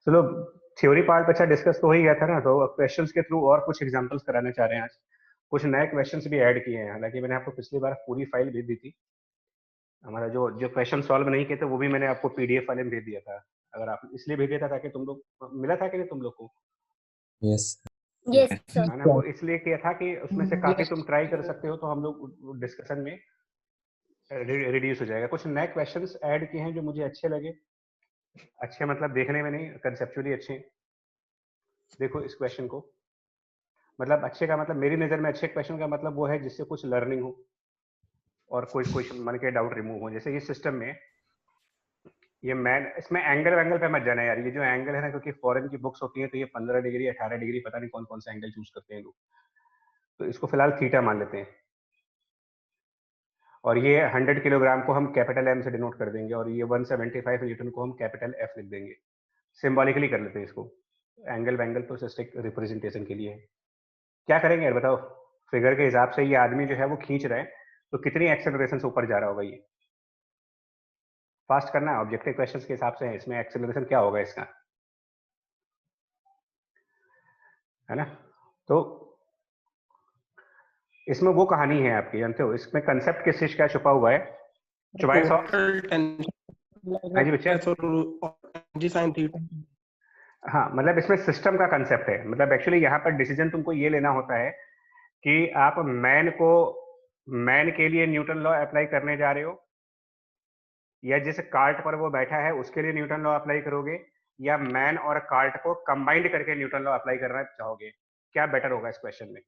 चलो, theory part अच्छा discuss तो हो ही गया था ना, तो क्वेश्चंस के थ्रू और कुछ एग्जांपल्स कराने चाह रहे हैं आज। कुछ नए क्वेश्चंस भी ऐड किए हैं, हालांकि मैंने आपको पिछली बार पूरी फाइल भेज दी थी। हमारा जो जो क्वेश्चन सॉल्व नहीं किए थे वो भी मैंने आपको पीडीएफ फाइल में भेज दिया था। अगर आप इसलिए भेज दिया था ताकि तुम लोग, मिला था कि नहीं तुम लोग को? Yes yes sir. है ना, वो इसलिए किया था कि उसमें से काफी तुम ट्राई कर सकते हो, तो हम लोग डिस्कशन में रिड्यूस हो जाएगा। कुछ नए क्वेश्चंस ऐड किए हैं जो मुझे अच्छे लगे। अच्छे मतलब देखने में नहीं, कंसेप्चुअली अच्छे। देखो इस क्वेश्चन को, मतलब अच्छे का मतलब मेरी नज़र में अच्छे क्वेश्चन का मतलब वो है जिससे कुछ लर्निंग हो और कोई क्वेश्चन मन के डाउट रिमूव हो। जैसे ये सिस्टम में ये मैन, इसमें एंगल वैंगल पे मत जाना यार। ये जो एंगल है ना, क्योंकि फॉरेन की बुक्स होती हैं तो ये 15 डिग्री 18 डिग्री पता नहीं कौन कौन सा एंगल चूज करते हैं लोग। तो इसको फिलहाल थीटा मान लेते हैं, और ये 100 किलोग्राम को हम कैपिटल एम से डिनोट कर देंगे, और ये 175 न्यूटन को हम कैपिटल एफ लिख देंगे। सिंबॉलिकली कर लेते हैं इसको। एंगल वैंगल तो जस्ट एक रिप्रेजेंटेशन के लिए है। क्या करेंगे यार बताओ? फिगर के हिसाब से ये आदमी जो है वो खींच रहा है, तो कितनी एक्सेलरेशन से ऊपर जा रहा होगा? ये फास्ट करना है, ऑब्जेक्टिव क्वेश्चंस के हिसाब से है। इसमें एक्सेलरेशन क्या होगा इसका, है ना? तो इसमें वो कहानी है आपकी, जानते हो इसमें कंसेप्ट किस चीज का छुपा हुआ है? चॉइस ऑफ, हाँ जी बच्चा। जी साइन थीटा। हाँ, मतलब इसमें सिस्टम का कंसेप्ट है। मतलब एक्चुअली यहाँ पर डिसीजन तुमको ये लेना होता है कि आप मैन के लिए न्यूटन लॉ अप्लाई करने जा रहे हो, या जिस कार्ट पर वो बैठा है उसके लिए न्यूटन लॉ अप्लाई करोगे, या मैन और कार्ट को कंबाइंड करके न्यूटन लॉ अप्लाई करना चाहोगे। क्या बेटर होगा इस क्वेश्चन में?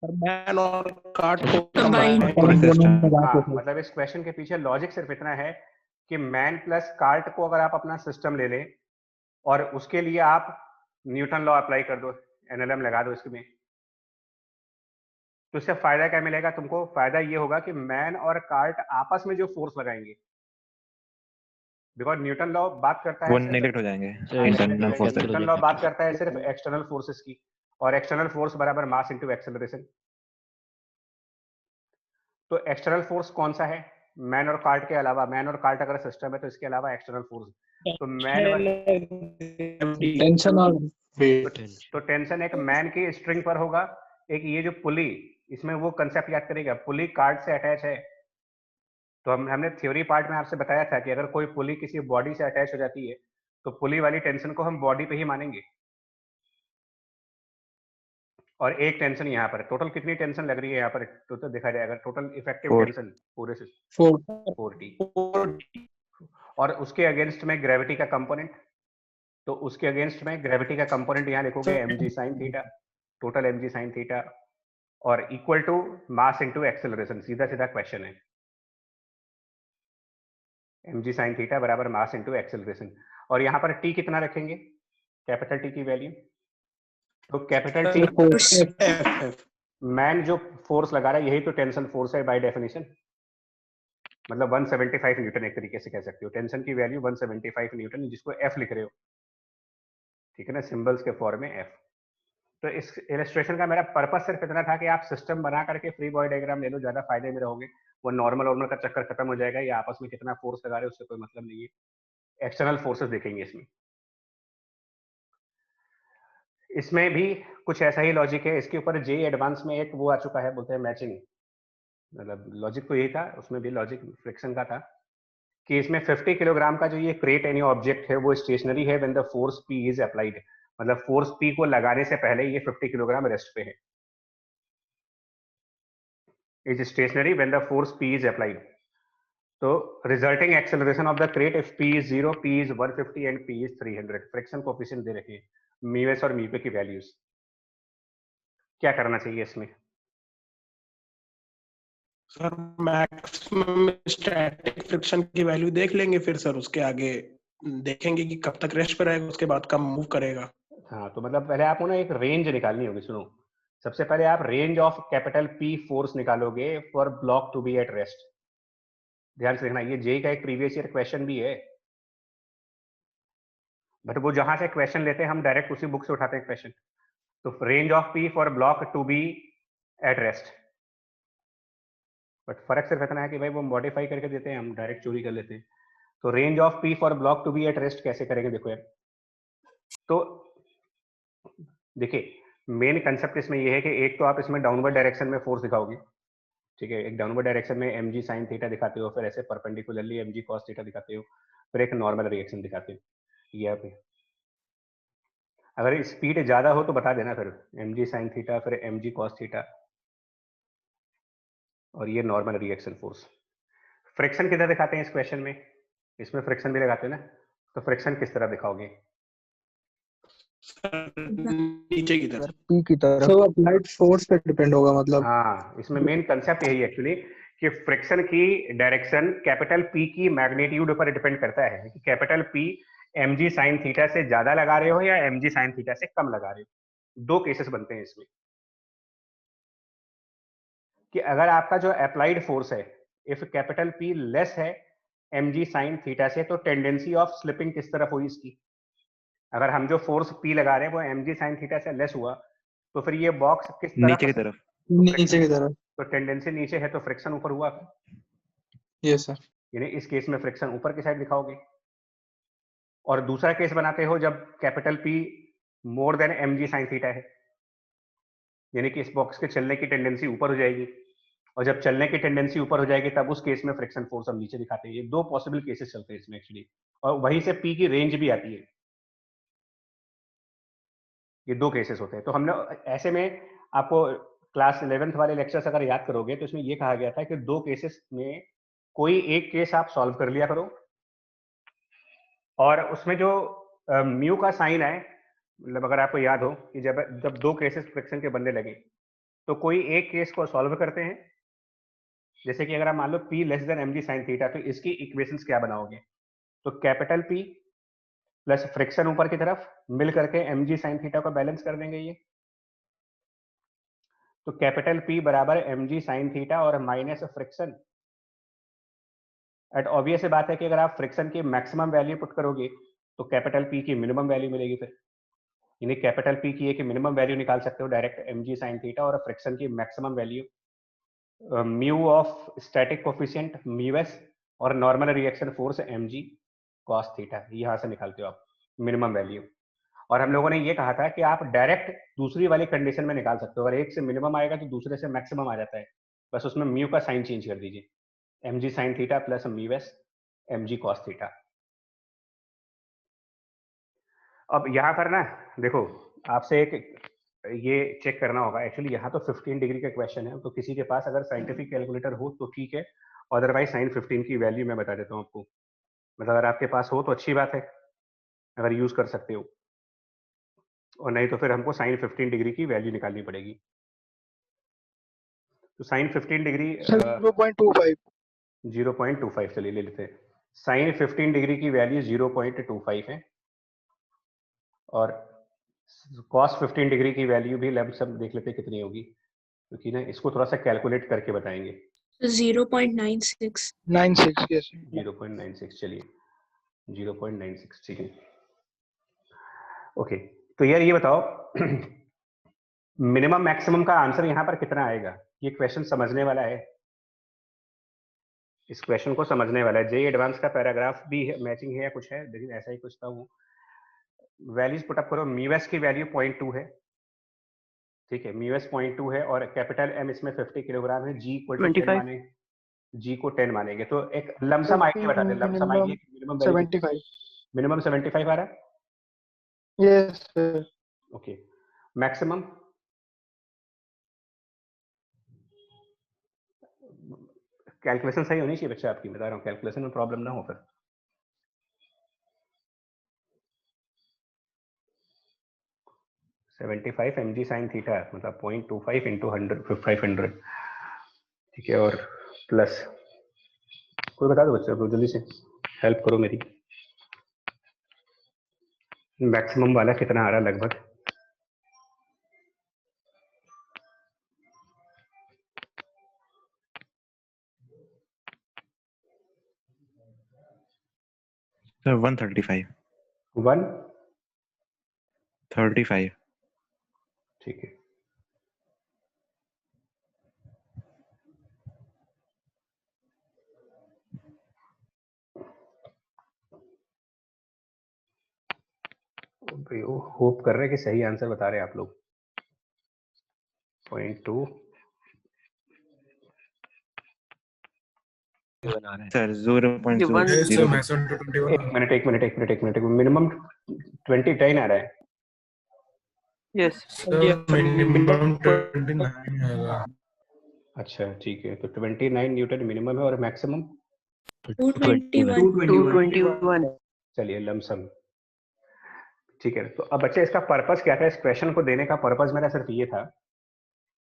मैन और कार्ट को Combine. हाँ, मतलब इस क्वेश्चन के पीछे लॉजिक सिर्फ इतना है कि मैन प्लस कार्ट को अगर आप अपना सिस्टम ले लें और उसके लिए आप न्यूटन लॉ अप्लाई कर दो, एनएलएम लगा दो इसमें, तो इससे फायदा क्या मिलेगा तुमको? फायदा ये होगा कि मैन और कार्ट आपस में जो फोर्स लगाएंगे, बिकॉज न्यूटन लॉ बात करता है वो सिर्फ, नेगलेक्ट हो जाएंगे हाँ, इंटरनल फोर्स। न्यूटन लॉ बात करता है सिर्फ एक्सटर्नल फोर्सेस की, और एक्सटर्नल फोर्स बराबर मास इनटू एक्सेलरेशन। तो एक्सटर्नल फोर्स कौन सा है? मैन और कार्ट के अलावा, मैन और कार्ट अगर सिस्टम है तो इसके अलावा एक्सटर्नल फोर्स, तो टेंशन और तो टेंशन एक मैन की स्ट्रिंग पर होगा। एक ये जो पुली, इसमें वो कंसेप्ट याद करेगा, पुली कार्ट से अटैच है। तो हमने थ्योरी पार्ट में आपसे बताया था कि अगर कोई पुली किसी बॉडी से अटैच हो जाती है तो पुली वाली टेंशन को हम बॉडी पे ही मानेंगे। और एक टेंशन यहाँ पर, टोटल कितनी टेंशन लग रही है यहाँ पर? तो देखा जाए, अगर टोटल इफेक्टिव टेंशन पूरे से 4T, और उसके अगेंस्ट में ग्रेविटी का कंपोनेंट, तो उसके अगेंस्ट में ग्रेविटी का कंपोनेंट यहाँ लिखोगे mg sin theta, total mg sin theta, और equal to mass into acceleration. सीधा सीधा क्वेश्चन है, mg sin थीटा बराबर मास इनटू एक्सेलरेशन। और यहाँ पर t कितना रखेंगे, कैपिटल टी की वैल्यू? तो कैपिटल टी, मैन जो फोर्स लगा रहा है यही तो टेंशन फोर्स है बाय डेफिनेशन। मतलब 175 न्यूटन एक तरीके से कह सकते हो। टेंशन की वैल्यू 175 न्यूटन, जिसको एफ लिख रहे हो, ठीक है ना, सिंबल्स के फॉर्म में एफ। तो इस इलस्ट्रेशन का मेरा पर्पस सिर्फ इतना था कि आप सिस्टम बना करके फ्री बॉडी डायग्राम ले लो, ज्यादा फायदे में रहोगे। वो नॉर्मल का चक्कर खत्म हो जाएगा, या आपस में कितना फोर्स लगा रहे हो उससे कोई मतलब नहीं है। एक्सटर्नल फोर्सेस देखेंगे इसमें। इसमें भी कुछ ऐसा ही लॉजिक है। इसके ऊपर जेई एडवांस में एक वो आ चुका है, बोलते हैं मैचिंग। मतलब लॉजिक तो यही था, उसमें भी लॉजिक फ्रिक्शन का था कि इसमें 50 किलोग्राम का जो ये क्रेट एनी ऑब्जेक्ट है वो स्टेशनरी है when the force P is applied. मतलब फोर्स पी को लगाने से पहले ये 50 किलोग्राम रेस्ट पे है। Is stationary when the force P is applied. तो resulting acceleration of the crate if P is 0, P is 150 and P is 300। Friction coefficient दे रखे हैं, म्यू और म्यू की वैल्यूज। क्या करना चाहिए इसमें? सर मैक्सिमम स्टैटिक फ्रिक्शन की वैल्यू देख लेंगे, फिर सर उसके आगे देखेंगे कि कब तक रेस्ट पे रहेगा, उसके बाद कब मूव करेगा। हाँ, तो मतलब पहले आपको ना एक रेंज निकालनी होगी। सुनो, सबसे पहले आप range of capital P force निकालोगे for block to be at rest. ध्यान से देखना, ये जेई का एक प्रीवियस ईयर क्वेश्चन भी है, बट वो जहां से क्वेश्चन लेते हैं हम डायरेक्ट उसी बुक से उठाते हैं क्वेश्चन। तो range of P for block to be at rest. But फर्क सिर्फ इतना है कि भाई वो मॉडिफाई करके देते हैं, हम डायरेक्ट चोरी कर लेते हैं। तो range of P for block to be at rest कैसे करेंगे? देखो यार, तो देखिए मेन कंसेप्ट इसमें ये है कि एक तो आप इसमें डाउनवर्ड डायरेक्शन में फोर्स दिखाओगे, ठीक है, एक डाउनवर्ड डायरेक्शन में mg sin थीटा दिखाते हो, फिर ऐसे परपेंडिकुलरली mg cos थीटा दिखाते हो, फिर एक नॉर्मल रिएक्शन दिखाते हो। ये आप अगर स्पीड ज्यादा हो तो बता देना, फिर mg sin थीटा फिर mg cos थीटा और ये नॉर्मल रिएक्शन फोर्स। फ्रिक्शन किधर दिखाते हैं इस क्वेश्चन में? इसमें फ्रिक्शन भी लगाते हैं ना, तो फ्रिक्शन किस तरह दिखाओगे? नीचे की तरफ, पी की तरफ। तो अप्लाइड फोर्स पे डिपेंड होगा मतलब। हाँ, इसमें मेन कंसेप्ट यही एक्चुअली कि फ्रिक्शन की डायरेक्शन कैपिटल पी की मैग्नीट्यूड पर डिपेंड करता है कि capital P mg sin theta से ज्यादा लगा रहे हो या mg sin थीटा से कम लगा रहे हो। दो केसेस बनते हैं इसमें कि अगर आपका जो अप्लाइड फोर्स है इफ कैपिटल पी लेस है mg sin थीटा से, तो टेंडेंसी ऑफ स्लिपिंग किस तरफ हुई इसकी? अगर हम जो फोर्स पी लगा रहे हैं वो mg sin थीटा से लेस हुआ, तो फिर ये बॉक्स किस तरफ? नीचे की तरफ। नीचे की तरफ। तो टेंडेंसी नीचे है तो फ्रिक्शन ऊपर हुआ। Yes sir. यानी इस केस में फ्रिक्शन ऊपर की साइड दिखाओगे। और दूसरा केस बनाते हो जब capital P more than mg sin theta है, यानी कि इस बॉक्स के चलने की टेंडेंसी ऊपर हो जाएगी, और जब चलने की टेंडेंसी ऊपर हो जाएगी तब उस केस में फ्रिक्शन फोर्स हम नीचे दिखाते हैं। ये दो पॉसिबल केसेस चलते हैं इसमें एक्चुअली, और वहीं से पी की रेंज भी आती है। ये दो केसेस होते हैं। तो हमने ऐसे में आपको क्लास 11th वाले लेक्चर्स अगर याद करोगे तो इसमें ये कहा गया था कि दो केसेस में कोई एक केस आप सॉल्व कर लिया करो, और उसमें जो म्यू का साइन है, मतलब अगर आपको याद हो कि जब जब दो केसेस फ्रिक्शन के बनने लगे तो कोई एक केस को सॉल्व करते हैं। जैसे कि अगर आप मान लो P less than mg sin theta, तो इसकी इक्वेशंस क्या बनाओगे? तो कैपिटल P प्लस फ्रिक्शन ऊपर की तरफ मिल करके mg sin थीटा को बैलेंस कर देंगे ये। तो कैपिटल P बराबर mg sin थीटा और माइनस फ्रिक्शन एट। ऑब्वियस बात है कि अगर आप फ्रिक्शन की मैक्सिमम वैल्यू पुट करोगे तो कैपिटल P की मिनिमम वैल्यू मिलेगी। फिर यानी कैपिटल P की एक मिनिमम वैल्यू निकाल सकते हो डायरेक्ट mg sin थीटा, और फ्रिक्शन की maximum value mu of static coefficient mu s और normal reaction force mg cos theta, यहां से निकालते हो आप मिनिमम वैल्यू। और हम लोगों ने ये कहा था कि आप डायरेक्ट दूसरी वाली कंडीशन में निकाल सकते हो, अगर एक से मिनिमम आएगा तो दूसरे से मैक्सिमम आ जाता है, बस उसमें म्यू का साइन चेंज कर दीजिए, mg sin theta plus mu S mg cos theta. अब यहाँ पर ना देखो, आपसे एक ये चेक करना होगा एक्चुअली, यहाँ तो 15 डिग्री का क्वेश्चन है, तो किसी के पास अगर साइंटिफिक कैलकुलेटर हो तो ठीक है, अदरवाइज साइन 15 की वैल्यू मैं बता देता हूँ आपको। मतलब अगर आपके पास हो तो अच्छी बात है, अगर यूज कर सकते हो, और नहीं तो फिर हमको साइन 15 डिग्री की वैल्यू निकालनी पड़ेगी। तो साइन 15 डिग्री 0.25। 0.25 चलिए ले लेते हैं। साइन 15 डिग्री की वैल्यू 0.25 है, और कॉस 15 डिग्री की वैल्यू भी लमसम देख लेते हैं कितनी होगी, क्योंकि ना इसको थोड़ा सा कैलकुलेट करके बताएंगे। 0.96। 96 yes। 0.96 चलिए 0.96 ठीक है। ओके, तो यार ये बताओ मिनिमम मैक्सिमम का आंसर यहाँ पर कितना आएगा? ये क्वेश्चन समझने वाला है, इस क्वेश्चन को समझने वाला है। जेई एडवांस का पैराग्राफ भी मैचिंग है या कुछ है, लेकिन ऐसा ही कुछ था वो। वैल्यूज पुटअप करो। म्यूएस की वैल्यू 0.2 है, ठीक है, म्यूएस 0.2 है, और कैपिटल एम इसमें 50 किलोग्राम है, जी इक्वल टू 10 माने, जी को 10 मानेंगे, तो एक लमसम आइडिया बता दे, lump sum idea minimum value 75। Minimum 75 आ रहा है। Yes sir. Okay, maximum calculation सही होनी चाहिए बच्चा आपकी, बता रहा हूँ, कैलकुलेशन में प्रॉब्लम ना हो फिर। Seventy five mg sin theta मतलब 0.25 इंटू 500, ठीक है, और प्लस कोई बता दो बच्चा को, जल्दी से हेल्प करो मेरी। मैक्सिमम वाला कितना आ रहा है लगभग? सर 135। 135 ठीक है। होप कर रहे हैं कि सही आंसर बता रहे हैं आप लोग। 0.2 सर 0.0 एक मिनट मिनिमम 20 आ रहा है। यस मिनिमम 29 आएगा। अच्छा ठीक है, तो 29 न्यूटन मिनिमम है और मैक्सिमम 221 221 चलिए लमसम ठीक है। तो अब बच्चे इसका पर्पस क्या था, इस क्वेश्चन को देने का पर्पस मेरा सिर्फ ये था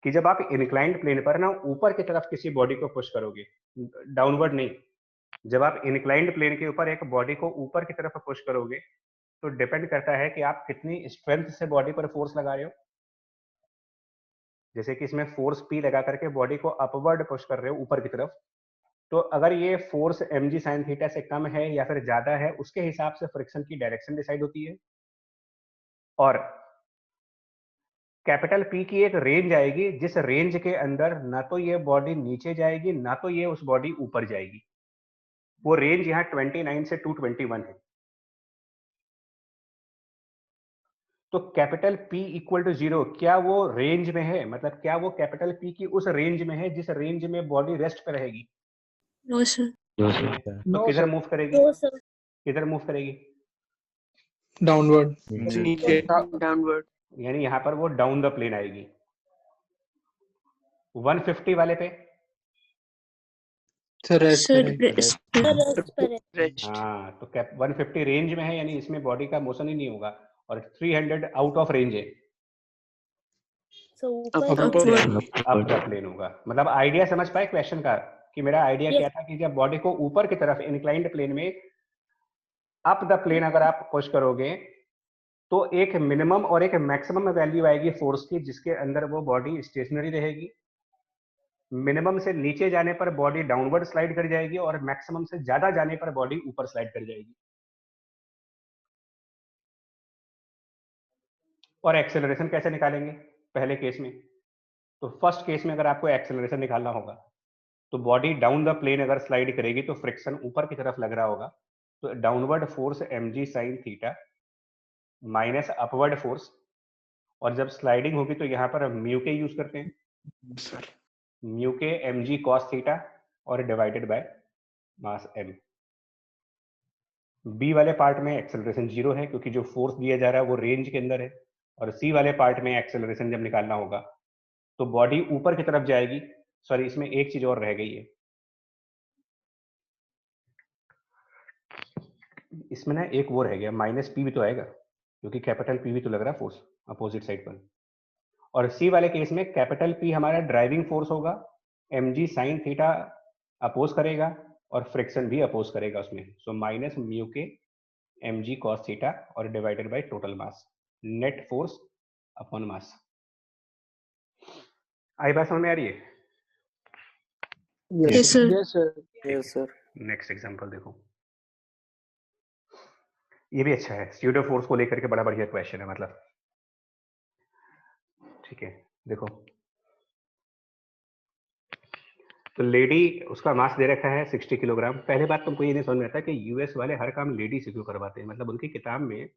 कि जब आप इंक्लाइंड प्लेन पर ना ऊपर की तरफ किसी बॉडी को पुश करोगे, डाउनवर्ड नहीं, जब आप इंक्लाइंड प्लेन के ऊपर एक बॉडी को ऊपर की तरफ पुश करोगे तो डिपेंड करता है कि आप कितनी स्ट्रेंथ से बॉडी पर फोर्स लगा रहे हो। जैसे कि इसमें फोर्स P लगा करके बॉडी को अपवर्ड पुश कर रहे हो ऊपर की तरफ, तो अगर ये फोर्स mg sin थीटा से कम है या फिर ज्यादा है, उसके हिसाब से फ्रिक्शन की डायरेक्शन डिसाइड होती है। और कैपिटल P की एक रेंज आएगी जिस रेंज के अंदर ना तो ये बॉडी नीचे जाएगी ना तो ये उस बॉडी ऊपर जाएगी। वो रेंज यहाँ 29 से 221 है। तो कैपिटल P इक्वल टू 0 क्या वो रेंज में है, मतलब क्या वो कैपिटल P की उस रेंज में है जिस रेंज में बॉडी रेस्ट पे रहेगी? नो सर तो किधर मूव करेगी? किधर मूव करेगी? डाउनवर्ड। नीचे डाउनवर्ड यानी यहाँ पर वो डाउन द प्लेन आएगी। 150 वाले पे सर रेस्ट सर रेस्ट हाँ, तो कैप 150 रेंज में है यानी इसमें बॉडी का मोशन ही नहीं होगा, और 300 आउट ऑफ रेंज है, अप द प्लेन होगा। मतलब आइडिया समझ पाए क्वेश्चन का कि मेरा आइडिया क्या था कि जब बॉडी को ऊपर की तरफ इंक्लाइंड प्लेन में अप द प्लेन अगर आप पुश करोगे तो एक मिनिमम और एक मैक्सिमम वैल्यू आएगी फोर्स की जिसके अंदर वो बॉडी स्टेशनरी रहेगी। मिनिमम से नीचे जाने पर बॉडी डाउनवर्ड स्लाइड कर जाएगी और मैक्सिमम से ज्यादा जाने पर बॉडी ऊपर स्लाइड कर जाएगी। और एक्सेलरेशन कैसे निकालेंगे पहले केस में? तो फर्स्ट केस में अगर आपको एक्सेलरेशन निकालना होगा तो बॉडी डाउन द प्लेन अगर स्लाइड करेगी तो फ्रिक्शन ऊपर की तरफ लग रहा होगा, तो downward force mg sin theta minus upward force, और जब स्लाइडिंग होगी तो यहाँ पर म्यू के यूज करते हैं, सर म्यू के mg cos थीटा और divided by mass m। B वाले पार्ट में एक्सेलरेशन 0 है क्योंकि जो फोर्स दिया जा रहा है वो रेंज के अंदर है, और सी वाले पार्ट में एक्सेलरेशन जब निकालना होगा तो बॉडी ऊपर की तरफ जाएगी। सॉरी, इसमें एक चीज और रह गई है, इसमें ना एक वो रह गया, माइनस पी भी तो आएगा क्योंकि कैपिटल पी भी तो लग रहा है फोर्स अपोजिट साइड पर। और सी वाले केस में कैपिटल पी हमारा ड्राइविंग फोर्स होगा, mg sin थीटा अपोज करेगा और फ्रिक्शन भी अपोज करेगा उसमें, सो माइनस म्यू के mg cos थीटा और divided by total mass, net force upon mass. आई बात समझ में आ रही है? Yes sir yes sir. Yes sir next example देखो, ये भी अच्छा है, स्यूडो फोर्स को लेकर के बड़ा बढ़िया क्वेश्चन है मतलब। ठीक है देखो, तो लेडी उसका मास दे रखा है 60 किलोग्राम। पहले बात तुमको ये नहीं समझ में आता कि यूएस वाले हर काम लेडी से क्यों करवाते हैं, मतलब उनकी किताब में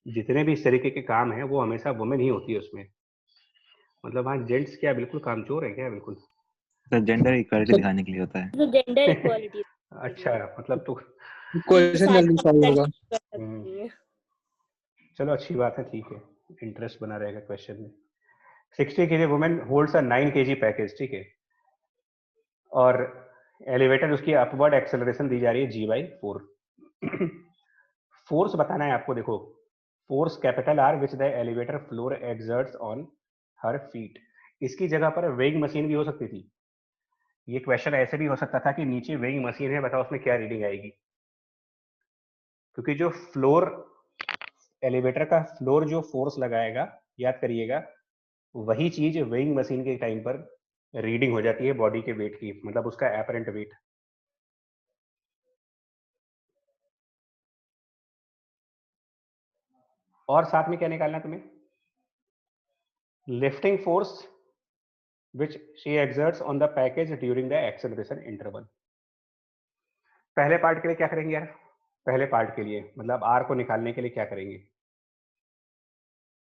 जितने भी इस तरीके के काम हैं वो हमेशा वुमेन ही होती है उसमें, मतलब वहाँ जेंट्स क्या बिल्कुल कामचोर है क्या? बिल्कुल सर जेंडर इक्वालिटी दिखाने के लिए होता है। जेंडर इक्वालिटी अच्छा, मतलब तो क्वेश्चन जल्दी सॉल्व होगा। चलो अच्छी बात है, ठीक है, इंटरेस्ट बना रहेगा क्वेश्चन में। 60 kg women holds a 9 kg package, ठीक है, और एलिवेटर उसकी अपवर्ड एक्सेलरेशन दी जा रही है g/4। फोर्स बताना है आपको, देखो force capital R which the elevator floor exerts on her feet. इसकी जगह पर वेइंग मशीन भी हो सकती थी। ये क्वेश्चन ऐसे भी हो सकता था कि नीचे वेइंग मशीन है, बताओ उसमें क्या रीडिंग आएगी, क्योंकि जो फ्लोर एलिवेटर का फ्लोर जो फोर्स लगाएगा, याद करिएगा, वही चीज वेइंग मशीन के टाइम पर रीडिंग हो जाती है बॉडी के वेट की, मतलब उसका एपरेंट वेट। और साथ में क्या निकालना है तुम्हें? Lifting force which she exerts on the package during the acceleration interval। पहले पार्ट के लिए क्या करेंगे यार? पहले पार्ट के लिए मतलब आर को निकालने के लिए क्या करेंगे?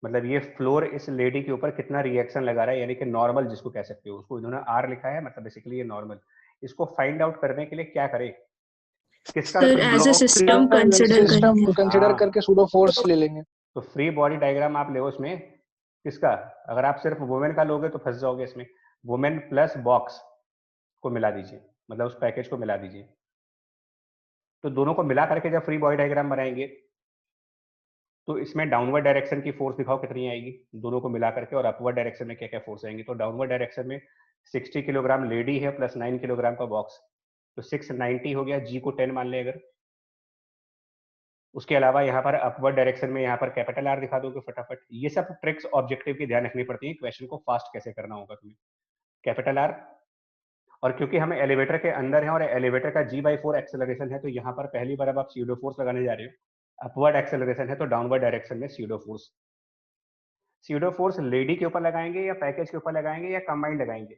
मतलब ये फ्लोर इस लेडी के ऊपर कितना रिएक्शन लगा रहा है, यानी कि नॉर्मल जिसको कह सकते हो, उसको इन्होंने आर लिखा है, मतलब बेसिकली ये नॉर्मल। इसको फाइंड आउट करने के लिए क्या करें, किसका sir as a system consider system करेंगे। कंसिडर हाँ। करके सूडो फोर्स ले लेंगे। तो फ्री बॉडी डायग्राम आप ले उसमें किसका, अगर आप सिर्फ वुमेन का लोगे तो फंस जाओगे इसमें। वुमेन प्लस बॉक्स को मिला दीजिए, मतलब उस पैकेज को मिला दीजिए। तो दोनों को मिला करके जब फ्री बॉडी डायग्राम बनाएंगे तो इसमें डाउनवर्ड डायरेक्शन की फोर्स दिखाओ कितनी आएगी दोनों को मिला करके, और अपवर्ड डायरेक्शन में क्या क्या फोर्स आएंगी। तो डाउनवर्ड डायरेक्शन में 60 किलोग्राम लेडी है प्लस 9 किलोग्राम का बॉक्स, तो 690 हो गया, जी को 10 मान ले अगर। उसके अलावा यहाँ पर अपवर्ड डायरेक्शन में यहाँ पर कैपिटल आर दिखा दोगे फटाफट। ये सब ट्रिक्स ऑब्जेक्टिव की ध्यान रखनी पड़ती है, क्वेश्चन को फास्ट कैसे करना होगा तुम्हें। कैपिटल आर, और क्योंकि हम एलिवेटर के अंदर हैं और एलिवेटर का g/4 एक्सेलरेशन है, तो यहाँ पर पहली बार अब आप स्यूडो फोर्स लगाने जा रहे हो। अपवर्ड एक्सेलरेशन है तो डाउनवर्ड डायरेक्शन में pseudo force. Pseudo force lady के ऊपर लगाएंगे या पैकेज के ऊपर लगाएंगे या कंबाइंड लगाएंगे?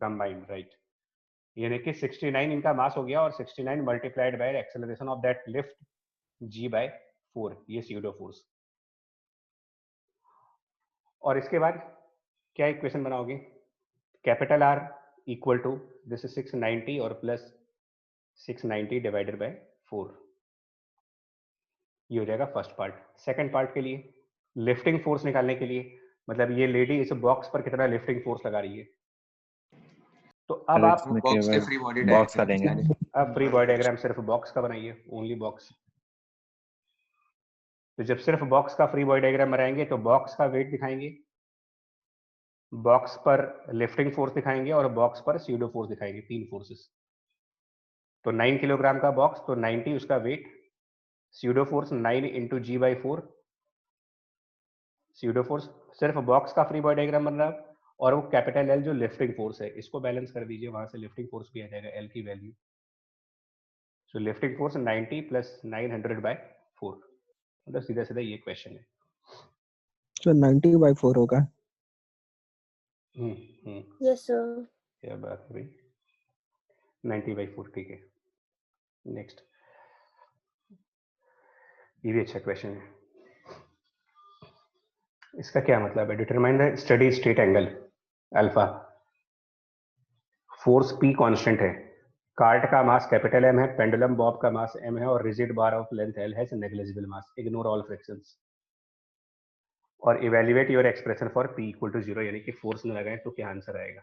Combined, right. यानी कि 69 इनका मास हो गया और 69 multiplied by acceleration of that lift g/4, ये स्यूडो फोर्स। और इसके बाद क्या इक्वेशन बनाओगे, capital R equal to this is 690 और प्लस 690 डिवाइडेड बाय 4, ये हो जाएगा फर्स्ट पार्ट। सेकंड पार्ट के लिए लिफ्टिंग फोर्स निकालने के लिए, मतलब ये लेडी इस बॉक्स पर कितना लिफ्टिंग फोर्स लगा रही है, तो अब आप बॉक्स का देंगे। अब फ्री बॉडी डायग्राम सिर्फ बॉक्स का बनाइए, ओनली बॉक्स। तो जब सिर्फ बॉक्स का फ्री बॉडी डायग्राम बनाएंगे तो बॉक्स का वेट दिखाएंगे, बॉक्स पर लिफ्टिंग फोर्स दिखाएंगे और बॉक्स पर स्यूडो फोर्स दिखाएंगे, 3 फोर्सेस। तो 9 किलोग्राम का बॉक्स तो 90 उसका weight, pseudo force 9 into g/4, pseudo force. सिर्फ बॉक्स का फ्री बॉडी डायग्राम बन रहा है, और वो कैपिटल एल जो लिफ्टिंग फोर्स है, इसको बैलेंस कर दीजिए, वहां से लिफ्टिंग फोर्स भी आ जाएगा एल की वैल्यू। सो लिफ्टिंग फोर्स 90 प्लस 900/4, मतलब सीधा सीधा ये क्वेश्चन है। तो 90/4 होगा। Yes sir. क्या बात है भाई, 90/4, ठीक है। नेक्स्ट, ये भी अच्छा क्वेश्चन है। इसका क्या मतलब है, determine the steady state angle alpha. Force P constant है, कार्ट का मास कैपिटल M है, पेंडुलम बॉब का मास M है, और rigid bar of length L has negligible mass, ignore all frictions. और evaluate your expression for P equal to 0, यानी कि force न लगाएं तो क्या आंसर आएगा।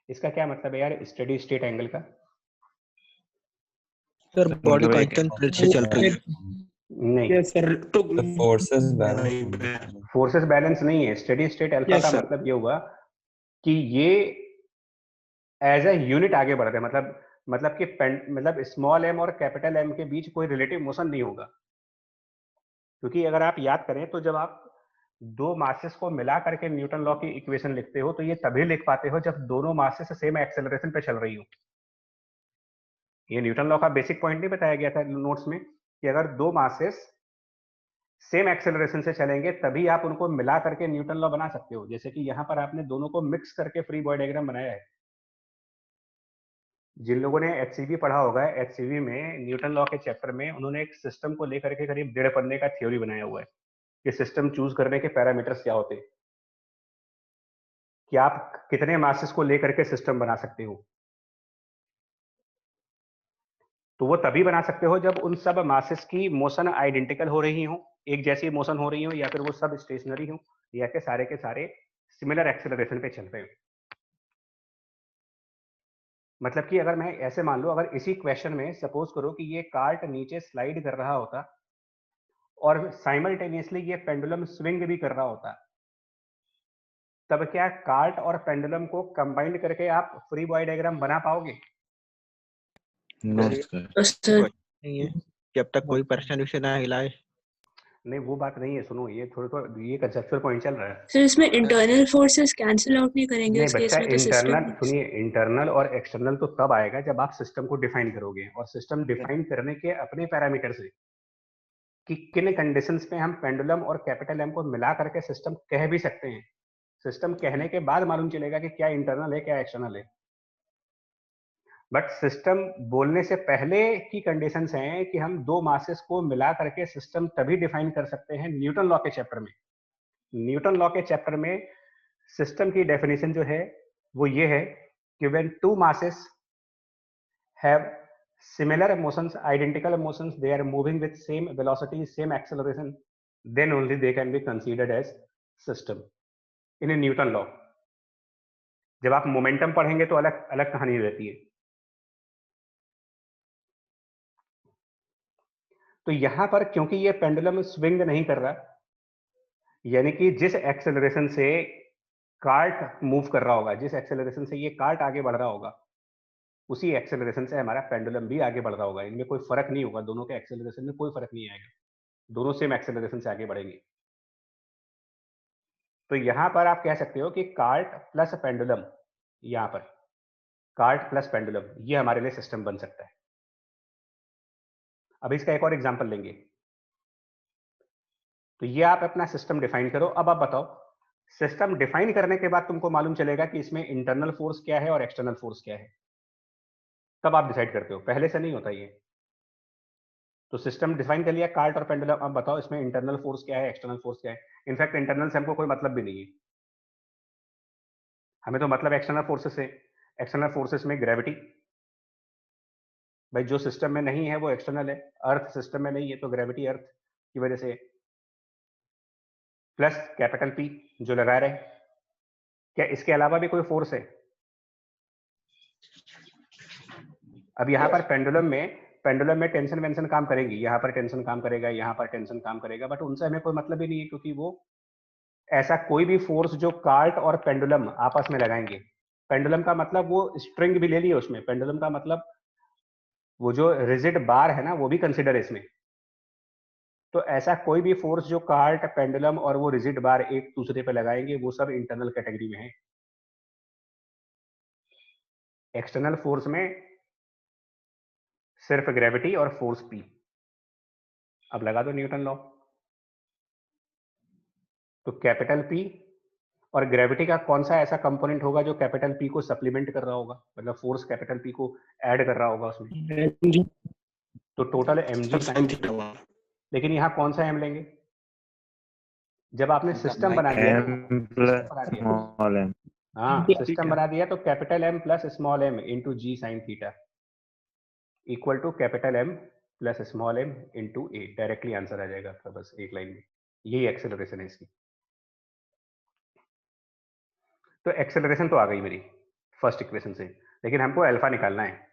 इसका क्या मतलब है यार स्टेडी स्टेट एंगल का? सर बॉडी कांस्टेंट स्पीड से चल रही है। नहीं, सर तो फोर्सेस बैलेंस नहीं है। स्टेडी स्टेट अल्फा Yes, का sir. मतलब ये हुआ कि ये एज ए यूनिट आगे बढ़ रहे हैं, मतलब कि मतलब स्मॉल m और कैपिटल M के बीच कोई रिलेटिव मोशन नहीं होगा। क्योंकि अगर आप याद करें तो जब आप दो मासेस को मिला करके न्यूटन लॉ की इक्वेशन लिखते हो तो ये तभी लिख पाते हो जब दोनों मासेस सेम एक्सेलरेशन पे चल रही हो। ये न्यूटन लॉ का बेसिक पॉइंट नहीं बताया गया था नोट्स में कि अगर दो मासेस सेम एक्सेलरेशन से चलेंगे तभी आप उनको मिला करके न्यूटन लॉ बना सकते हो। जैसे कि यहाँ पर आपने दोनों को मिक्स करके फ्री बॉडी डायग्राम बनाया है। जिन लोगों ने HCV पढ़ा होगा, HCV में न्यूटन लॉ के चैप्टर में उन्होंने एक सिस्टम को लेकर के करीब 1.5 पन्ने का थ्योरी बनाया हुआ है कि सिस्टम चूज करने के पैरामीटर्स क्या होते हैं, कि आप कितने मासेस को लेकर के सिस्टम बना सकते हो। तो वो तभी बना सकते हो जब उन सब मासेस की मोशन आइडेंटिकल हो रही हो, एक जैसी मोशन हो रही हो, या फिर वो सब स्टेशनरी हो, या कि सारे के सारे सिमिलर एक्सेलरेशन पे चल रहे हो। मतलब कि अगर मैं ऐसे मान लो, अगर इसी क्वेश्चन में सपोज करो कि ये कार्ट नीचे स्लाइड कर रहा होता और साइमल्टेनियसली ये पेंडुलम स्विंग भी कर रहा होता, तब क्या कार्ट और पेंडुलम को कंबाइंड करके आप फ्री बॉडी डायग्राम बना पाओगे? No sir. सर नहीं है जब तक कोई पर्सन उसे ना हिलाए। नहीं, वो बात नहीं है, सुनो, ये थोड़ा ये कंसेप्चुअल पॉइंट चल रहा है। सर इसमें इंटरनल फोर्सेस कैंसिल आउट नहीं करेंगे नहीं इस केस बच्चा, में तो इंटरनल सिस्टम। सुनिए, इंटरनल और एक्सटर्नल तो तब आएगा जब आप सिस्टम को डिफाइन करोगे, और सिस्टम डिफाइन करने के अपने पैरामीटर्स है कि किन कंडीशंस में हम पेंडुलम और कैपिटल M को मिला करके सिस्टम कह भी सकते हैं। सिस्टम कहने के बाद मालूम चलेगा कि क्या इंटरनल है क्या एक्सटर्नल है। बट सिस्टम बोलने से पहले की कंडीशंस हैं कि हम दो मासेस को मिला करके सिस्टम तभी डिफाइन कर सकते हैं न्यूटन लॉ के चैप्टर में। न्यूटन लॉ के चैप्टर में सिस्टम की डेफिनेशन जो है वो ये है कि when two masses have similar motions, identical motions, they are moving with same velocity, same acceleration, then only they can be considered as system in a Newton law. जब आप मोमेंटम पढ़ेंगे तो अलग अलग कहानी रहती है। तो यहां पर क्योंकि ये पेंडुलम स्विंग नहीं कर रहा, यानी कि जिस एक्सेलरेशन से कार्ट मूव कर रहा होगा, जिस एक्सेलरेशन से ये कार्ट आगे बढ़ रहा होगा, उसी एक्सेलरेशन से हमारा पेंडुलम भी आगे बढ़ रहा होगा। इनमें कोई फर्क नहीं होगा, दोनों के एक्सेलरेशन में कोई फर्क नहीं आएगा, दोनों सेम एक्सेलरेशन से आगे बढ़ेंगे। तो यहां पर आप कह सकते हो कि कार्ट प्लस पेंडुलम, यहां पर कार्ट प्लस पेंडुलम, ये हमारे लिए सिस्टम बन सकता है। अब इसका एक और एग्जांपल लेंगे। तो ये आप अपना सिस्टम डिफाइन करो। अब आप बताओ, सिस्टम डिफाइन करने के बाद तुमको मालूम चलेगा कि इसमें इंटरनल फोर्स क्या है और एक्सटर्नल फोर्स क्या है। तब आप डिसाइड करते हो, पहले से नहीं होता ये। तो सिस्टम डिफाइन कर लिया कार्ट और पेंडुलम, अब बताओ इसमें इंटरनल फोर्स क्या है, एक्सटर्नल फोर्स क्या है। इनफैक्ट इंटरनल से हमको कोई मतलब भी नहीं है, हमें तो मतलब एक्सटर्नल फोर्सेस से। एक्सटर्नल फोर्सेस में ग्रेविटी, भाई जो सिस्टम में नहीं है वो एक्सटर्नल है। अर्थ सिस्टम में नहीं है तो ग्रेविटी अर्थ की वजह से, प्लस कैपिटल पी जो लगा रहे। क्या इसके अलावा भी कोई फोर्स है? अब यहाँ पर पेंडुलम में टेंशन वेंशन काम करेंगी, यहाँ पर टेंशन काम करेगा, यहाँ पर टेंशन काम करेगा, बट उनसे हमें कोई मतलब ही नहीं है, क्योंकि वो ऐसा कोई भी फोर्स जो कार्ट और पेंडुलम आपस में लगाएंगे। पेंडुलम का मतलब वो स्ट्रिंग भी ले लिए उसमें, पेंडुलम का मतलब वो जो रिजिड बार है ना, वो भी कंसिडर है इसमें। तो ऐसा कोई भी फोर्स जो कार्ट, पेंडुलम और वो रिजिड बार एक दूसरे पे लगाएंगे, वो सब इंटरनल कैटेगरी में है। एक्सटर्नल फोर्स में सिर्फ ग्रेविटी और फोर्स पी। अब लगा दो न्यूटन लॉ। तो कैपिटल पी और ग्रेविटी का कौन सा ऐसा कंपोनेंट होगा जो कैपिटल पी को सप्लीमेंट कर रहा होगा, मतलब फोर्स कैपिटल पी को ऐड कर रहा होगा उसमें। तो टोटल mg sin थीटा। लेकिन यहाँ कौन सा m लेंगे? जब आपने सिस्टम बना दिया, हाँ सिस्टम बना दिया, तो capital M plus small m into g sine theta equal to capital M plus small m into a. Directly answer आ जाएगा आपका, बस एक लाइन में। यही एक्सेलरेशन है इसकी। तो एक्सेलरेशन तो आ गई मेरी फर्स्ट इक्वेशन से, लेकिन हमको अल्फा निकालना है।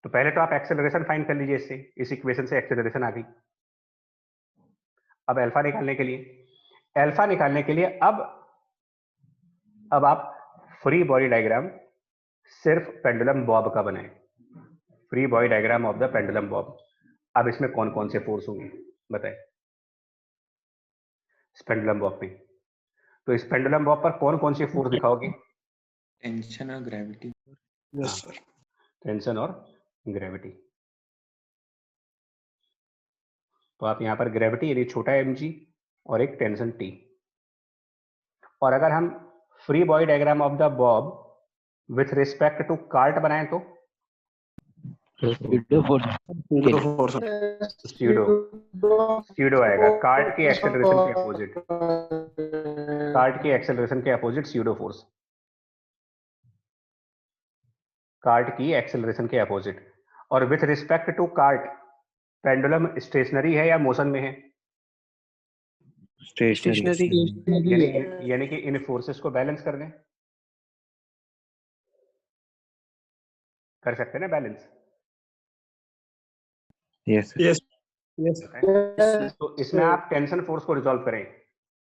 तो पहले तो आप एक्सेलरेशन फाइंड कर लीजिए इससे, इस इक्वेशन से एक्सेलरेशन आ गई। अब अल्फा निकालने के लिए अब आप फ्री बॉडी डायग्राम सिर्फ पेंडुलम बॉब का बनाएं। Free body diagram of the pendulum Bob. अब इसमें कौन कौन से फोर्स होंगे बताएं इस पेंडुलम बॉब में। तो इस पेंडुलम बॉब पर कौन कौन सी फोर्स दिखाओगे? टेंशन और ग्रेविटी। Yes sir. टेंशन और ग्रेविटी। तो आप यहाँ पर ग्रेविटी यानी छोटा mg और एक टेंशन t। और अगर हम free body diagram of the bob with respect to cart बनाएं तो स्यूडो आएगा। कार्ट की एक्सेलरेशन के अपोजिट, कार्ट की एक्सेलरेशन के अपोजिट स्यूडो फोर्स, कार्ट की एक्सेलरेशन के अपोजिट। और with respect to cart pendulum stationary है या मोशन में है? स्टेशनरी। यानी कि इन फोर्सेस को बैलेंस कर दें, कर सकते हैं ना बैलेंस? Yes yes yes. तो इसमें आप टेंशन फोर्स को रिजॉल्व करें,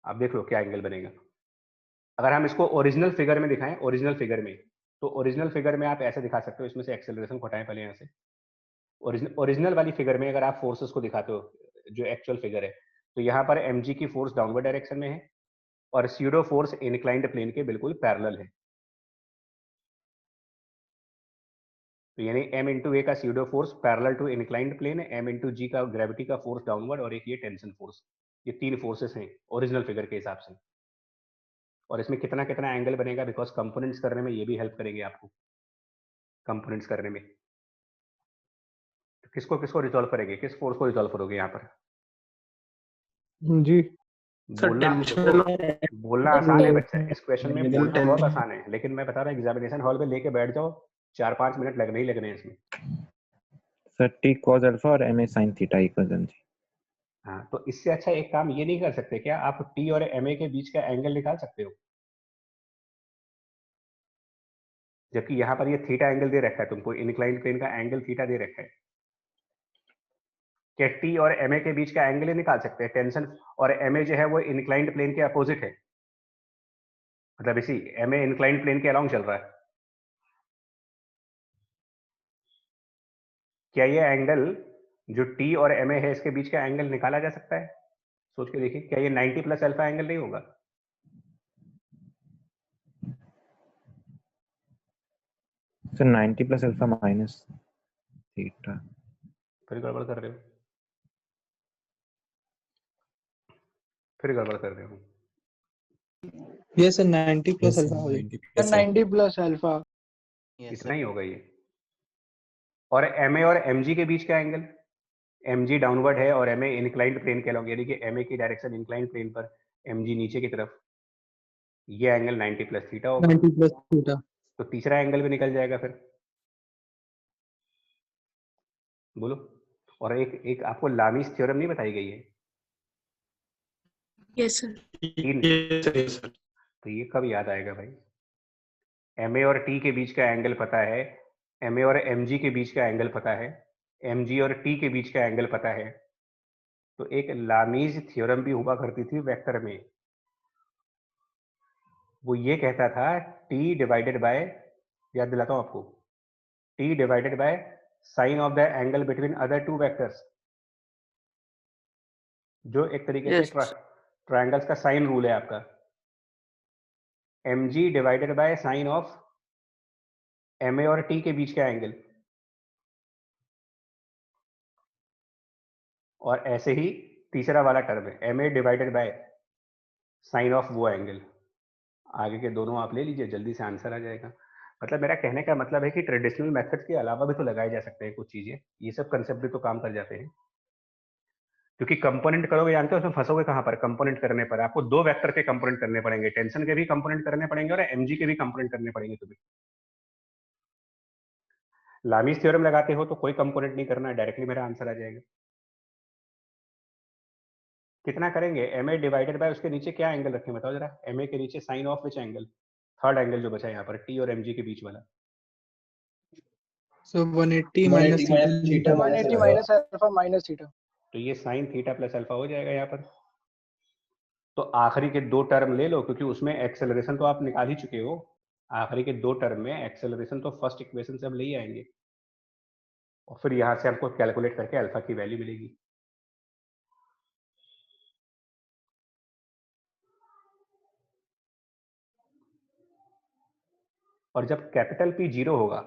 आप देख लो क्या एंगल बनेगा। अगर हम इसको ओरिजिनल फिगर में दिखाएं, ओरिजिनल फिगर में, तो ओरिजिनल फिगर में आप ऐसे दिखा सकते हो। इसमें से एक्सेलरेशन को हटाएं पहले यहाँ से। ओरिजिनल वाली फिगर में अगर आप फोर्सेस को दिखाते हो, जो एक्चुअल फिगर है, तो यहाँ पर mg की फोर्स डाउनवर्ड डायरेक्शन में है और स्यूडो फोर्स इंक्लाइंड प्लेन के बिल्कुल पैरेलल है। तो यानी m इंटू ए का pseudo force parallel to inclined plane है, m इंटू जी का ग्रेविटी का फोर्स डाउनवर्ड, और एक ये टेंशन फोर्स। ये तीन फोर्सेस हैं ओरिजिनल फिगर के हिसाब से। और इसमें कितना कितना एंगल बनेगा, बिकॉज कंपोनेंट्स करने में ये भी हेल्प करेंगे आपको। कंपोनेंट्स करने में। तो किसको किसको रिजॉल्व करेंगे, किस फोर्स को रिजॉल्व करोगे यहाँ पर? जी सर बोलना टेंशन बोलना आसान है बच्चा, इस क्वेश्चन में Within बोलना 10 बहुत आसान है, लेकिन मैं बता रहा हूँ एग्जामिनेशन हॉल में लेके बैठ जाओ, 4-5 मिनट लगने ही लगने हैं इसमें। सर टी कॉस अल्फा और m a sine theta equal g. हाँ, तो इससे अच्छा एक काम ये नहीं कर सकते क्या, आप टी और एम ए के बीच का एंगल निकाल सकते हो? जबकि यहाँ पर ये थीटा एंगल दे रखा है तुमको, इनक्लाइंड प्लेन का एंगल थीटा दे रखा है। क्या टी और एम ए के बीच का एंगल ही निकाल सकते हैं? टेंशन और एम ए जो है वो इनक्लाइंड प्लेन के अपोजिट है, मतलब इसी एम ए इनक्लाइंड प्लेन के अलोंग चल रहा है। क्या ये एंगल जो टी और एम ए है इसके बीच का एंगल निकाला जा सकता है? सोच के देखिए, क्या ये 90 प्लस अल्फा एंगल नहीं होगा? Sir 90 plus alpha minus theta. फिर गड़बड़ कर रहे हो, फिर गड़बड़ कर रहे हो। ये सर 90 प्लस अल्फा हो जाएगा। 90 प्लस अल्फा इतना ही होगा ये। और एम ए और एम जी के बीच का एंगल, एम जी डाउनवर्ड है और एम ए इंक्लाइंड प्लेन के अलॉन्ग, यानी कि एम ए की डायरेक्शन इंक्लाइंड प्लेन पर, एम जी नीचे की तरफ, ये एंगल 90 प्लस थीटा होगा। 90 प्लस थीटा। तो तीसरा एंगल भी निकल जाएगा फिर। बोलो। और एक एक आपको लामीस थ्योरम नहीं बताई गई है? Yes sir. सर तो ये कब याद आएगा भाई? एम ए और टी के बीच का एंगल पता है, एम ए और एम जी के बीच का एंगल पता है, एम जी और टी के बीच का एंगल पता है। तो एक लामीज थ्योरम भी हुआ करती थी वेक्टर में, वो ये कहता था टी डिवाइडेड बाय, याद दिलाता हूं आपको, T divided by sine of the angle between other two vectors, जो एक तरीके से ट्रायंगल्स का साइन रूल है आपका। M G divided by sine of M A और टी के बीच का एंगल, और ऐसे ही तीसरा वाला टर्म है M A divided by sine of वो एंगल। आगे के दोनों आप ले लीजिए, जल्दी से आंसर आ जाएगा। मतलब मेरा कहने का मतलब है कि ट्रेडिशनल मेथड के अलावा भी तो लगाए जा सकते हैं कुछ चीजें, ये सब कंसेप्ट भी तो काम कर जाते हैं। क्योंकि कंपोनेंट करोगे, जानते हो उसमें फंसोगे कहां पर? कंपोनेंट करने पर आपको दो वेक्टर के कंपोनेंट करने पड़ेंगे, टेंशन के भी कंपोनेंट करने पड़ेंगे और एमजी के भी कंपोनेंट करने पड़ेंगे तुम्हें। लामीज थ्योरम लगाते हो तो कोई कंपोनेंट नहीं करना, डायरेक्टली मेरा आंसर आ जाएगा। कितना करेंगे? एम ए डिवाइडेड बाय उसके नीचे क्या एंगल रखें बताओ जरा, एम ए के नीचे sine of which angle, third angle जो बचा है यहाँ पर टी और एमजी के बीच वाला। सो 180 minus theta 180 minus alpha minus theta. तो ये साइन थीटा प्लस अल्फा हो जाएगा यहाँ पर। तो आखिरी के दो टर्म ले लो, क्योंकि उसमें एक्सेलरेशन तो आप निकाल ही चुके हो। आखिरी के दो टर्म में एक्सेलरेशन तो फर्स्ट इक्वेशन से हम ले ही आएंगे, और फिर यहाँ से हमको कैलकुलेट करके अल्फा की वैल्यू मिलेगी। और जब कैपिटल पी 0 होगा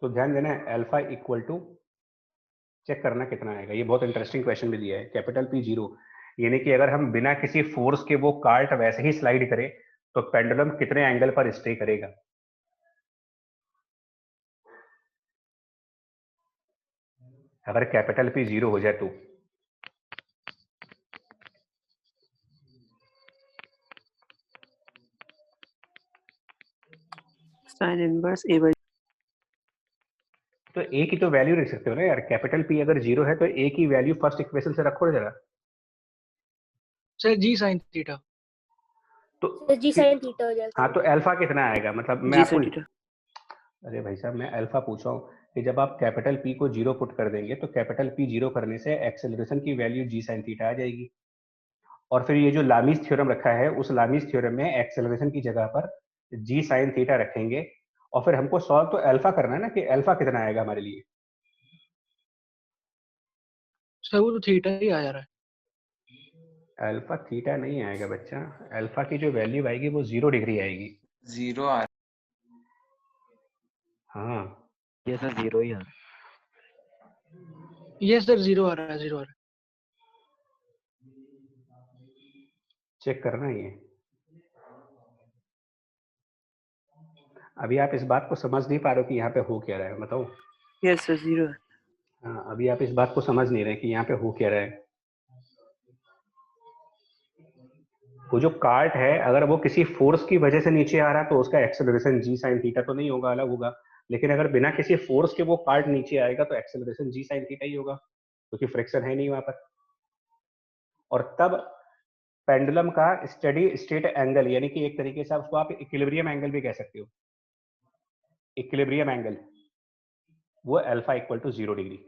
तो ध्यान देना है अल्फा इक्वल टू, चेक करना कितना आएगा। ये बहुत इंटरेस्टिंग क्वेश्चन भी दिया है। कैपिटल पी 0 यानी कि अगर हम बिना किसी फोर्स के वो कार्ट वैसे ही स्लाइड करें तो पेंडुलम कितने एंगल पर स्टे करेगा। अगर कैपिटल पी 0 हो जाए तो sin inverse a by तो ए की तो वैल्यू रख सकते हो ना यार। कैपिटल पी अगर 0 है तो ए की वैल्यू फर्स्ट इक्वेशन से रखो जरा। सर जी साइन थीटा। तो जी sin theta हो जाएगा। हाँ, तो अल्फा कितना आएगा? मतलब मैं जी आपको, sin theta। अरे भाई साहब मैं अल्फा पूछ रहा हूँ कि जब आप कैपिटल पी को 0 पुट कर देंगे तो कैपिटल पी 0 करने से एक्सेलरेशन की वैल्यू जी साइन थीटा आ जाएगी। और फिर ये जो लामीज थ्योरम रखा है उस लामीज थ्योरम में एक्सेलरेशन की जगह पर जी साइन थीटा रखेंगे, और फिर हमको सॉल्व तो अल्फा करना है ना, कि अल्फा कितना आएगा हमारे लिए। सर वो तो थीटा ही आ जा रहा है। अल्फा थीटा नहीं आएगा बच्चा, अल्फा की जो वैल्यू आएगी वो 0 डिग्री आएगी। 0 आ हाँ, ये सर 0 ही है। ये सर 0 आ रहा है, 0 आ रहा है। चेक करना ये। अभी आप इस बात को समझ नहीं पा रहे हो कि यहाँ पे हो क्या रहा है, बताओ। Yes, sir. 0. हाँ, अभी आप इस बात को समझ नहीं रहे कि यहाँ पे हो क्या रहा है। वो जो कार्ट है, अगर वो किसी फोर्स की वजह से नीचे आ रहा है तो उसका एक्सेलरेशन जी साइन थीटा तो नहीं होगा, अलग होगा। लेकिन अगर बिना किसी फोर्स के वो कार्ट नीचे आएगा तो एक्सेलरेशन जी साइन थीटा ही होगा, क्योंकि फ्रिक्शन है नहीं वहां पर। और तब पेंडुलम का स्टेडी स्टेट एंगल, यानी कि एक तरीके से उसको आप इक्विलिब्रियम एंगल भी कह सकते हो, इक्विलिब्रियम एंगल, वो अल्फा इक्वल टू 0 डिग्री।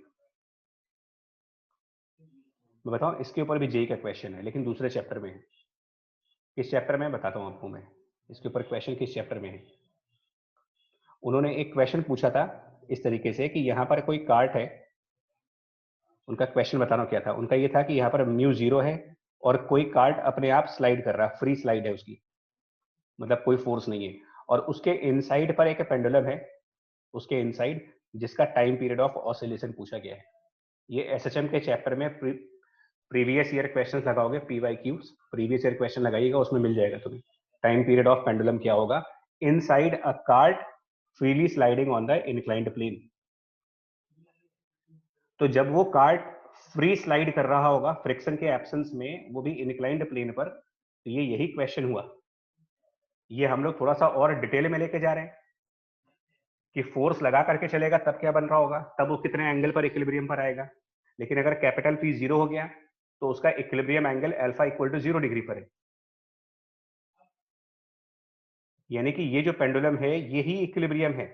मैं बताऊं, इसके ऊपर भी जेई का क्वेश्चन है, लेकिन दूसरे चैप्टर में है। किस चैप्टर में बताता हूं आपको मैं, इसके ऊपर क्वेश्चन किस चैप्टर में है। उन्होंने एक क्वेश्चन पूछा था इस तरीके से कि यहाँ पर कोई कार्ट है, उनका क्वेश्चन बताना क्या था, उनका ये था कि यहाँ पर म्यू 0 है और कोई कार्ट अपने आप स्लाइड कर रहा है, फ्री स्लाइड है उसकी, मतलब कोई फोर्स नहीं है, और उसके इनसाइड पर एक पेंडुलम है, उसके इनसाइड, जिसका टाइम पीरियड ऑफ ऑसिलेशन पूछा गया है। ये एसएचएम के चैप्टर में प्रीवियस ईयर क्वेश्चन लगाओगे, PYQs प्रीवियस ईयर क्वेश्चन लगाइएगा, उसमें मिल जाएगा तुम्हें। टाइम पीरियड ऑफ पेंडुलम क्या होगा, inside a cart freely sliding on the inclined plane. तो जब वो कार्ट फ्री स्लाइड कर रहा होगा फ्रिक्शन के एब्सेंस में, वो भी इंक्लाइंड प्लेन पर, तो ये यही क्वेश्चन हुआ। ये हम लोग थोड़ा सा और डिटेल में लेके जा रहे हैं कि फोर्स लगा करके चलेगा तब क्या बन रहा होगा, तब वो कितने एंगल पर इक्विलिब्रियम पर आएगा। लेकिन अगर कैपिटल P 0 हो गया तो उसका equilibrium angle alpha equal to 0 degree पर है। यानी कि ये जो पेंडुलम है ये ही इक्विलिब्रियम है।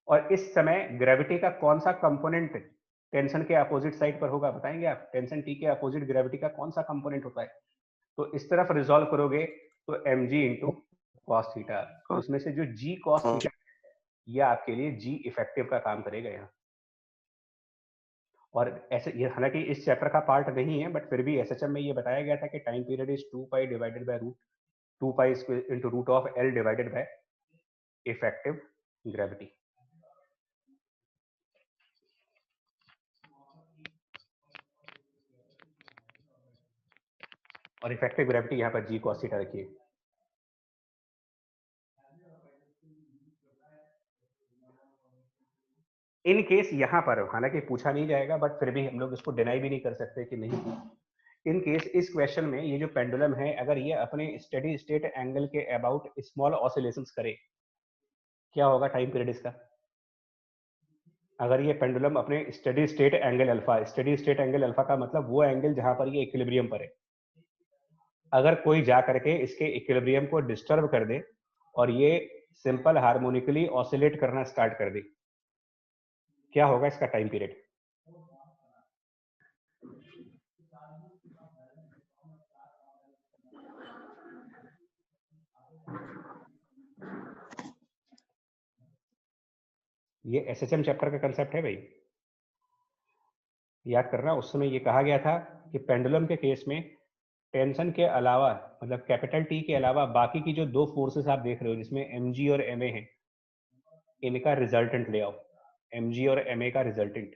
और इस समय ग्रेविटी का कौन सा कंपोनेंट टेंशन के अपोजिट साइड पर होगा, बताएंगे आप? टेंशन टी के अपोजिट ग्रेविटी का कौन सा कंपोनेंट होता है? तो इस तरफ रिजॉल्व करोगे तो mg इंटू कॉस थीटा, उसमें से जो g कॉस थीटा ये आपके लिए g इफेक्टिव का काम करेगा यहाँ। और ऐसे, ये हालांकि इस चैप्टर का पार्ट नहीं है, बट फिर भी एसएचएम में ये बताया गया था कि time period is 2 pi divided by root 2 pi into root of L divided by effective gravity. और इफेक्टिव ग्रेविटी यहाँ पर जी कॉस थीटा रखिए। इन केस यहाँ पर हालांकि पूछा नहीं जाएगा, बट फिर भी हम लोग इसको डिनाई भी नहीं कर सकते कि नहीं। इन केस इस क्वेश्चन में ये जो पेंडुलम है, अगर ये अपने स्टेडी स्टेट एंगल के अबाउट स्मॉल ऑसिलेशंस करे, क्या होगा टाइम पीरियड इसका? अगर ये पेंडुलम अपने steady state angle alpha, steady state angle alpha का मतलब वो एंगल जहां पर ये इक्विलिब्रियम पर है, अगर कोई जा करके इसके इक्विलिब्रियम को डिस्टर्ब कर दे और ये सिंपल हार्मोनिकली ऑसिलेट करना स्टार्ट कर दे, क्या होगा इसका टाइम पीरियड? ये एसएचएम चैप्टर का कंसेप्ट है भाई, याद करना। उस समय ये कहा गया था कि पेंडुलम के केस में टेंशन के अलावा, मतलब कैपिटल टी के अलावा बाकी की जो दो फोर्सेस आप देख रहे हो जिसमें mg और ma है, इनका रिजल्टेंट ले आओ। mg और ma का रिजल्टेंट,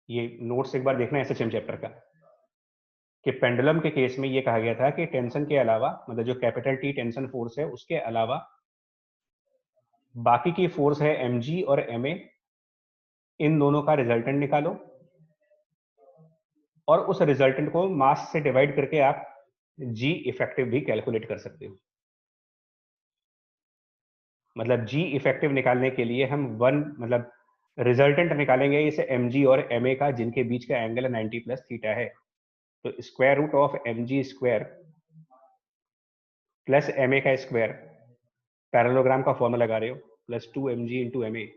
ये नोट्स एक बार देखना एसएचएम चैप्टर का, कि पेंडुलम के केस में ये कहा गया था कि टेंशन के अलावा, मतलब जो कैपिटल टी टेंशन फोर्स है उसके अलावा बाकी की फोर्स है mg और ma, इन दोनों का रिजल्टेंट निकालो और उस रिजल्टेंट को मास से डिवाइड करके आप जी इफेक्टिव भी कैलकुलेट कर सकते हो। मतलब जी इफेक्टिव निकालने के लिए हम मतलब रिजल्टेंट निकालेंगे इस mg और ma का, जिनके बीच का एंगल 90 प्लस थीटा है। तो square root of mg square plus ma का स्क्वायर, पैरेललोग्राम का फॉर्मूला लगा रहे हो, plus 2mg into ma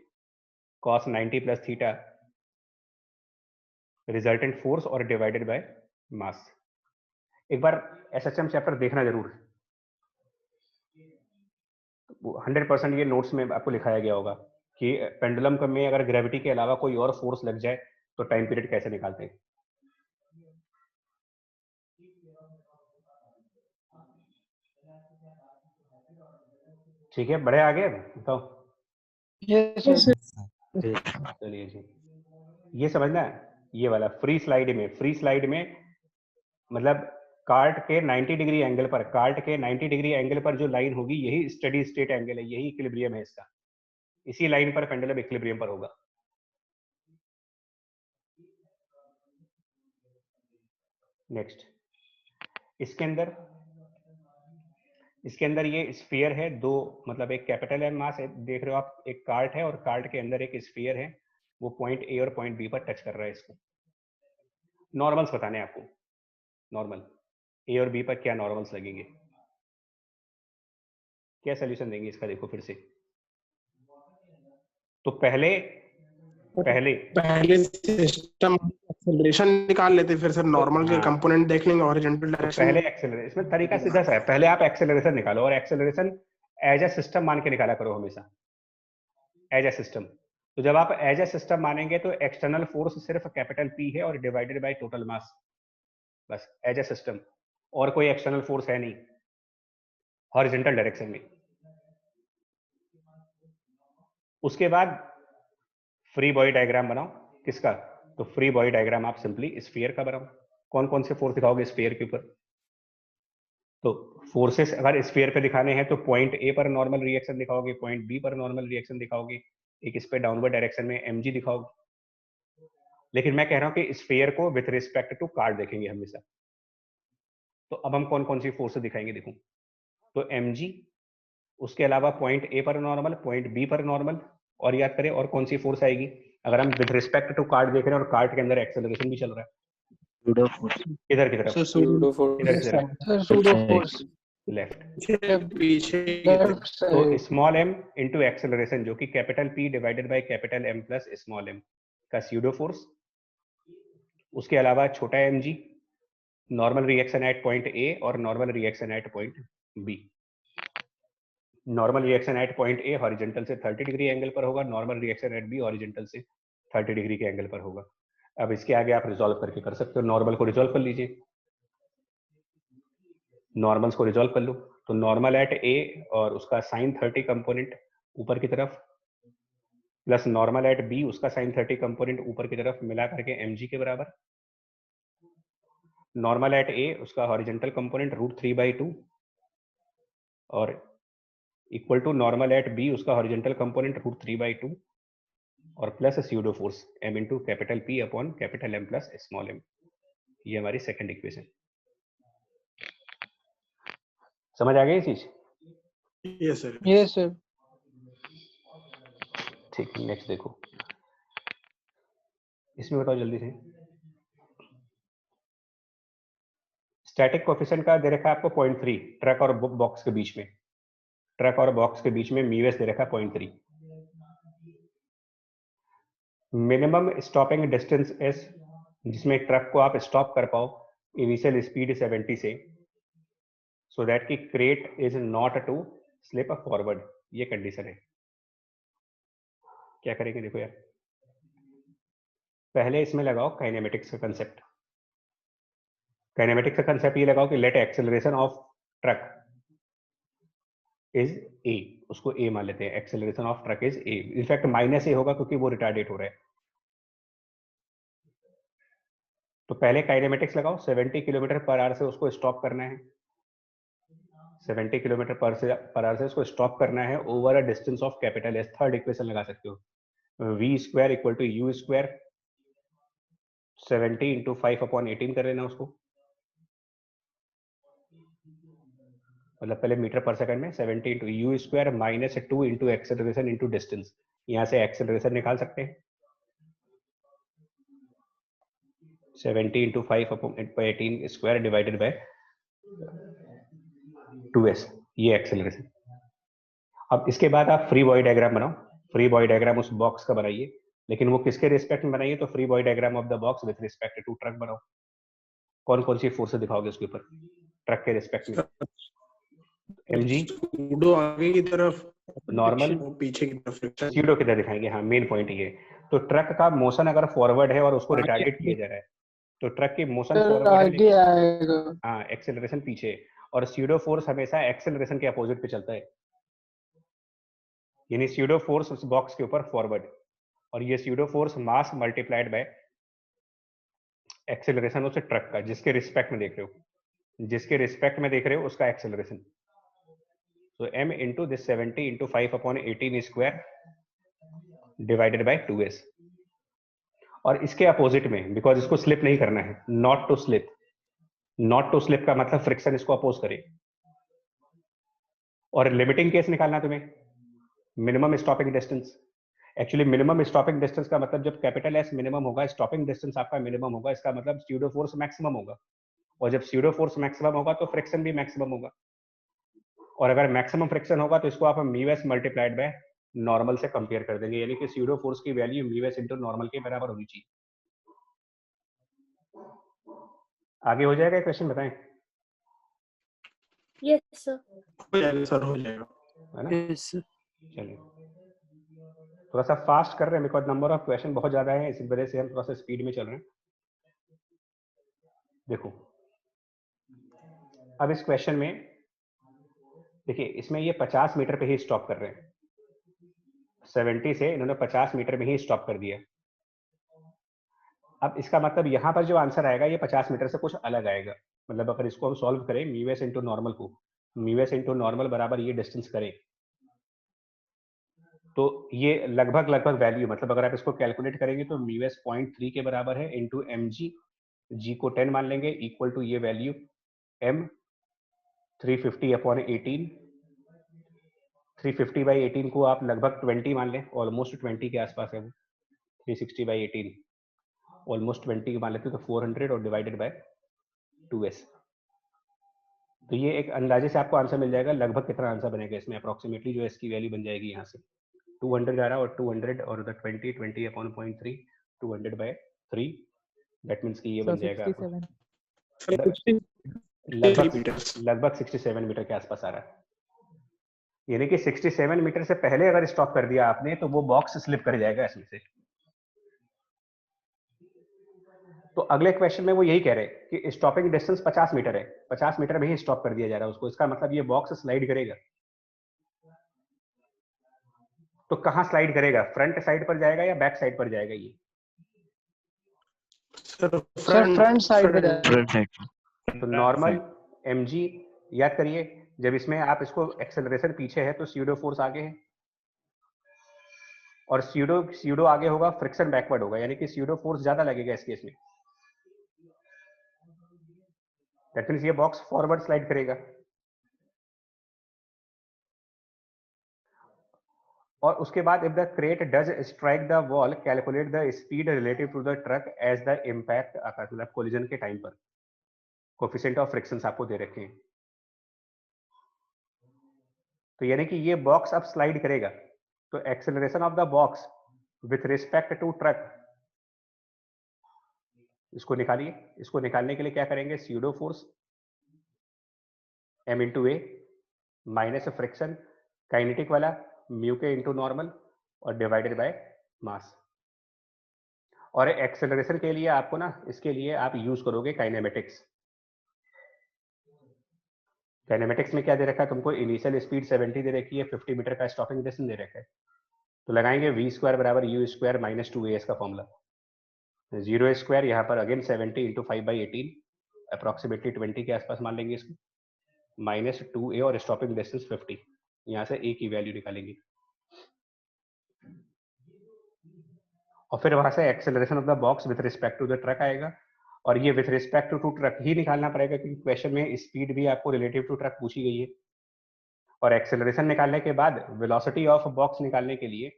cos 90 plus theta, resultant force और डिवाइडेड बाय मास। एक बार एसएचएम चैप्टर देखना जरूर, 100% ये नोट्स में आपको लिखाया गया होगा कि पेंडुलम में अगर ग्रेविटी के अलावा कोई और फोर्स लग जाए तो टाइम पीरियड कैसे निकालते हैं। ठीक है, बड़े आगे बताओ। चलिए जी, ये समझना है, ये वाला फ्री स्लाइड में मतलब कार्ट के 90 डिग्री एंगल पर, कार्ट के 90 डिग्री एंगल पर जो लाइन होगी यही स्टेडी स्टेट एंगल है, यही इक्विलिब्रियम है इसका, इसी लाइन पर पेंडुलम इक्विलिब्रियम पर होगा। नेक्स्ट, इसके अंदर ये स्फीयर है, दो मतलब एक कैपिटल एम मास है, देख रहे हो आप, एक कार्ट है और कार्ट के अंदर एक स्फीयर है, वो पॉइंट ए और पॉइंट बी पर टच कर रहा है इसको। नॉर्मल्स बताने हैं आपको, नॉर्मल ए और बी पर क्या नॉर्मल्स लगेंगे, क्या सोल्यूशन देंगे इसका, देखो फिर से। तो पहले सिस्टम एक्सेलरेशन निकाल लेते, फिर सर नॉर्मल के हाँ, कंपोनेंट देख लेंगे हॉरिजॉन्टल तो डायरेक्शन पहले में। एक्सेलरेशन, इसमें तरीका सीधा सा है, पहले आप एक्सेलरेशन निकालो, और एक्सेलरेशन एज ए सिस्टम मान के निकाला करो हमेशा, एज ए सिस्टम। तो जब आप एज ए सिस्टम मानेंगे तो एक्सटर्नल फोर्स सिर्फ कैपिटल पी है और डिवाइडेड बाय टोटल मास, बस एज ए सिस्टम, और कोई एक्सटर्नल फोर्स है नहीं हॉरिजॉन्टल डायरेक्शन में। उसके बाद फ्री बॉडी डायग्राम बनाओ, किसका, तो फ्री बॉडी डायग्राम आप सिंपली स्फीयर का बनाओ। कौन कौन से फोर्स दिखाओगे स्फीयर के ऊपर, तो फोर्सेस अगर स्फीयर पे दिखाने हैं तो पॉइंट ए पर नॉर्मल रिएक्शन दिखाओगे, पॉइंट बी पर नॉर्मल रिएक्शन दिखाओगे, एक इस पे डाउनवर्ड डायरेक्शन में mg दिखाओगे। लेकिन मैं कह रहा हूं कि स्फीयर को विथ रिस्पेक्ट टू कार्ड देखेंगे हमेशा। तो अब हम कौन कौन सी फोर्स दिखाएंगे, देखो, तो mg, उसके अलावा पॉइंट ए पर नॉर्मल, पॉइंट बी पर नॉर्मल, और याद करें और कौन सी फोर्स आएगी, अगर हम विथ रिस्पेक्ट टू कार्ड देख रहे हैं और कार्ड के अंदर एक्सेलरेशन भी चल रहा है, सूडो फोर्स, इधर की तरफ, Pseudo force. इधर की तरफ, सर सूडो फोर्स लेफ्ट। पीछे की लेफ्ट तरफ। तो side. Small m into acceleration जो कि capital P divided by capital M plus small m का स्यूडो फोर्स, उसके अलावा छोटा mg, normal reaction at point A और normal reaction at point B। Normal reaction at point A horizontal से 30 degree angle पर होगा, normal reaction at B horizontal से 30 degree के एंगल पर होगा। अब इसके आगे आप रिजॉल्व करके कर सकते हो, नॉर्मल को रिजॉल्व कर लीजिए, नॉर्मल्स को रिजॉल्व कर लो, तो नॉर्मल एट ए और उसका साइन 30 कंपोनेंट ऊपर की तरफ, प्लस नॉर्मल एट बी उसका साइन 30 कंपोनेंट ऊपर की तरफ, मिला करके mg के बराबर। नॉर्मल एट ए उसका हॉरिजॉन्टल कंपोनेंट √3/2 और equal to normal at B उसका हॉरिजॉन्टल कंपोनेंट √3/2 और plus pseudo force m into capital P upon capital M plus small m। ये हमारी सेकंड इक्वेशन। समझ आ गई ये चीज? Yes sir. Yes sir. ठीक है, नेक्स्ट देखो, इसमें बताओ जल्दी से। स्टैटिक कोएफिशिएंट का दे रखा है आपको 0.3 ट्रक और बॉक्स के बीच में, ट्रक और बॉक्स के बीच में म्यूएस दे रखा है 0.3। मिनिमम स्टॉपिंग डिस्टेंस एस, जिसमें ट्रक को आप स्टॉप कर पाओ इनिशियल स्पीड 70 से, सो दैट की crate is not to slip forward, ये कंडीशन है। क्या करेंगे देखो यार, पहले इसमें लगाओ काइनेमेटिक्स का कंसेप्ट। काइनेमेटिक्स का कंसेप्ट ये लगाओ कि let acceleration of truck is a, उसको ए मान लेते हैं, acceleration of truck is a, in fact minus a होगा क्योंकि वो रिटार्डेट हो रहा है। तो पहले काइनेमेटिक्स लगाओ, 70 किलोमीटर पर आवर से उसको स्टॉप करना है, 70 किलोमीटर पर आवर से उसको स्टॉप करना है over a distance of capital S. Third equation लगा सकते हो, v square equal to U square 70 into 5/18 कर लेना उसको, मतलब पहले मीटर पर सेकंड में 70 into you square minus 2 into acceleration into distance. यहाँ से एक्सेलरेशन निकाल सकते हैं, 70 into 5/18 square divided by 2s, ये एक्सेलरेशन। अब इसके बाद आप फ्री बॉडी डायग्राम बनाओ, फ्री बॉडी डायग्राम उस बॉक्स का बनाइए, लेकिन वो किसके रिस्पेक्ट में बनाइए, तो free body diagram of the box with respect to truck बनाओ। कौन कौन सी फोर्स दिखाओगे उसके ऊपर ट्रक के रिस्पेक्ट में, mg, सूडो आगे की तरफ, नॉर्मल, पीछे की तरफ, स्यूडो किधर दिखाएंगे, हाँ मेन पॉइंट ये। तो ट्रक का मोशन अगर फॉरवर्ड है और उसको रिटार्डेट किया जा रहा है, तो ट्रक की मोशन सर फॉरवर्ड है, आगे आएगा। हाँ एक्सेलरेशन पीछे, और स्यूडो फोर्स हमेशा एक्सेलरेशन के अपोजिट पे चलता है, यानी स्यूडो फोर्स उस बॉक्स के ऊपर फॉरवर्ड, और ये pseudo force mass multiplied by acceleration उस ट्रक का जिसके रिस्पेक्ट में देख रहे हो। जिसके रिस्पेक्ट में देख रहे हो उसका एक्सेलरेशन। तो m into this 70 into 5/18 square divided by 2s। और इसके अपोजिट में, बिकॉज इसको स्लिप नहीं करना है, not to slip. Not to slip का मतलब फ्रिक्शन इसको अपोज करे। और लिमिटिंग केस निकालना तुम्हें, minimum stopping distance. Actually minimum stopping distance का मतलब जब कैपिटल एस मिनिमम होगा, स्टॉपिंग डिस्टेंस आपका मिनिमम होगा, इसका मतलब स्यूडो फोर्स मैक्सिमम होगा। और जब स्यूडो फोर्स मैक्सिमम होगा तो फ्रिक्शन भी मैक्सिमम होगा। और अगर मैक्सिमम फ्रिक्शन होगा तो इसको आप म्यू मल्टीप्लाइड बाय नॉर्मल से कंपेयर कर देंगे, यानी कि स्यूडो फोर्स की वैल्यू म्यू इनटू नॉर्मल के बराबर होनी चाहिए। आगे हो जाएगा क्वेश्चन, बताएं। Yes sir. हो जाएगा सर, हो जाएगा। है ना? Yes sir. चलिए थोड़ा सा फास्ट कर रहे हैं बिकॉज नंबर ऑफ क्वेश्चन बहुत ज्यादा है, इसी वजह से हम थोड़ा सा स्पीड में चल रहे हैं। देखो अब इस क्वेश्चन में देखिए, इसमें ये 50 मीटर पे ही स्टॉप कर रहे हैं। 70 से इन्होंने 50 मीटर में ही स्टॉप कर दिया। अब इसका मतलब यहाँ पर जो आंसर आएगा ये 50 मीटर से कुछ अलग आएगा। मतलब अगर इसको हम सॉल्व करें म्यू एस इंटू नॉर्मल को, म्यू एस इंटू नॉर्मल बराबर ये डिस्टेंस करें, तो ये लगभग वैल्यू, मतलब अगर आप इसको कैलकुलेट करेंगे तो म्यू एस 0.3 के बराबर है इंटू एम जी, जी को 10 मान लेंगे, इक्वल टू ये वैल्यू m 350/18। 350/18 को आप लगभग 20 मान लें, ऑलमोस्ट 20 के आसपास है वो। 360/18 ऑलमोस्ट 20 मान लेते तो 400 और डिवाइडेड बाय 2s। तो ये एक अंदाजे से आपको आंसर मिल जाएगा, लगभग कितना आंसर बनेगा इसमें अप्रोक्सीमेटली जो इसकी वैल्यू बन जाएगी यहाँ से 200 आ रहा है, और 200 और 20/0.3 200/3, दैट मीन्स कि ये बन जाएगा लगभग 67 मीटर के आसपास आ रहा है। यानी कि 67 मीटर से पहले अगर स्टॉप कर दिया आपने तो वो बॉक्स स्लिप कर जाएगा इसमें से। तो अगले क्वेश्चन में वो यही कह रहे हैं कि स्टॉपिंग डिस्टेंस 50 मीटर है, 50 मीटर में ही स्टॉप कर दिया जा रहा है उसको। इसका मतलब ये बॉक्स स्लाइड करेगा। तो कहां स्लाइड करेगा, फ्रंट साइड पर जाएगा या बैक साइड पर जाएगा? ये सर फ्रंट साइड पे जाएगा। Front side. तो नॉर्मल mg याद करिए, जब इसमें आप इसको एक्सेलरेशन पीछे है तो स्यूडो फोर्स आगे है, और स्यूडो आगे होगा, फ्रिक्शन बैकवर्ड होगा, यानी कि स्यूडो फोर्स ज्यादा लगेगा इस केस में। दैट मींस ये बॉक्स फॉरवर्ड स्लाइड करेगा। और उसके बाद if the crate does strike the wall calculate the speed relative to the truck as the impact, मतलब कोलिजन के टाइम पर कोफिशिएंट ऑफ फ्रिक्शंस आपको दे रखे हैं। तो यानी कि ये बॉक्स अब स्लाइड करेगा, तो acceleration of the box with respect to truck, इसको निकालिए। इसको निकालने के लिए क्या करेंगे, pseudo force m into A minus friction kinetic वाला म्यू के इंटू नॉर्मल और डिवाइडेड बाय मास। और एक्सेलरेशन के लिए आपको ना, इसके लिए आप यूज करोगे काइनेमेटिक्स। काइनेमेटिक्स में क्या दे रखा है तुमको, इनिशियल स्पीड 70 दे रखी है, 50 मीटर का स्टॉपिंग डिस्टेंस दे रखा है। तो लगाएंगे v² बराबर u² माइनस 2as का फॉर्मूला। 0 स्क्वायर यहाँ पर अगेन 70 इंटू 5/18 अप्रोक्सीमेटली 20 के आसपास मान लेंगे इसको, माइनस 2a और स्टॉपिंग डिस्टेंस 50। यहाँ से a की वैल्यू निकालेंगे और फिर वहां से acceleration of the box with respect to the truck आएगा। और ये विथ रिस्पेक्ट टू ट्रक ही निकालना पड़ेगा क्योंकि क्वेश्चन में स्पीड भी आपको रिलेटिव टू ट्रक पूछी गई है। और एक्सेलरेशन निकालने के बाद वेलोसिटी ऑफ बॉक्स निकालने के लिए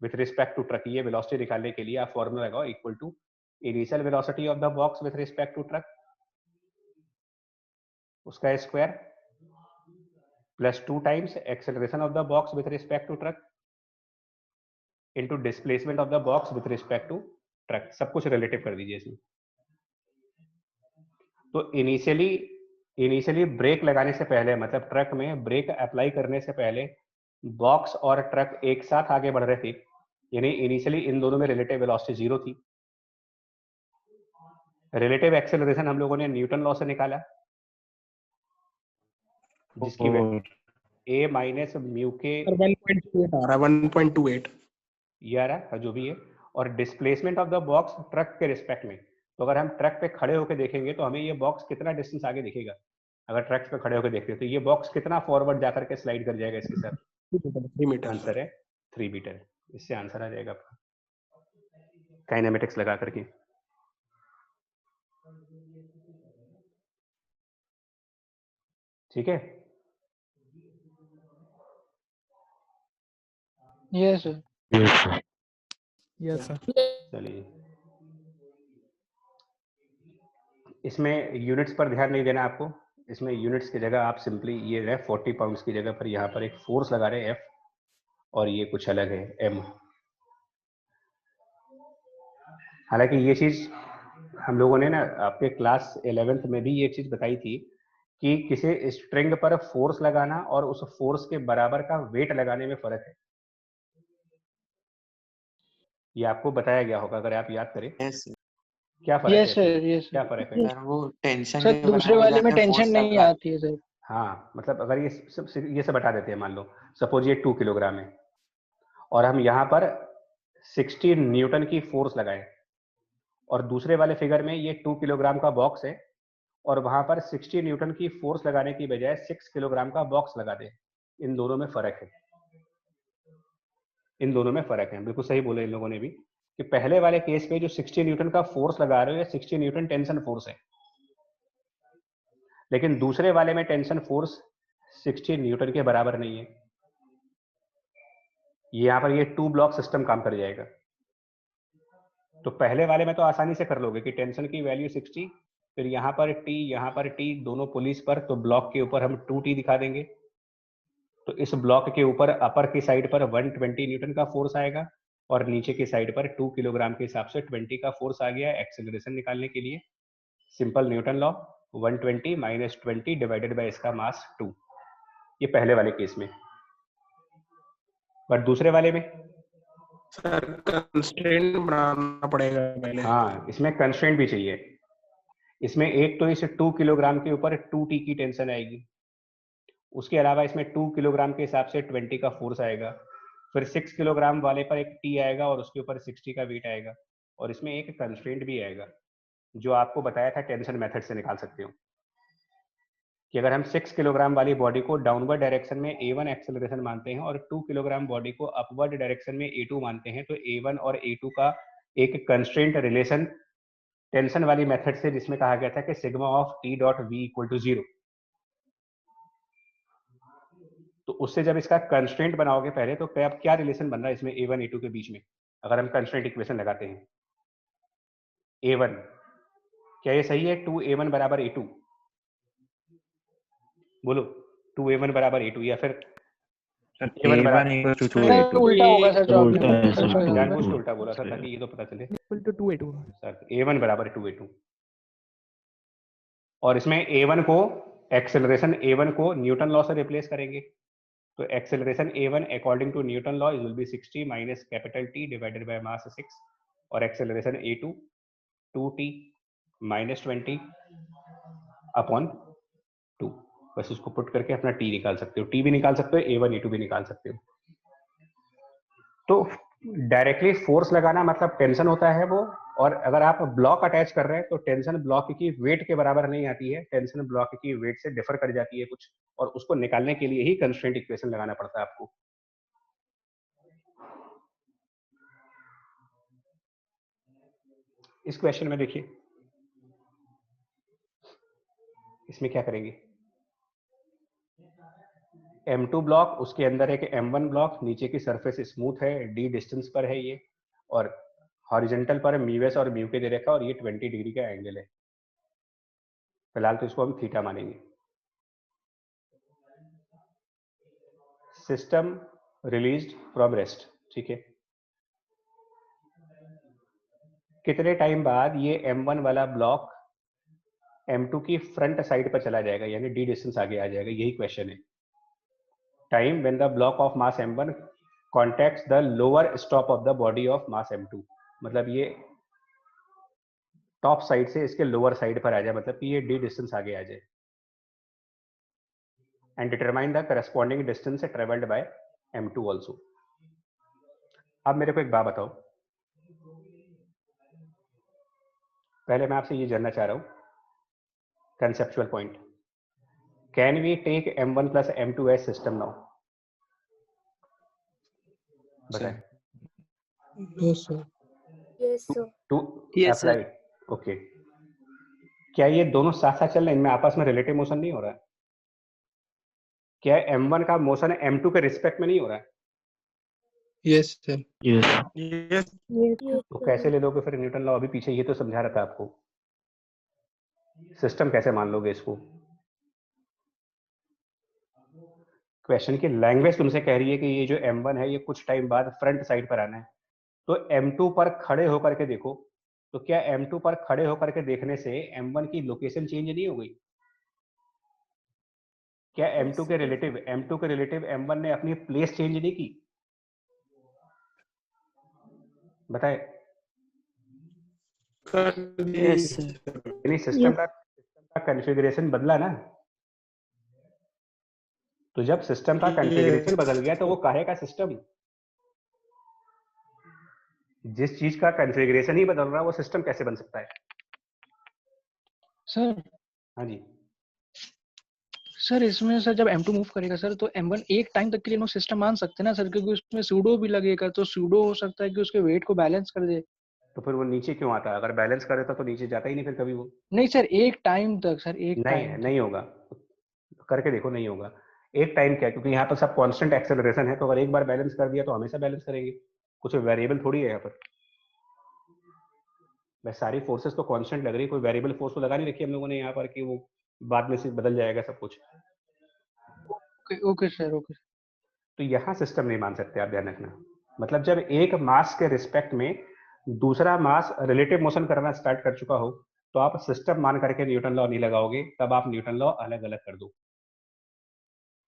विथ रिस्पेक्ट टू ट्रक, ये वेलोसिटी निकालने के लिए आप फॉर्मूला लगाओ equal to initial velocity of the box with respect to truck उसका square plus 2 times acceleration of the box with respect to truck into displacement of the box with respect to truck. सब कुछ relative कर दीजिए इसमें। तो initially break लगाने से पहले, मतलब ट्रक में ब्रेक अप्लाई करने से पहले बॉक्स और ट्रक एक साथ आगे बढ़ रहे थे, यानी इनिशियली इन दोनों में रिलेटिव वेलोसिटी 0 थी। रिलेटिव एक्सेलरेशन हम लोगों ने न्यूटन लॉ से निकाला, जिसकी a माइनस म्यू के 1.28 आ रहा है, 1.28 ये आ रहा है जो भी है। और displacement of the box truck के रिस्पेक्ट में, तो अगर हम ट्रक पे खड़े होकर देखेंगे तो हमें ये बॉक्स कितना डिस्टेंस आगे दिखेगा। अगर ट्रक पे खड़े होकर देखते हैं तो ये बॉक्स कितना फॉरवर्ड जाकर के स्लाइड कर जाएगा इसके साथ। 3 मीटर। आंसर है 3 मीटर। इससे आंसर आ जाएगा आपका काइनेमेटिक्स लगा करके। ठीक है। Yes sir. Yes sir. चलिए, इसमें यूनिट्स पर ध्यान नहीं देना आपको। इसमें यूनिट्स की जगह आप सिंपली ये रहे 40 पाउंड्स की जगह पर यहाँ पर एक फोर्स लगा रहे हैं F, और ये कुछ अलग है M। हालांकि ये चीज हम लोगों ने ना आपके क्लास 11th में भी ये चीज बताई थी कि किसी स्ट्रिंग पर फोर्स लगाना और उस फोर्स के बराबर का वेट लगाने में फर्क है। ये आपको बताया गया होगा अगर आप याद करें। यस क्या फर्क यस है सर। इसमें? यस क्या फर्क है? सर, वो टेंशन सर के दूसरे बराबर वाले में जाके टेंशन फोर्स नहीं लगा। आती है सर। हाँ, मतलब अगर ये सब बता देते हैं, मान लो सपोज ये 2 किलोग्राम है और हम यहाँ पर 60 न्यूटन की फोर्स लगाएं, और दूसरे वाले फिगर में ये 2 किलोग्राम का बॉक्स है और वहां पर 60 न्यूटन की फोर्स लगाने की बजाय 6 किलोग्राम का बॉक्स लगा दें। इन दोनों में फर्क है। इन दोनों में फर्क है। बिल्कुल सही बोले इन लोगों ने भी कि पहले वाले केस में जो 60 न्यूटन का फोर्स लगा रहे हो, 60 न्यूटन टेंशन फोर्स है, लेकिन दूसरे वाले में टेंशन फोर्स 60 न्यूटन के बराबर नहीं है। यहाँ पर ये 2 ब्लॉक सिस्टम काम कर जाएगा। तो पहले वाले में तो आसानी से कर लोगे कि टेंशन की वैल्यू 60, फिर यहाँ पर T, यहाँ पर T, दोनों पुलिस पर, तो ब्लॉक के ऊपर हम 2T दिखा देंगे। तो इस ब्लॉक के ऊपर अपर की साइड पर 120 न्यूटन का फोर्स आएगा और नीचे की साइड पर 2 किलोग्राम के हिसाब से 20 का फोर्स आ गया एक्सेलरेशन निकालने के लिए। Simple Newton law, 120 minus 20 divided by इसका मास 2। ये पहले वाले केस में। बट दूसरे वाले में सर कंस्ट्रेंट बनाना पड़ेगा पहले। हाँ, इसमें कंस्ट्रेंट भी चाहिए। इसमें एक तो इस 2 किलोग्राम के ऊपर 2T की टेंशन आएगी, उसके अलावा इसमें 2 किलोग्राम के हिसाब से 20 का फोर्स आएगा, फिर 6 किलोग्राम वाले पर एक T आएगा और उसके ऊपर 60 का वेट आएगा, और इसमें एक कंस्ट्रेंट भी आएगा जो आपको बताया था टेंशन मेथड से निकाल सकते हो कि अगर हम 6 किलोग्राम वाली बॉडी को डाउनवर्ड डायरेक्शन में A1 एक्सेलरेशन मानते हैं और 2 किलोग्राम बॉडी को अपवर्ड डायरेक्शन में A2 मानते हैं, तो A1 और A2 का एक कंस्ट्रेंट रिलेशन टेंशन वाली मेथड से, जिसमें कहा गया था कि sigma of T dot V equal to 0, तो उससे जब इसका कंस्ट्रेंट बनाओगे पहले, तो क्या रिलेशन बन रहा है इसमें A1 A2 के बीच में? अगर हम कंस्ट्रेंट इक्वेशन लगाते हैं A1, क्या ये सही है 2A1 बराबर A2? बोलो 2A1 बराबर A2, या फिर सर A1 बराबर A1 equals to sir 2A2 उल्टा होगा सर जो उल्टा आपने है सर। जानबूझ के उल्टा बोला था ताकि ये तो पता चले। Equal to 2A2 sir A1 बराबर 2A2, और इसमें A1 को एक्सेलरेशन A1 को न्यूटन लॉ से रिप्लेस करेंगे, तो acceleration A1 according to Newton law will be 60 minus capital T divided by mass 6, और acceleration A2 2T minus 20 upon 2। बस इसको पुट करके अपना T निकाल सकते हो, T भी निकाल सकते हो, A1 A2 भी निकाल सकते हो। तो डायरेक्टली फोर्स लगाना मतलब टेंशन होता है वो, और अगर आप ब्लॉक अटैच कर रहे हैं तो टेंशन ब्लॉक की वेट के बराबर नहीं आती है, टेंशन ब्लॉक की वेट से डिफर कर जाती है कुछ, और उसको निकालने के लिए ही कंस्ट्रेंट इक्वेशन लगाना पड़ता है आपको। इस क्वेश्चन में देखिए, इसमें क्या करेंगे, M2 ब्लॉक, उसके अंदर एक M1 ब्लॉक, नीचे की सरफेस स्मूथ है, D डिस्टेंस पर है ये, और हॉरिजॉन्टल पर म्यूएस और म्यू के दे रखा, और ये 20 डिग्री का एंगल है। फिलहाल तो इसको हम थीटा मानेंगे। सिस्टम रिलीज्ड फ्रॉम रेस्ट, ठीक है। कितने टाइम बाद ये M1 वाला ब्लॉक M2 की फ्रंट साइड पर चला जाएगा, यानी D डिस्टेंस आगे आ जाएगा, यही क्वेश्चन है। Time when the block of mass M1 contacts the lower stop of the body of mass M2, मतलब ये टॉप साइड से इसके लोअर साइड पर आ जाए, मतलब कि ये D डिस्टेंस आगे आ जाए। And determine the corresponding distance travelled by M2 also. अब मेरे को एक बात बताओ, पहले मैं आपसे ये जानना चाह रहा हूँ conceptual point, can we take m1 plus m2 as system now? बताएं। Yes, sir. Yes, sir. To Yes, sir. Apply, okay. क्या ये दोनों साथ साथ चल रहे हैं, इनमें आपस में रिलेटिव मोशन नहीं हो रहा है? क्या m1 का मोशन m2 के रिस्पेक्ट में नहीं हो रहा है? Yes, sir. Yes. Yes. Yes, तो sir. कैसे ले लोगे फिर न्यूटन लॉ? अभी पीछे ये तो समझा रहा था आपको, सिस्टम कैसे मान लोगे इसको? क्वेश्चन की लैंग्वेज तुमसे कह रही है कि ये जो m1 है ये कुछ टाइम बाद फ्रंट साइड पर आना है, तो m2 पर खड़े होकर के देखो, तो क्या m2 पर खड़े होकर के देखने से m1 की लोकेशन चेंज नहीं हो गई? क्या m2 के रिलेटिव m1 ने अपनी प्लेस चेंज नहीं की? बताए। Yes, sir. यानी सिस्टम का कॉन्फ़िगरेशन बदला ना। तो जब सिस्टम का कॉन्फ़िगरेशन बदल गया तो वो काहे का सिस्टम? जिस चीज का कॉन्फ़िगरेशन ही बदल रहा वो सिस्टम कैसे बन सकता है? सर हाँ जी। सर इसमें सर जब M2 मूव करेगा सर तो M1 एक टाइम तक के लिए सिस्टम मान सकते हैं ना सर, क्योंकि उसमें सूडो भी लगेगा, तो सूडो हो सकता है कि उसके वेट को बैलेंस कर दे। तो फिर वो नीचे क्यों आता? अगर बैलेंस कर देता तो नीचे जाता ही नहीं फिर कभी वो। नहीं सर, एक टाइम तक सर, एक टाइम नहीं तक। नहीं होगा, करके देखो, नहीं होगा। एक टाइम क्या, क्योंकि यहाँ पर सब कांस्टेंट एक्सेलरेशन है, तो अगर एक बार बैलेंस कर दिया तो हमेशा बैलेंस करेंगे, कुछ वेरिएबल थोड़ी है यहाँ पर। बस सारी फोर्सेस तो कांस्टेंट लग रही है, कोई वेरिएबल फोर्स तो लगा नहीं रखी हम लोगों ने यहाँ पर कि वो बाद में से बदल जाएगा सब कुछ। Okay sir, okay. तो यहाँ सिस्टम नहीं मान सकते आप, ध्यान रखना। मतलब जब एक मास के रिस्पेक्ट में दूसरा मास रिलेटिव मोशन करना स्टार्ट कर चुका हो तो आप सिस्टम मान करके न्यूटन लॉ नहीं लगाओगे, तब आप न्यूटन लॉ अलग अलग कर दो।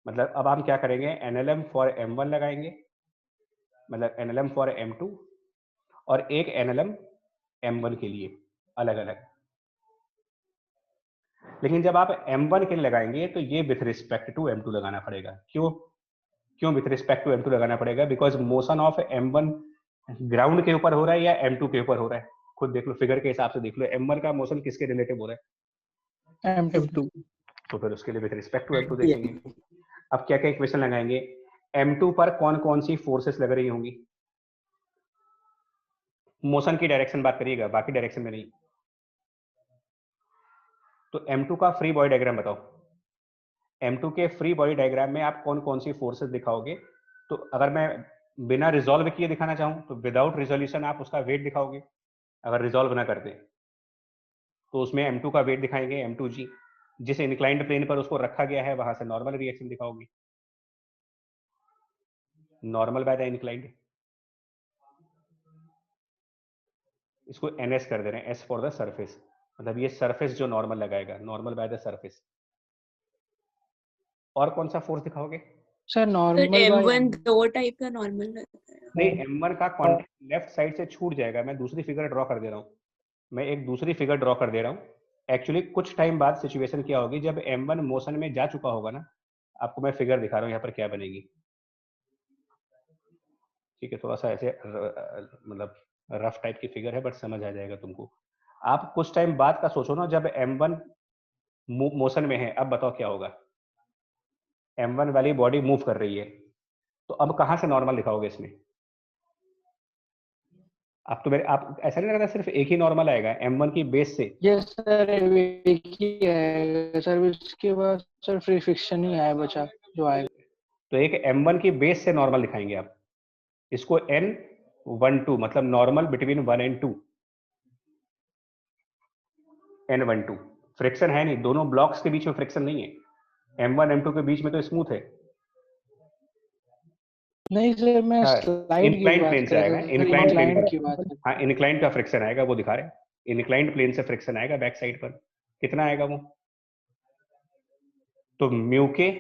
मतलब अब हम क्या करेंगे, एनएलएम फॉर m1 लगाएंगे, मतलब एनएलएम फॉर m2, और एक एनएलएम m1 के लिए अलग अलग। लेकिन जब आप m1 के लिए लगाएंगे तो ये विथ रिस्पेक्ट टू m2 लगाना पड़ेगा। क्यों विथ रिस्पेक्ट टू m2 लगाना पड़ेगा? Because motion of m1 ground के ऊपर हो रहा है या m2 के ऊपर हो रहा है? खुद देख लो, फिगर के हिसाब से देख लो, m1 का मोशन किसके रिलेटिव हो रहा है? M2। तो फिर उसके लिए विथ रिस्पेक्ट टू m2 देखेंगे। अब क्या क्या इक्वेशन लगाएंगे? m2 पर कौन कौन सी फोर्सेस लग रही होंगी? मोशन की डायरेक्शन बात करिएगा, बाकी डायरेक्शन में नहीं। तो m2 का फ्री बॉडी डायग्राम बताओ। m2 के फ्री बॉडी डायग्राम में आप कौन कौन सी फोर्सेस दिखाओगे? तो अगर मैं बिना रिजॉल्व किए दिखाना चाहूं तो विदाउट रिजोल्यूशन आप उसका वेट दिखाओगे। अगर रिजॉल्व ना करते तो उसमें m2 का वेट दिखाएंगे, m2g। जिस इंक्लाइंड प्लेन पर उसको रखा गया है वहां से नॉर्मल रिएक्शन दिखाओगे, नॉर्मल बाय द इंक्लाइंड। इसको ns कर दे रहे हैं, s फॉर द सरफेस, मतलब ये सरफेस जो नॉर्मल लगाएगा, नॉर्मल बाय द सरफेस। और कौन सा फोर्स दिखाओगे? सर सर नॉर्मल M1 दो टाइप का नॉर्मल रहता है। नहीं, m1 का कॉन्टैक्ट लेफ्ट साइड से छूट जाएगा। मैं दूसरी फिगर ड्रॉ कर दे रहा हूँ, मैं एक दूसरी फिगर ड्रॉ कर दे रहा हूँ। एक्चुअली कुछ टाइम बाद सिचुएशन क्या होगी, जब m1 मोशन में जा चुका होगा ना, आपको मैं फिगर दिखा रहा हूँ यहाँ पर क्या बनेगी। ठीक है, थोड़ा सा ऐसे मतलब रफ टाइप की फिगर है, बट समझ आ जाएगा तुमको। आप कुछ टाइम बाद का सोचो ना, जब m1 मोशन में है, अब बताओ क्या होगा। m1 वाली बॉडी मूव कर रही है, तो अब कहां से नॉर्मल दिखाओगे इसमें? आप ऐसा नहीं लगता सिर्फ एक ही नॉर्मल आएगा m1 की बेस से? यस सर, एक ही आएगा सर, इसके बाद सर फ्री फ्रिक्शन ही आया बचा जो आएगा। तो एक m1 की बेस से नॉर्मल दिखाएंगे आप, इसको n12 मतलब normal between 1 and 2, n12। Friction है नहीं, दोनों ब्लॉक्स के बीच में फ्रिक्शन नहीं है, m1 m2 के बीच में तो स्मूथ है। नहीं सर, मैं हाँ, स्लाइड की इंक्लाइंड बात प्लेन से कर आएगा, रहा था, इंक्लाइंड प्लेन इंक्लाइंड की पर। बात कर। हाँ, इंक्लाइंड का फ्रिक्शन आएगा, वो दिखा रहे हैं। इंक्लाइंड प्लेन से फ्रिक्शन आएगा बैक साइड पर, कितना आएगा वो? तो म्यू के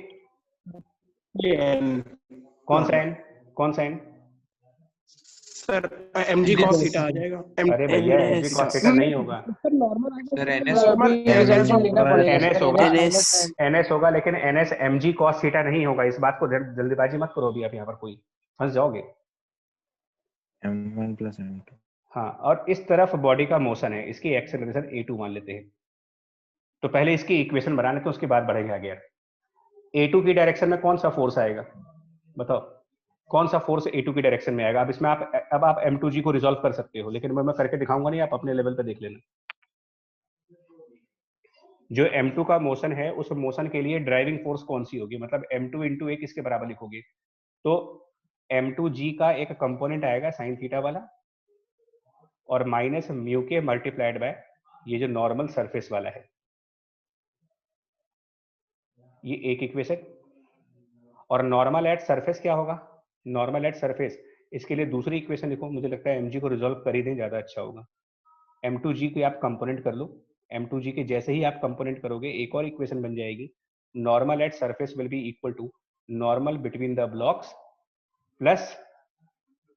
कौन सा एन, कौन सा N? Sir mg cos theta आ जाएगा। अरे भैया mg cos थीटा नहीं होगा, सर ns अभी रिजल्ट लेना पड़ेगा NS सर, होगा, NS NS होगा, लेकिन NS mg cos थीटा नहीं होगा। इस बात को जल्दीबाजी मत करो अभी, आप यहाँ पर कोई फंस जाओगे। m1 plus m2। हाँ, और इस तरफ बॉडी का मोशन है, इसकी एक्सेलरेशन a2 मान लेते हैं। तो पहले इसकी इक्वेशन बना लेते हैं, उसके बाद बढ़ेंगे आगे। a2 की डायरेक्शन में कौन सा फोर्स आएगा बताओ, कौन सा फोर्स a2 की डायरेक्शन में आएगा? अब इसमें आप m2g को रिजॉल्व कर सकते हो, लेकिन मैं करके दिखाऊंगा नहीं, आप अपने लेवल पे देख लेना। जो m2 का मोशन है, उस मोशन के लिए ड्राइविंग फोर्स कौन सी होगी, मतलब m2 इंटू a किसके बराबर लिखोगे? तो m2g का एक कंपोनेंट आएगा साइन थीटा वाला, और माइनस म्यू के मल्टीप्लाइड बाय ये जो नॉर्मल सरफेस वाला है, ये एक इक्वेशन। और नॉर्मल एट सरफेस क्या होगा? नॉर्मल एट सरफेस, इसके लिए दूसरी इक्वेशन लिखो। मुझे लगता है mg को रिजॉल्व कर ही दें, ज्यादा अच्छा होगा। m2g के आप कंपोनेंट कर लो, m2g के जैसे ही आप कंपोनेंट करोगे एक और इक्वेशन बन जाएगी, normal at surface will be equal to normal between the blocks plus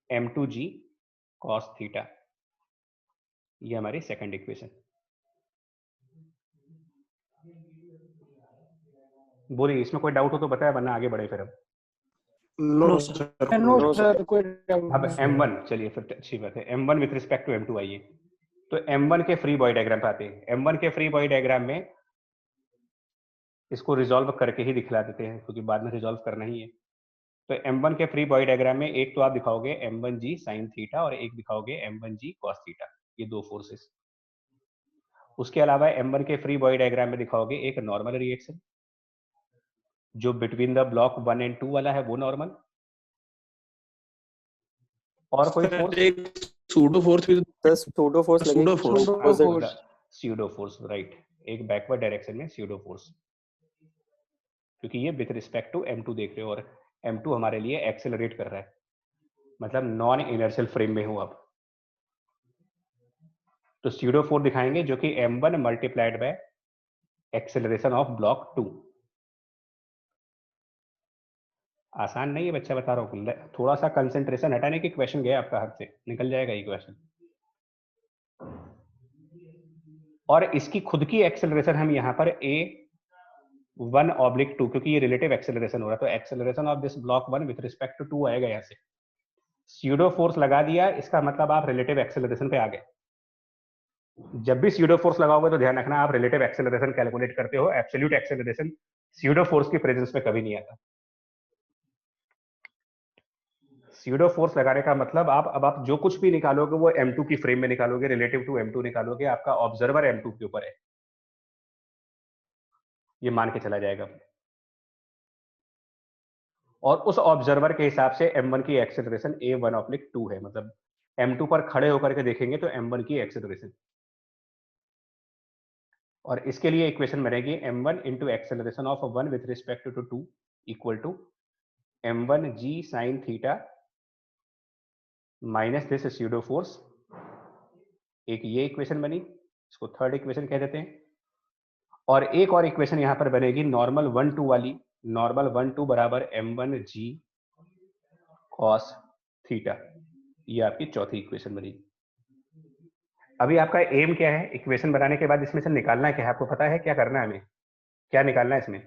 m2g cos थीटा। ये हमारी सेकंड इक्वेशन। बोलिए, इसमें कोई डाउट हो तो बताया, वरना आगे बढ़े फिर हम। नो सर, नो सर, कोई अब m1, चलिए फिर अच्छी बात है, m1 with respect to m2 आइए। तो m1 के फ्री बॉडी डायग्राम पे आते हैं। m1 के फ्री बॉडी डायग्राम में इसको रिजॉल्व करके ही दिखला देते हैं, क्योंकि बाद में रिजॉल्व करना ही है। तो m1 के फ्री बॉडी डायग्राम में एक तो आप दिखाओगे m1g sin थीटा और एक दिखाओगे m1g cos थीटा, ये दो फोर्सेस। उसके अलावा m1 के फ्री बॉडी डायग्राम में दिखाओगे एक नॉर्मल रिएक्शन, जो बिटवीन द ब्लॉक 1 एंड 2 वाला है वो नॉर्मल, और कोई फोर्स, एक सूडो फोर्स सूडो फोर्स लगेगी। स्यूडो फोर्स, राइट, एक बैकवर्ड डायरेक्शन में स्यूडो फोर्स, क्योंकि ये विथ रिस्पेक्ट टू m2 देख रहे हो, और m2 हमारे लिए एक्सेलरेट कर रहा है, मतलब नॉन इनर्शियल फ्रेम में हूं अब। तो स्यूडो फोर्स दिखाएंगे जो कि m1 multiplied by acceleration of block 2। आसान नहीं है बच्चा, बता रहा हूँ, थोड़ा सा कंसंट्रेशन हटाने की क्वेश्चन गया आपका हाथ से, निकल जाएगा ये क्वेश्चन। और इसकी खुद की एक्सेलरेशन हम यहाँ पर a1/2, क्योंकि ये रिलेटिव एक्सेलरेशन हो रहा है, तो acceleration of this block 1 with respect to 2 आएगा यहाँ से। स्यूडो फोर्स लगा दिया, इसका मतलब आप रिलेटिव एक्सेलरेशन पे आ गए। जब भी स्यूडो फोर्स लगाओगे तो ध्यान रखना, आप रिलेटिव एक्सेलरेशन कैलकुलेट करते हो, एब्सोल्यूट एक्सेलरेशन स्यूडो फोर्स की प्रेजेंस में कभी नहीं आता। स्यूडो फोर्स लगाने का मतलब आप जो कुछ भी निकालोगे वो m2 की फ्रेम में निकालोगे, रिलेटिव टू m2 निकालोगे, आपका ऑब्जर्वर m2 के ऊपर है, ये मान के चला जाएगा। और उस ऑब्जर्वर के हिसाब से m1 की एक्सेलरेशन a1/2 है, मतलब m2 पर खड़े होकर के देखेंगे तो m1 की एक्सेलरेशन। और इसके लिए इक्वेशन बनेगी m1 into acceleration of 1 with respect to 2 equal to m1g sin theta minus this pseudo force. एक ये इक्वेशन बनी, इसको थर्ड इक्वेशन कह देते हैं। और एक और इक्वेशन यहां पर बनेगी नॉर्मल 1-2 वाली, नॉर्मल 1-2 बराबर m1g cos थीटा, ये आपकी चौथी इक्वेशन बनेगी। अभी आपका एम क्या है इक्वेशन बनाने के बाद? इसमें से निकालना क्या है, आपको पता है क्या करना है हमें? क्या निकालना है इसमें?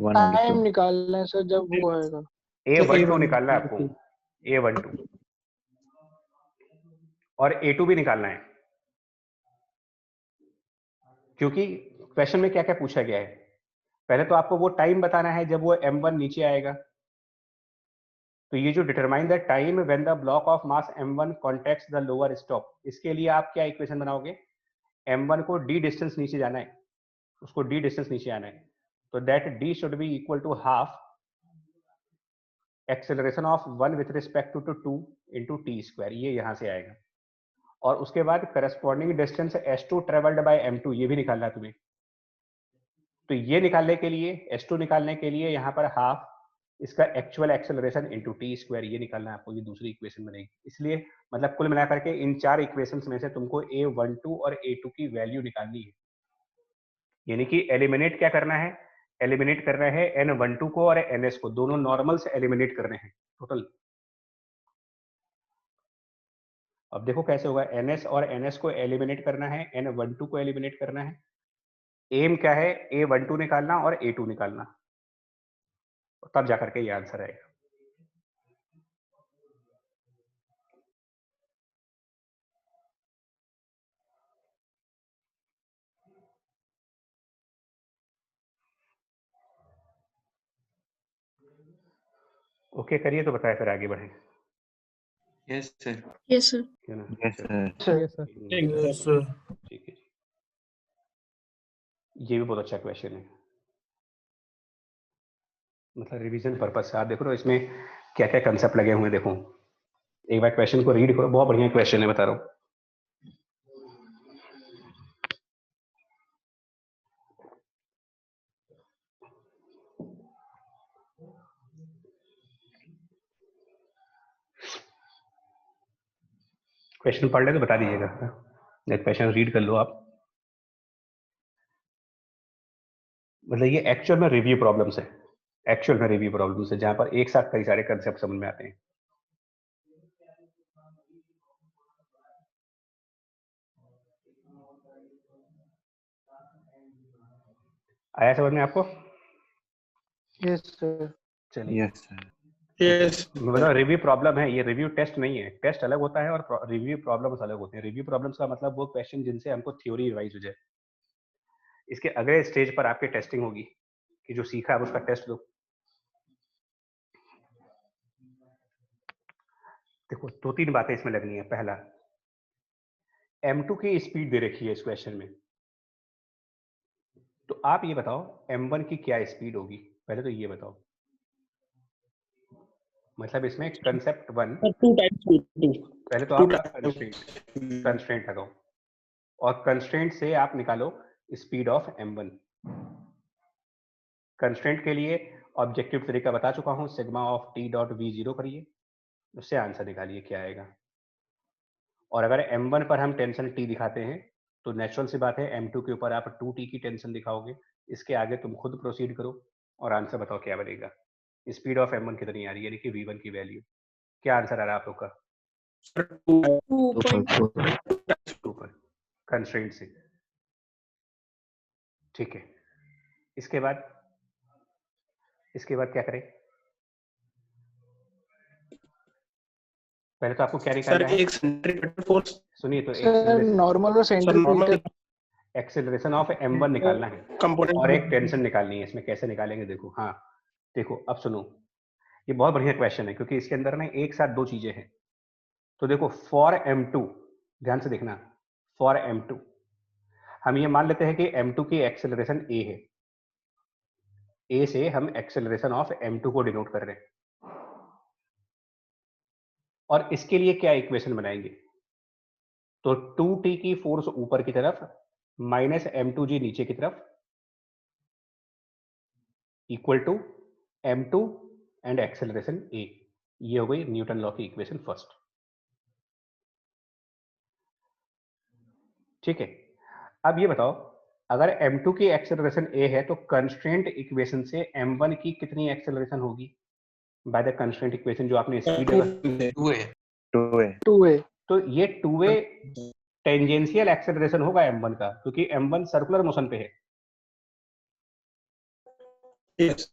टाइम निकालना है सर, जब वो आएगा a12 निकालना है आपको, a12, और a2 भी निकालना है, क्योंकि क्वेश्चन में क्या क्या पूछा गया है। पहले तो आपको वो टाइम बताना है जब वो m1 नीचे आएगा, तो ये जो determine the time when the block of mass m1 contacts the lower stop, इसके लिए आप क्या इक्वेशन बनाओगे? m1 को d डिस्टेंस नीचे जाना है, उसको d डिस्टेंस नीचे आना है, तो that d should be equal to half acceleration of 1 with respect to 2 into T square, ये यहां से आएगा। और उसके बाद corresponding distance s2 travelled by m2, ये भी निकालना है तुम्हें। तो ये निकालने के लिए, s2 निकालने के लिए यहाँ पर हाफ इसका actual acceleration into T square, ये निकालना है आपको, ये दूसरी इक्वेशन बनेगी। इसलिए मतलब कुल मिलाकर के इन चार इक्वेशंस में से तुमको a12 और a2 की वैल्यू निकालनी है, यानी कि एलिमिनेट क्या करना है? एलिमिनेट करना है n12 को और ns को, दोनों नॉर्मल से एलिमिनेट करने हैं टोटल। अब देखो कैसे होगा, ns और ns को एलिमिनेट करना है, n12 को एलिमिनेट करना है। एम क्या है? a12 निकालना और a2 निकालना, तब जाकर के ये आंसर आएगा। ओके करिए तो बताए फिर आगे बढ़े। Yes sir. Yes, sir. क्यों ना? Yes, चलो, sir. Yes, sir. ठीक है। ये भी बहुत अच्छा क्वेश्चन है, मतलब रिवीजन पर्पज से। आप देखो ना इसमें क्या क्या कंसेप्ट लगे हुए हैं। देखो एक बार क्वेश्चन को रीड करो, बहुत बढ़िया क्वेश्चन है, बता रहा हूँ। क्वेश्चन पढ़ ले तो बता दीजिएगा, नहीं क्वेश्चन रीड कर लो आप। मतलब ये एक्चुअल में रिव्यू प्रॉब्लम्स है, एक्चुअल में रिव्यू प्रॉब्लम्स है, जहां पर एक साथ कई सारे कंसेप्ट समझ में आते हैं। आया समझ में आपको? Yes sir. चलिए, Yes, sir. यस मतलब रिव्यू प्रॉब्लम है ये, रिव्यू टेस्ट नहीं है। टेस्ट अलग होता है और रिव्यू प्रॉब्लम्स अलग होते हैं। रिव्यू प्रॉब्लम्स का मतलब वो क्वेश्चन जिनसे हमको थ्योरी रिवाइज हो जाए। इसके अगले स्टेज पर आपकी टेस्टिंग होगी कि जो सीखा है उसका टेस्ट दो। देखो 2-3 बातें इसमें लगनी है। पहला, M2 की स्पीड दे रखी है इस क्वेश्चन में, तो आप ये बताओ M1 की क्या स्पीड होगी। पहले तो ये बताओ, मतलब इसमें कंसेप्ट 1, 2 टाइम्स 2 पहले तो आप कंस्ट्रेंट लगाओ और कंस्ट्रेंट से आप निकालो स्पीड ऑफ M1। कंस्ट्रेंट के लिए ऑब्जेक्टिव तरीका बता चुका हूं, sigma of T dot V0 करिए, उससे आंसर निकालिए क्या आएगा। और अगर M1 पर हम टेंशन T दिखाते हैं तो नेचुरल सी बात है M2 के ऊपर आप 2T की टेंशन दिखाओगे। इसके आगे तुम खुद प्रोसीड करो और आंसर बताओ क्या बनेगा। स्पीड ऑफ M1 कितनी आ रही है, देखिए V1 की वैल्यू। क्या आंसर आ रहा है आप लोग का? 2 पर कंस्ट्रेंट से। ठीक है, इसके बाद क्या करें? पहले तो आपको क्या सर निकालना है? एक सेंट्रीपिटल फोर्स सुनिए तो सर नॉर्मल और normal centripetal acceleration of M1 निकालना है और कंपोनेंट एक टेंशन निकालनी है। इसमें कैसे निकालेंगे देखो। हाँ देखो, अब सुनो, ये बहुत बढ़िया क्वेश्चन है क्योंकि इसके अंदर ना एक साथ दो चीजें हैं। तो देखो फॉर M2, ध्यान से देखना, फॉर M2 हम ये मान लेते हैं कि M2 की एक्सेलरेशन a है। a से हम एक्सेलरेशन ऑफ M2 को डिनोट कर रहे हैं। और इसके लिए क्या इक्वेशन बनाएंगे? तो 2t की फोर्स ऊपर की तरफ माइनस M2g नीचे की तरफ equal to M2 and acceleration a। ये हो गई न्यूटन लॉ की इक्वेशन फर्स्ट। ठीक है, अब ये बताओ, अगर M2 की एक्सेलरेशन a है तो कंस्ट्रेंट इक्वेशन से M1 की कितनी एक्सेलरेशन होगी? बाय द कंस्ट्रेंट इक्वेशन जो आपने स्पीड Two way. 2a। तो ये 2a टेंजेंशियल एक्सेलरेशन होगा M1 का, क्योंकि M1 सर्कुलर मोशन पे है। यस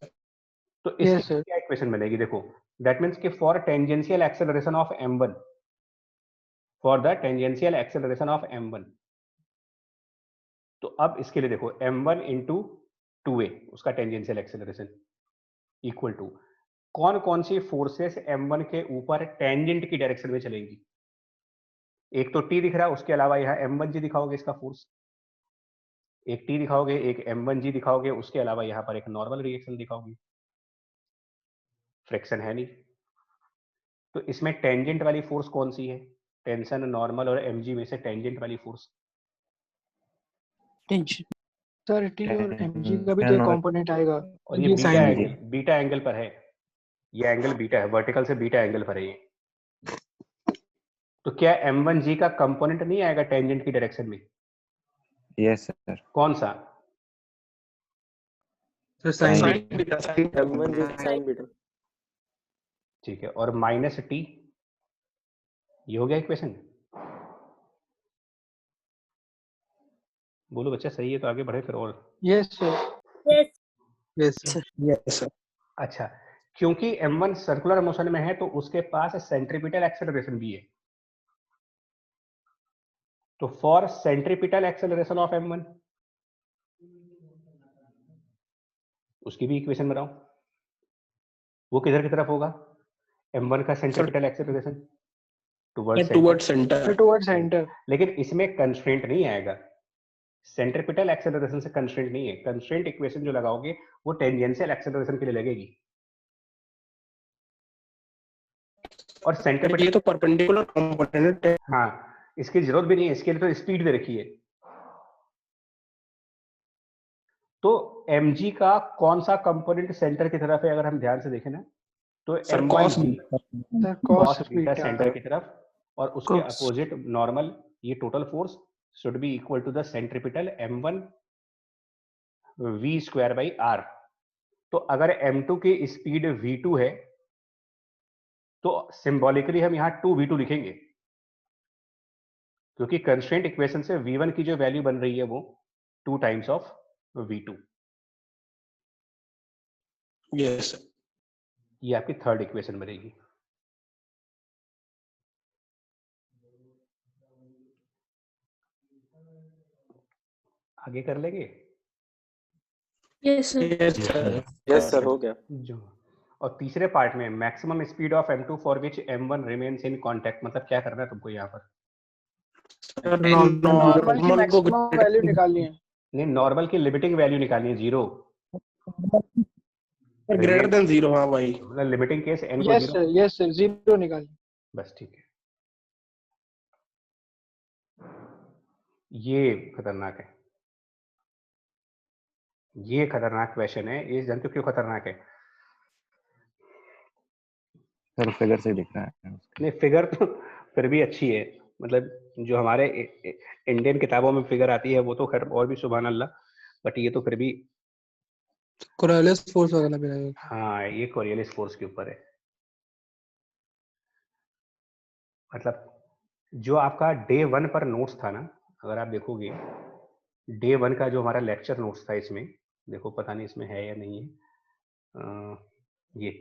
तो Yes, इसकी sir. क्या इक्वेशन बनेगी? देखो दैट मींस कि for tangential acceleration of M1, for the tangential acceleration of M1, तो अब इसके लिए देखो M1 इंटू 2a उसका टेंजेंशियल एक्सेलरेशन इक्वल टू कौन कौन सी फोर्सेस M1 के ऊपर टेंजेंट की डायरेक्शन में चलेंगी। एक तो T दिख रहा है, उसके अलावा यहाँ M1G दिखाओगे इसका फोर्स। एक T दिखाओगे, एक M1G दिखाओगे, उसके अलावा यहाँ पर एक नॉर्मल रिएक्शन दिखाओगे। फ्रिक्शन है नहीं, तो इसमें टेंजेंट वाली फोर्स कौन सी है? टेंशन, नॉर्मल और mg में से टेंजेंट वाली फोर्स। Tension. सर टी और mg का भी तो Tension एक और- कंपोनेंट आएगा। और ये ये beta sin angle, beta angle पर है। ये एंगल बीटा है, वर्टिकल से बीटा एंगल पर है ये। तो क्या M1G का कंपोनेंट नहीं आएगा टेंजेंट की डायरेक्शन में? Yes, sir. कौन सा? Sin साइन बीटा M1 जी sin बीटा। ठीक है, और माइनस T, ये हो गया इक्वेशन। बोलो बच्चा सही है तो आगे बढ़े फिर। और yes sir. Yes, sir. Yes sir अच्छा, क्योंकि M1 सर्कुलर मोशन में है तो उसके पास सेंट्रीपिटल एक्सेलरेशन भी है। तो for centripetal acceleration of M1 उसकी भी इक्वेशन बनाओ। वो किधर की तरफ होगा? m1 का centripetal acceleration toward centre. Toward centre. लेकिन इसमें कंस्ट्रेंट नहीं आएगा, सेंट्रीपिटल एक्सेलरेशन से कंस्ट्रेंट नहीं है। कंस्ट्रेंट इक्वेशन जो लगाओगे वो टेंजेंशियल एक्सेलरेशन के लिए लगेगी, और सेंट्रीपिटल ये तो परपेंडिकुलर कंपोनेंट है। हाँ, इसकी जरूरत भी नहीं है, इसके लिए तो स्पीड दे रखी है। तो mg का कौन सा कंपोनेंट सेंटर की तरफ है? अगर हम ध्यान से देखें ना, तो sir m1 cos cos beta beta. Centre की तरफ, और उसके Cos. अपोजिट नॉर्मल, ये total force should be equal to the centripetal m1 v square by r। तो अगर m2 की स्पीड v2 है तो सिंबॉलिकली हम यहाँ 2v2 लिखेंगे, क्योंकि कंस्ट्रेंट इक्वेशन से v1 की जो वैल्यू बन रही है वो 2 टाइम्स ऑफ v2। यस ये आपकी थर्ड इक्वेशन बनेगी। आगे कर लेंगे Yes, sir. यस सर हो गया। जो, और तीसरे पार्ट में maximum speed of m2 for which m1 remains in contact, मतलब क्या करना है तुमको यहाँ पर? नॉर्मल की नॉर्मल को मैक्सिमम वैल्यू निकालनी है। नहीं, नॉर्मल की लिमिटिंग वैल्यू निकालनी है, 0। Greater than 0। हाँ भाई, मतलब लिमिटिंग केस n को यस 0, सर, यस सर, 0 निकालनी। बस ठीक है। ये खतरनाक है, ये खतरनाक क्वेश्चन है। ये जानते हो क्यों खतरनाक है? सर फिगर से दिख रहा है। नहीं, फिगर तो फिर भी अच्छी है, मतलब जो हमारे इंडियन किताबों में फिगर आती है वो तो खैर और भी सुभान अल्लाह, बट ये तो फिर भी कोरियोलिस फोर्स वगैरह भी रहेगा। हाँ, ये कोरियोलिस फोर्स के ऊपर है। मतलब जो आपका डे 1 पर नोट्स था ना, अगर आप देखोगे डे 1 का जो हमारा लेक्चर नोट्स था, इसमें देखो, पता नहीं इसमें है या नहीं है, ये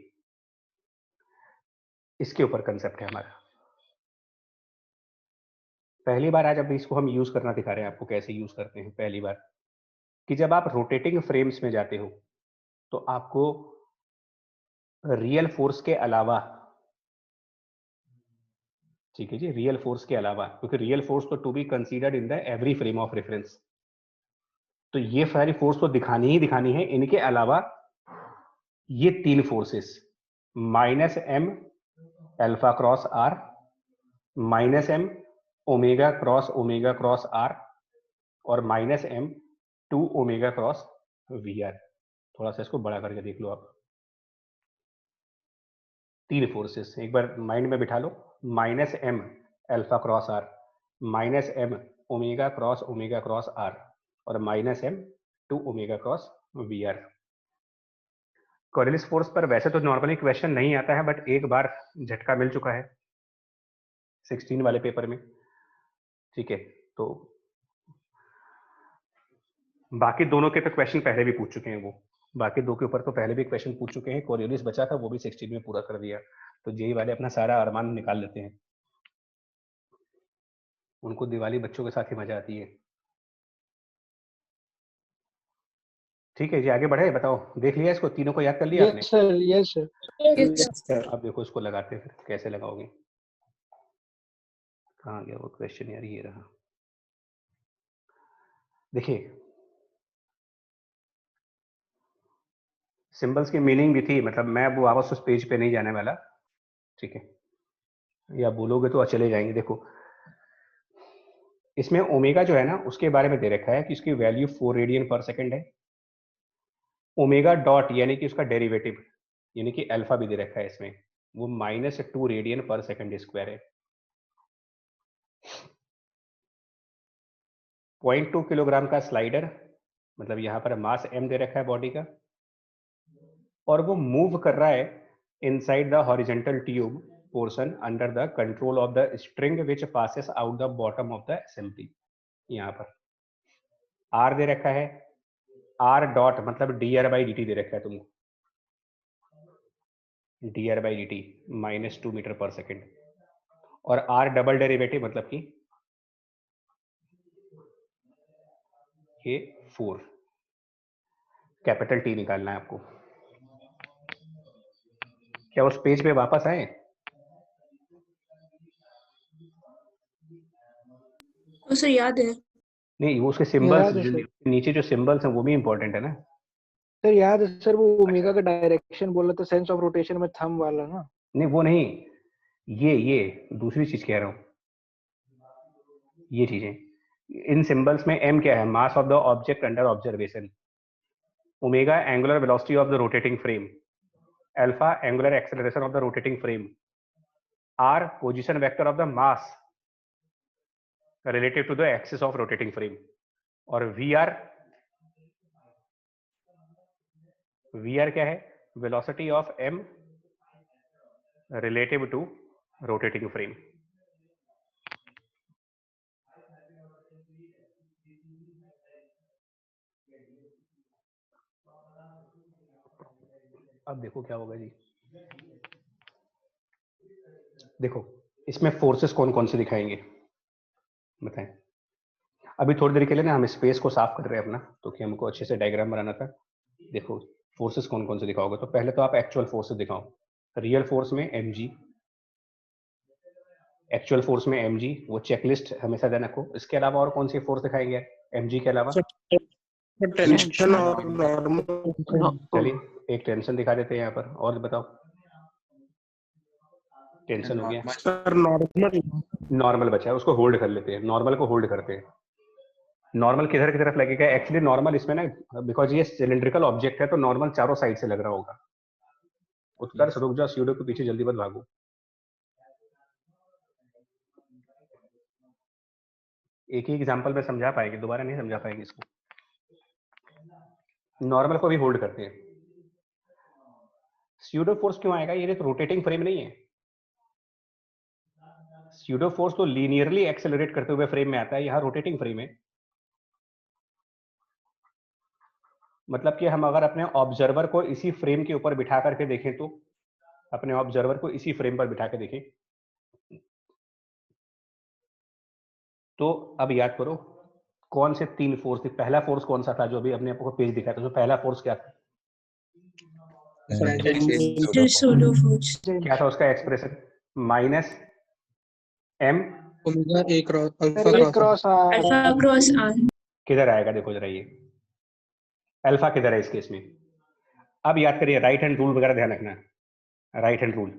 इसके ऊपर कंसेप्ट है हमारा। पहली बार आज अब इसको हम यूज करना दिखा रहे हैं आपको, कैसे यूज करते हैं। पहली बार कि जब आप रोटेटिंग फ्रेम्स में जाते हो तो आपको रियल फोर्स के अलावा, ठीक है जी, रियल फोर्स के अलावा, क्योंकि रियल फोर्स तो to be considered in the every frame of reference, तो ये सारी फोर्स तो दिखानी ही दिखानी है। इनके अलावा ये 3 forces, minus m alpha cross r, minus m omega cross r, और minus m 2 omega cross vr। थोड़ा सा इसको बड़ा करके देख लो आप। 3 फोर्सेस एक बार माइंड में बिठा लो, minus m alpha cross r, minus m omega cross r, और minus m 2 omega cross vr। Coriolis force पर वैसे तो नॉर्मली क्वेश्चन नहीं आता है, बट एक बार झटका मिल चुका है 16 वाले पेपर में, ठीक है। तो बाकी दोनों के तो क्वेश्चन पहले भी पूछ चुके हैं, वो बाकी 2 के ऊपर तो पहले भी क्वेश्चन पूछ चुके हैं। कोरियोलिस बचा था, वो भी 16 में पूरा कर दिया। तो जेई वाले अपना सारा अरमान निकाल लेते हैं, उनको दिवाली बच्चों के साथ ही मजा आती है। ठीक है जी, आगे बढ़े, बताओ, देख लिया इसको, तीनों को याद कर लिया आपने? Yes sir, yes sir. Yes. Sir अब देखो इसको लगाते हैं, फिर कैसे लगाओगे। कहाँ गया वो क्वेश्चन यार, ये रहा। देखिए, सिंबल्स की मीनिंग भी थी, मतलब मैं वो वापस उस पेज पे नहीं जाने वाला, ठीक है, या बोलोगे तो चले जाएंगे। देखो इसमें ओमेगा जो है ना, उसके बारे में दे रखा है कि उसकी वैल्यू 4 रेडियन पर सेकंड है। ओमेगा डॉट यानी कि उसका डेरिवेटिव यानी कि अल्फा भी दे रखा है इसमें, वो -2 रेडियन पर सेकंड स्क्वायर है। 0.2 किलोग्राम का स्लाइडर, मतलब यहाँ पर मास m दे रखा है बॉडी का, और वो मूव कर रहा है inside the horizontal tube portion under the control of the string which passes out the bottom of the assembly. यहाँ पर r दे रखा है, r डॉट मतलब dr/dt दे रखा है तुमको, dr/dt -2 मीटर पर सेकेंड, और r डबल डेरिवेटिव मतलब कि ये 4, कैपिटल T निकालना है आपको। क्या उस पेज पे वापस आए? तो सर याद है। नहीं, वो उसके सिंबल्स याद है सर। नीचे जो सिंबल्स हैं वो भी इंपॉर्टेंट है ना। सर याद है सर, वो ओमेगा का डायरेक्शन बोल रहा था, सेंस ऑफ रोटेशन में थंब वाला ना। नहीं वो नहीं, ये दूसरी चीज कह रहा हूँ, ये चीजें। इन सिंबल्स में m क्या है? Mass of the object under observation, omega angular velocity of the rotating frame, alpha angular acceleration of the rotating frame, r position vector of the mass relative to the axis of rotating frame, और vr क्या है? velocity of m relative to rotating frame. अब देखो क्या होगा जी। देखो इसमें forces कौन कौन से दिखाएंगे बताएं। अभी थोड़ी देर के लिए ना हम स्पेस को साफ कर रहे हैं अपना, तो कि हमको अच्छे से डायग्राम बनाना था। देखो फोर्सेस कौन कौन से दिखाओगे, तो पहले तो आप एक्चुअल फोर्सेस दिखाओ। रियल फोर्स में mg, एक्चुअल फोर्स में mg, वो चेकलिस्ट हमेशा ध्यान रखो। इसके अलावा और कौन सी फोर्स दिखाएंगे mg के अलावा? टेंशन और नॉर्मल। चलिए एक टेंशन दिखा देते हैं यहाँ पर, और बताओ। टेंशन हो गया, सर नॉर्मल। नॉर्मल बचा है, उसको होल्ड कर लेते हैं, नॉर्मल को होल्ड करते हैं। नॉर्मल किधर की तरफ लगेगा? एक्चुअली नॉर्मल इसमें ना, बिकॉज ये सिलिंड्रिकल ऑब्जेक्ट है तो नॉर्मल चारों साइड से लग रहा होगा। उत्कर्ष रुक जाओ, स्यूडो के पीछे जल्दी मत भागो। एक ही एग्जांपल में समझा पाएंगे, दोबारा नहीं समझा पाएंगे इसको। नॉर्मल को भी होल्ड करते हैं। स्यूडो फोर्स क्यों आएगा? ये तो रोटेटिंग फ्रेम नहीं है। स्यूडो फोर्स तो लीनियरली एक्सेलरेट करते हुए फ्रेम में आता है, यहाँ रोटेटिंग फ्रेम है। मतलब कि हम अगर अपने ऑब्जर्वर को इसी फ्रेम के ऊपर बिठा करके देखें, तो अपने ऑब्जर्वर को इसी फ्रेम पर बिठा के देखें, तो अब याद करो कौन से तीन फोर्स थे। पहला फोर्स कौन सा था जो अभी अपने आपको पेज दिखाया था? तो पहला फोर्स क्या था? Pseudo force. क्या था उसका expression? Minus m omega a cross alpha sir cross cross alpha cross R. किधर आएगा? देखो जरा, ये अल्फा किधर है इस केस में? अब याद करिए, राइट हैंड रूल वगैरह ध्यान रखना। राइट हैंड रूल,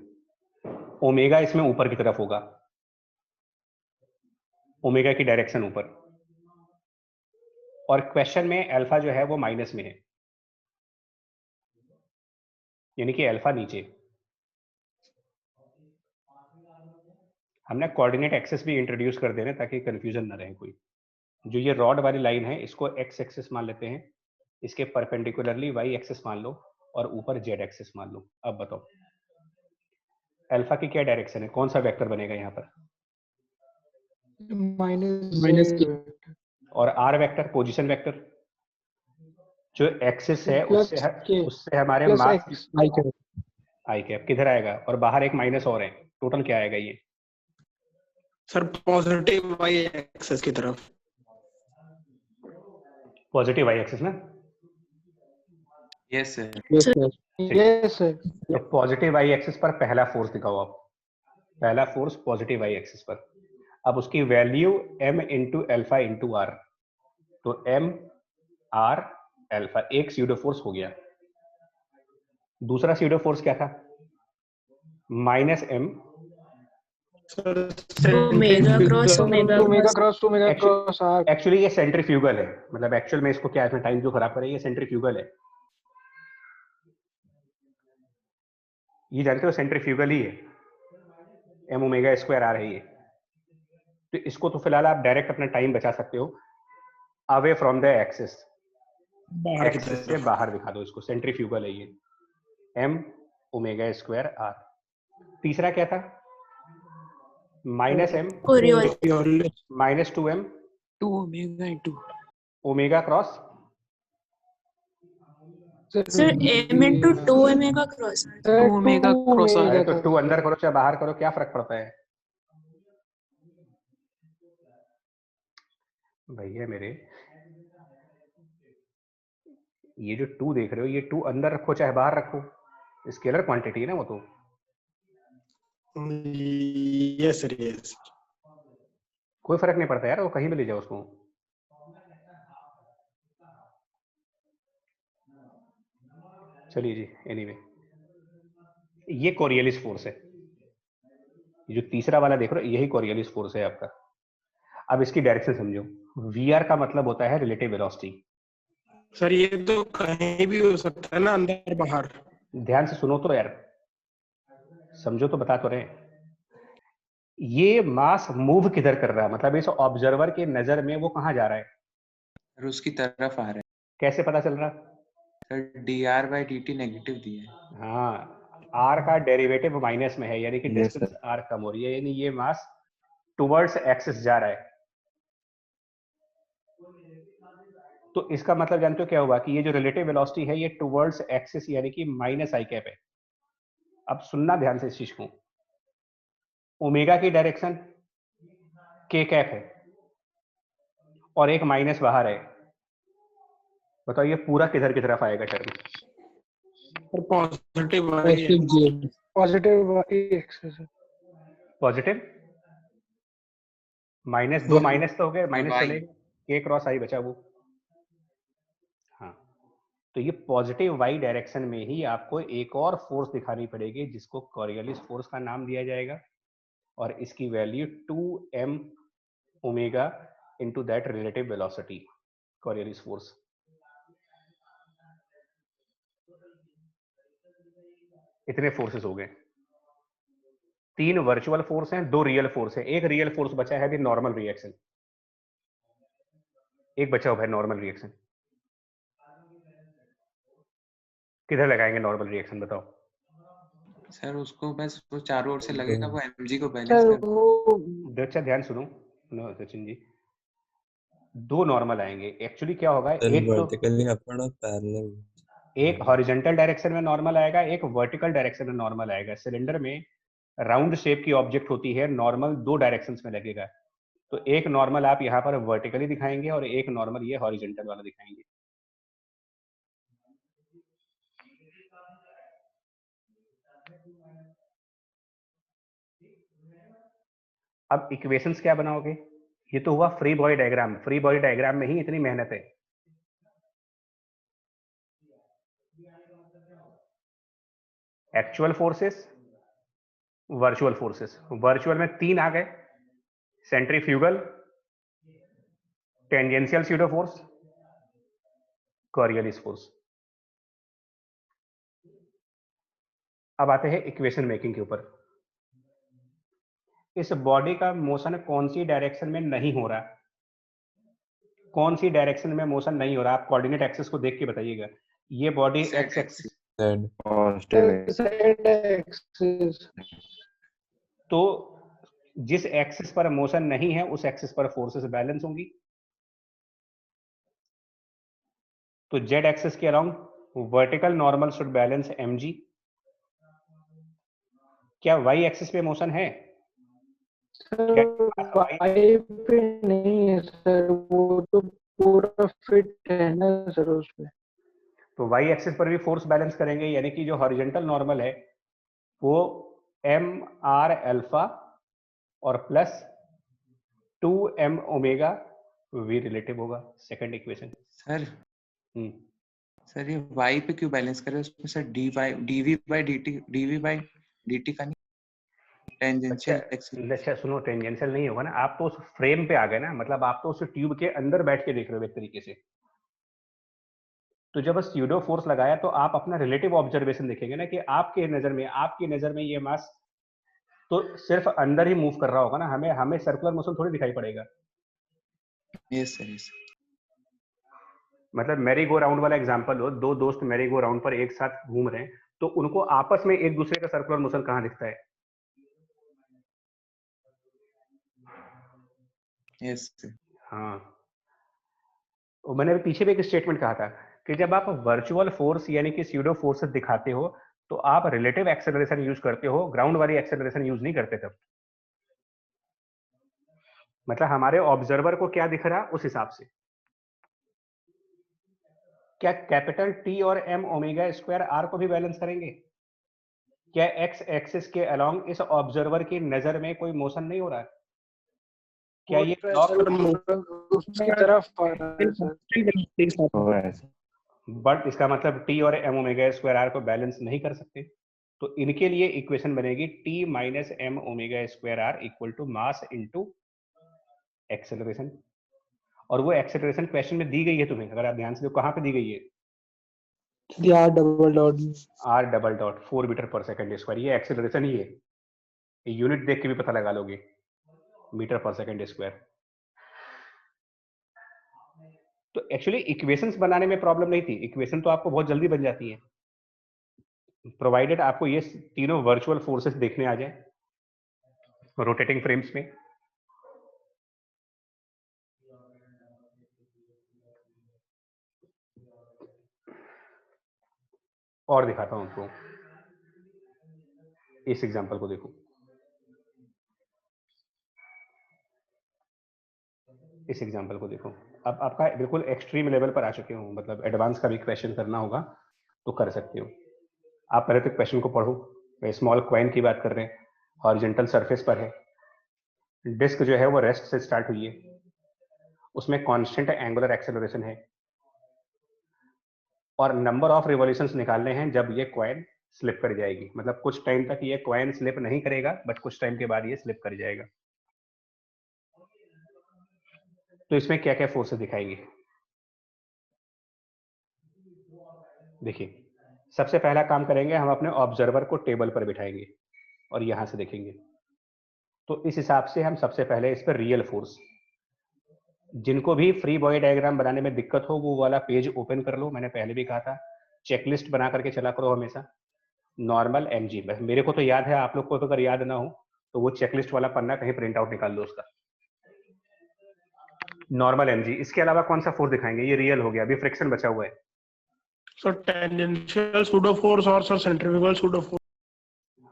ओमेगा इसमें ऊपर की तरफ होगा, ओमेगा की डायरेक्शन ऊपर, और क्वेश्चन में अल्फा जो है वो माइनस में है, यानी कि अल्फा नीचे। हमने कोऑर्डिनेट एक्सेस भी इंट्रोड्यूस कर देना ताकि कंफ्यूजन ना रहे कोई। जो ये रॉड वाली लाइन है इसको एक्स एक्सिस मान लेते हैं, इसके परपेंडिकुलरली वाई एक्सिस मान लो, और ऊपर जेड एक्सिस मान लो। अब बताओ अल्फा की क्या डायरेक्शन है? कौन सा वेक्टर बनेगा यहाँ पर? माइनस के। और आर वेक्टर, पोजीशन वेक्टर, जो एक्सिस है उससे हमारे प्लस मास एक्स आई कैप किधर आएगा? और बाहर एक माइनस और है, टोटल क्या आएगा ये? सर पॉजिटिव वाई एक्सेस की तरफ। पॉजिटिव वाई एक्सिस ना? Yes sir. Yes sir. तो पॉजिटिव वाई एक्सिस पर पहला फोर्स दिखाओ आप। पहला फोर्स पॉजिटिव वाई एक्सिस पर। अब उसकी value m into alpha into R, तो m r एल्फा, एक स्यूडो फोर्स हो गया। दूसरा स्यूडो फोर्स क्या था? Minus m omega cross omega omega cross. Cross omega cross R. Actually ये सेंट्रीफ्यूगल है, मतलब एक्चुअल में इसको क्या है, टाइम जो खराब करे, ये सेंट्रीफ्यूगल है। ये जानते हो सेंट्रीफ्यूगल ही है, m ओमेगा स्क्वायर आर है ये। तो इसको तो फिलहाल आप डायरेक्ट अपना टाइम बचा सकते हो, away from the axis, axis से बाहर दिखा दो इसको, सेंट्रीफ्यूगल है ये, m ओमेगा स्क्वायर आर। तीसरा क्या था? Minus m minus 2m 2 omega into omega cross sir m into 2 omega cross R. 2 omega cross R. अरे तो 2 अंदर करो चाहे बाहर करो, क्या फर्क पड़ता है भैया मेरे? ये जो 2 देख रहे हो, ये 2 अंदर रखो चाहे बाहर रखो, स्केलर क्वांटिटी है ना वो तो। Yes sir yes. कोई फर्क नहीं पड़ता यार, वो कहीं भी ले जाओ उसको। चलिए जी, एनीवे ये कोरियलिस फोर्स है, जो तीसरा वाला देख रहे हो यही कोरियलिस फोर्स है आपका। अब इसकी डायरेक्शन समझो। वीआर का मतलब होता है रिलेटिव वेलोसिटी। सर ये तो कहीं भी हो सकता है ना, अंदर बाहर। ध्यान से सुनो तो यार, समझो तो बता तो रहे। ये मास मूव किधर कर रहा है, मतलब इस ऑब्जर्वर के नजर में वो कहाँ जा रहा है, सर उसकी तरफ आ रहा है। कैसे पता चल रहा? सर dr/dt नेगेटिव दिया है। हाँ, आर का डेरिवेटिव माइनस में है, यानी कि Yes, डिस्टेंस sir. आर कम हो रही है, यानी ये मास टुवर्ड्स एक्सिस जा रहा है। तो इसका मतलब जानते हो क्या हुआ कि ये जो रिलेटिव वेलोसिटी है ये टुवर्ड्स एक्सिस यानी कि माइनस आई कैप है। अब सुनना ध्यान से इस चीज को, ओमेगा की डायरेक्शन के कैप है और एक माइनस बाहर है। बताओ ये पूरा किधर की तरफ आएगा टर्म? और positive positive Z positive axis है। पॉजिटिव माइनस, दो माइनस तो हो गए, माइनस Y. चलेगा, के क्रॉस आई बचा वो। हाँ, तो ये पॉजिटिव वाई डायरेक्शन में ही आपको एक और फोर्स दिखानी पड़ेगी जिसको कोरियलिस फोर्स का नाम दिया जाएगा, और इसकी value 2m omega into that relative velocity, Coriolis force. इतने फोर्सेस हो गए, 3 वर्चुअल फोर्स हैं, 2 रियल फोर्स हैं, एक रियल फोर्स बचा है भी नॉर्मल रिएक्शन, एक बचा हुआ है नॉर्मल रिएक्शन। किधर लगाएंगे नॉर्मल रिएक्शन बताओ? सर उसको बस वो चारों ओर से लगेगा, वो mg को बैलेंस सर कर। वो अच्छा ध्यान सुनो, सचिन जी, 2 नॉर्मल आएंगे। एक्चुअली क्या होगा, एक तो एक हॉरिजॉन्टल डायरेक्शन में नॉर्मल आएगा, एक वर्टिकल डायरेक्शन में नॉर्मल आएगा। सिलेंडर में राउंड शेप की ऑब्जेक्ट होती है, नॉर्मल 2 डायरेक्शंस में लगेगा। तो एक नॉर्मल आप यहाँ पर वर्टिकली दिखाएंगे और एक नॉर्मल ये हॉरिजॉन्टल वाला दिखाएंगे। अब इक्वेशंस क्या बनाओगे? ये तो हुआ free body diagram, free body diagram में ही इतनी मेहनत है। Actual forces, virtual forces. Virtual में 3 आ गए, centrifugal, tangential pseudo force, Coriolis force. अब आते हैं इक्वेशन मेकिंग के ऊपर। इस बॉडी का मोशन कौन सी डायरेक्शन में नहीं हो रहा, कौन सी डायरेक्शन में मोशन नहीं हो रहा, आप कोऑर्डिनेट एक्सिस को देख के बताइएगा। ये body aches axis, Z axis, तो जिस एक्सिस पर मोशन नहीं है उस एक्सिस पर फोर्सेस बैलेंस होंगी। तो जेड एक्सिस के around vertical normal should balance mg। क्या वाई एक्सिस पे मोशन है? वाई पे नहीं है सर, वो तो पूरा फिट है ना सर उसमें। तो वाई एक्सिस पर भी फोर्स बैलेंस करेंगे, यानी कि जो हॉरिजॉन्टल नॉर्मल है वो एम आर अल्फा और plus 2m omega v relative होगा। Second equation. सर सर ये y पे क्यों बैलेंस करे उसमें सर? dv/dt का नहीं, टेंजेंशियल एक्सिस। अच्छा सुनो, टेंजेंशियल नहीं होगा ना, आप तो उस फ्रेम पे आ गए ना, मतलब आप तो उस ट्यूब के अंदर बैठ के देख रहे हो एक तरीके से। तो जब स्यूडो फोर्स लगाया तो आप अपना रिलेटिव ऑब्जर्वेशन देखेंगे ना कि आपकी नजर में ये मास तो सिर्फ अंदर ही मूव कर रहा होगा ना, हमें सर्कुलर मोशन थोड़ी दिखाई पड़ेगा। Yes sir yes. मतलब मैरी गो राउंड वाला एग्जांपल हो, 2 दोस्त मैरी गो राउंड पर एक साथ घूम रहे हैं, तो उनको आपस में एक दूसरे का सर्कुलर मोशन कहाँ दिखता है? Yes sir. हाँ, और मैंने अभी पीछे भी एक स्टेटमेंट कहा था कि जब आप वर्चुअल फोर्स यानी कि स्यूडो फोर्सेस दिखाते हो तो आप रिलेटिव एक्सेलरेशन यूज करते हो, ग्राउंड वाली एक्सेलरेशन यूज नहीं करते तब। मतलब हमारे ऑब्जर्वर को क्या दिख रहा उस हिसाब से। क्या कैपिटल टी और एम ओमेगा स्क्वायर आर को भी बैलेंस करेंगे? क्या एक्स एक्सिस के अलोंग इस ऑब्जर्वर की नजर में कोई मोशन नहीं हो रहा है? क्या ये ब्लॉक उसकी तरफ आ रहा है सर। हो रहा है सर। बट इसका मतलब टी और एम ओमेगा स्क्वायर आर को बैलेंस नहीं कर सकते, तो इनके लिए इक्वेशन बनेगी T minus M omega square R equal to mass into acceleration. और वो एक्सेलरेशन क्वेश्चन में दी गई है तुम्हें, अगर आप ध्यान से देखो कहाँ पे दी गई है, R double dot R double dot 4 metre per second square. ये एक्सेलरेशन ही है, यूनिट देख के भी पता लगा लोगे, मीटर पर सेकंड स्क्वायर। तो एक्चुअली इक्वेशंस बनाने में प्रॉब्लम नहीं थी, इक्वेशन तो आपको बहुत जल्दी बन जाती है, प्रोवाइडेड आपको ये तीनों वर्चुअल फोर्सेस देखने आ जाए रोटेटिंग फ्रेम्स में। और दिखाता हूं आपको, इस एग्जांपल को देखो, इस एग्जांपल को देखो। अब आपका बिल्कुल एक्सट्रीम लेवल पर आ चुके हो, मतलब एडवांस का भी क्वेश्चन करना होगा तो कर सकते हो। आप पहले तो क्वेश्चन को पढ़ो। स्मॉल क्वाइन की बात कर रहे हैं, हॉरिजॉन्टल सरफेस पर है, डिस्क जो है वो रेस्ट से स्टार्ट हुई है, उसमें कांस्टेंट एंगुलर एक्सेलरेशन है, और नंबर ऑफ रिवॉल्यूशंस निकालने हैं जब ये क्वाइन स्लिप कर जाएगी। मतलब कुछ टाइम तक ये क्वाइन स्लिप नहीं करेगा, बट कुछ टाइम के बाद ये स्लिप कर जाएगा। तो इसमें क्या क्या फोर्सेस दिखाएंगे, देखिए। सबसे पहला काम करेंगे, हम अपने ऑब्जर्वर को टेबल पर बिठाएंगे और यहां से देखेंगे। तो इस हिसाब से हम सबसे पहले इस पर रियल फोर्स, जिनको भी फ्री बॉडी डायग्राम बनाने में दिक्कत हो वो वाला पेज ओपन कर लो। मैंने पहले भी कहा था चेकलिस्ट बना करके चला करो हमेशा। नॉर्मल एमजी, मेरे को तो याद है, आप लोग को अगर याद ना हो तो वो चेकलिस्ट वाला पन्ना कहीं प्रिंट आउट निकाल लो उसका। नॉर्मल एमजी, इसके अलावा कौन सा फोर्स दिखाएंगे? ये रियल हो गया, अभी फ्रिक्शन बचा हुआ है। सर टेंजेंशियल सूडो फोर्स और सर सेंट्रीफ्यूगल सूडो फोर्स।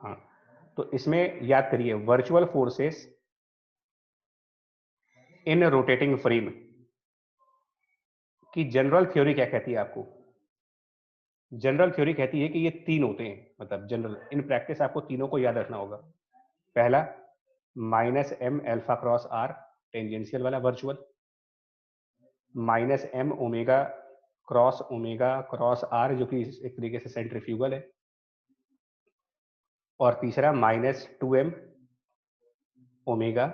हाँ, तो इसमें याद करिए virtual forces in rotating frame की जनरल थ्योरी क्या कहती है आपको? जनरल थ्योरी कहती है कि ये तीन होते हैं, मतलब जनरल, इन प्रैक्टिस आपको तीनों को याद रखना होगा। पहला minus m alpha cross r tangential वाला virtual, minus M omega cross r जो कि एक तरीके से सेंट्रीफ्यूगल है, और तीसरा minus 2m omega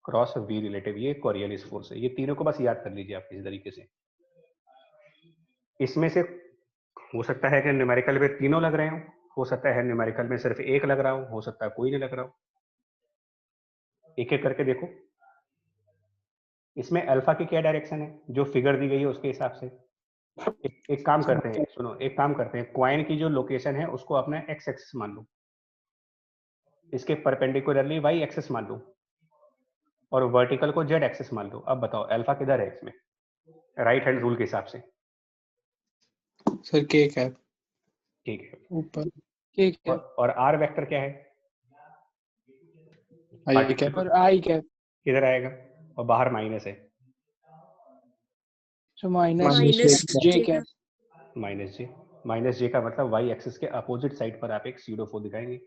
cross v relative, ये कोरियलिस फोर्स है। ये तीनों को बस याद कर लीजिए आप इस तरीके से। इसमें से हो सकता है कि न्यूमेरिकल में तीनों लग रहे हो सकता है न्यूमेरिकल में सिर्फ एक लग रहा हो सकता है कोई नहीं लग रहा हो। एक एक करके देखो। इसमें अल्फा की क्या डायरेक्शन है, जो फिगर दी गई है उसके हिसाब से। एक काम करते हैं, सुनो, एक काम करते हैं, क्वाइन की जो लोकेशन है उसको अपना एक्स एक्सिस मान लो, इसके परपेंडिकुलरली वाई एक्सिस मान लो, और वर्टिकल को जेड एक्सिस मान लो। अब बताओ अल्फा किधर है इसमें, राइट हैंड रूल के हिसाब से? सर के कैप ठीक है, ऊपर के कैप और आर वेक्टर क्या है? आई कैप और आई कैप, किधर आएगा? और बाहर माइनस है, सो माइनस माइनस जे जे कैप। माइनस जे का मतलब वाई एक्सिस के अपोजिट साइड पर आप एक स्यूडो फोर्स दिखाएंगे,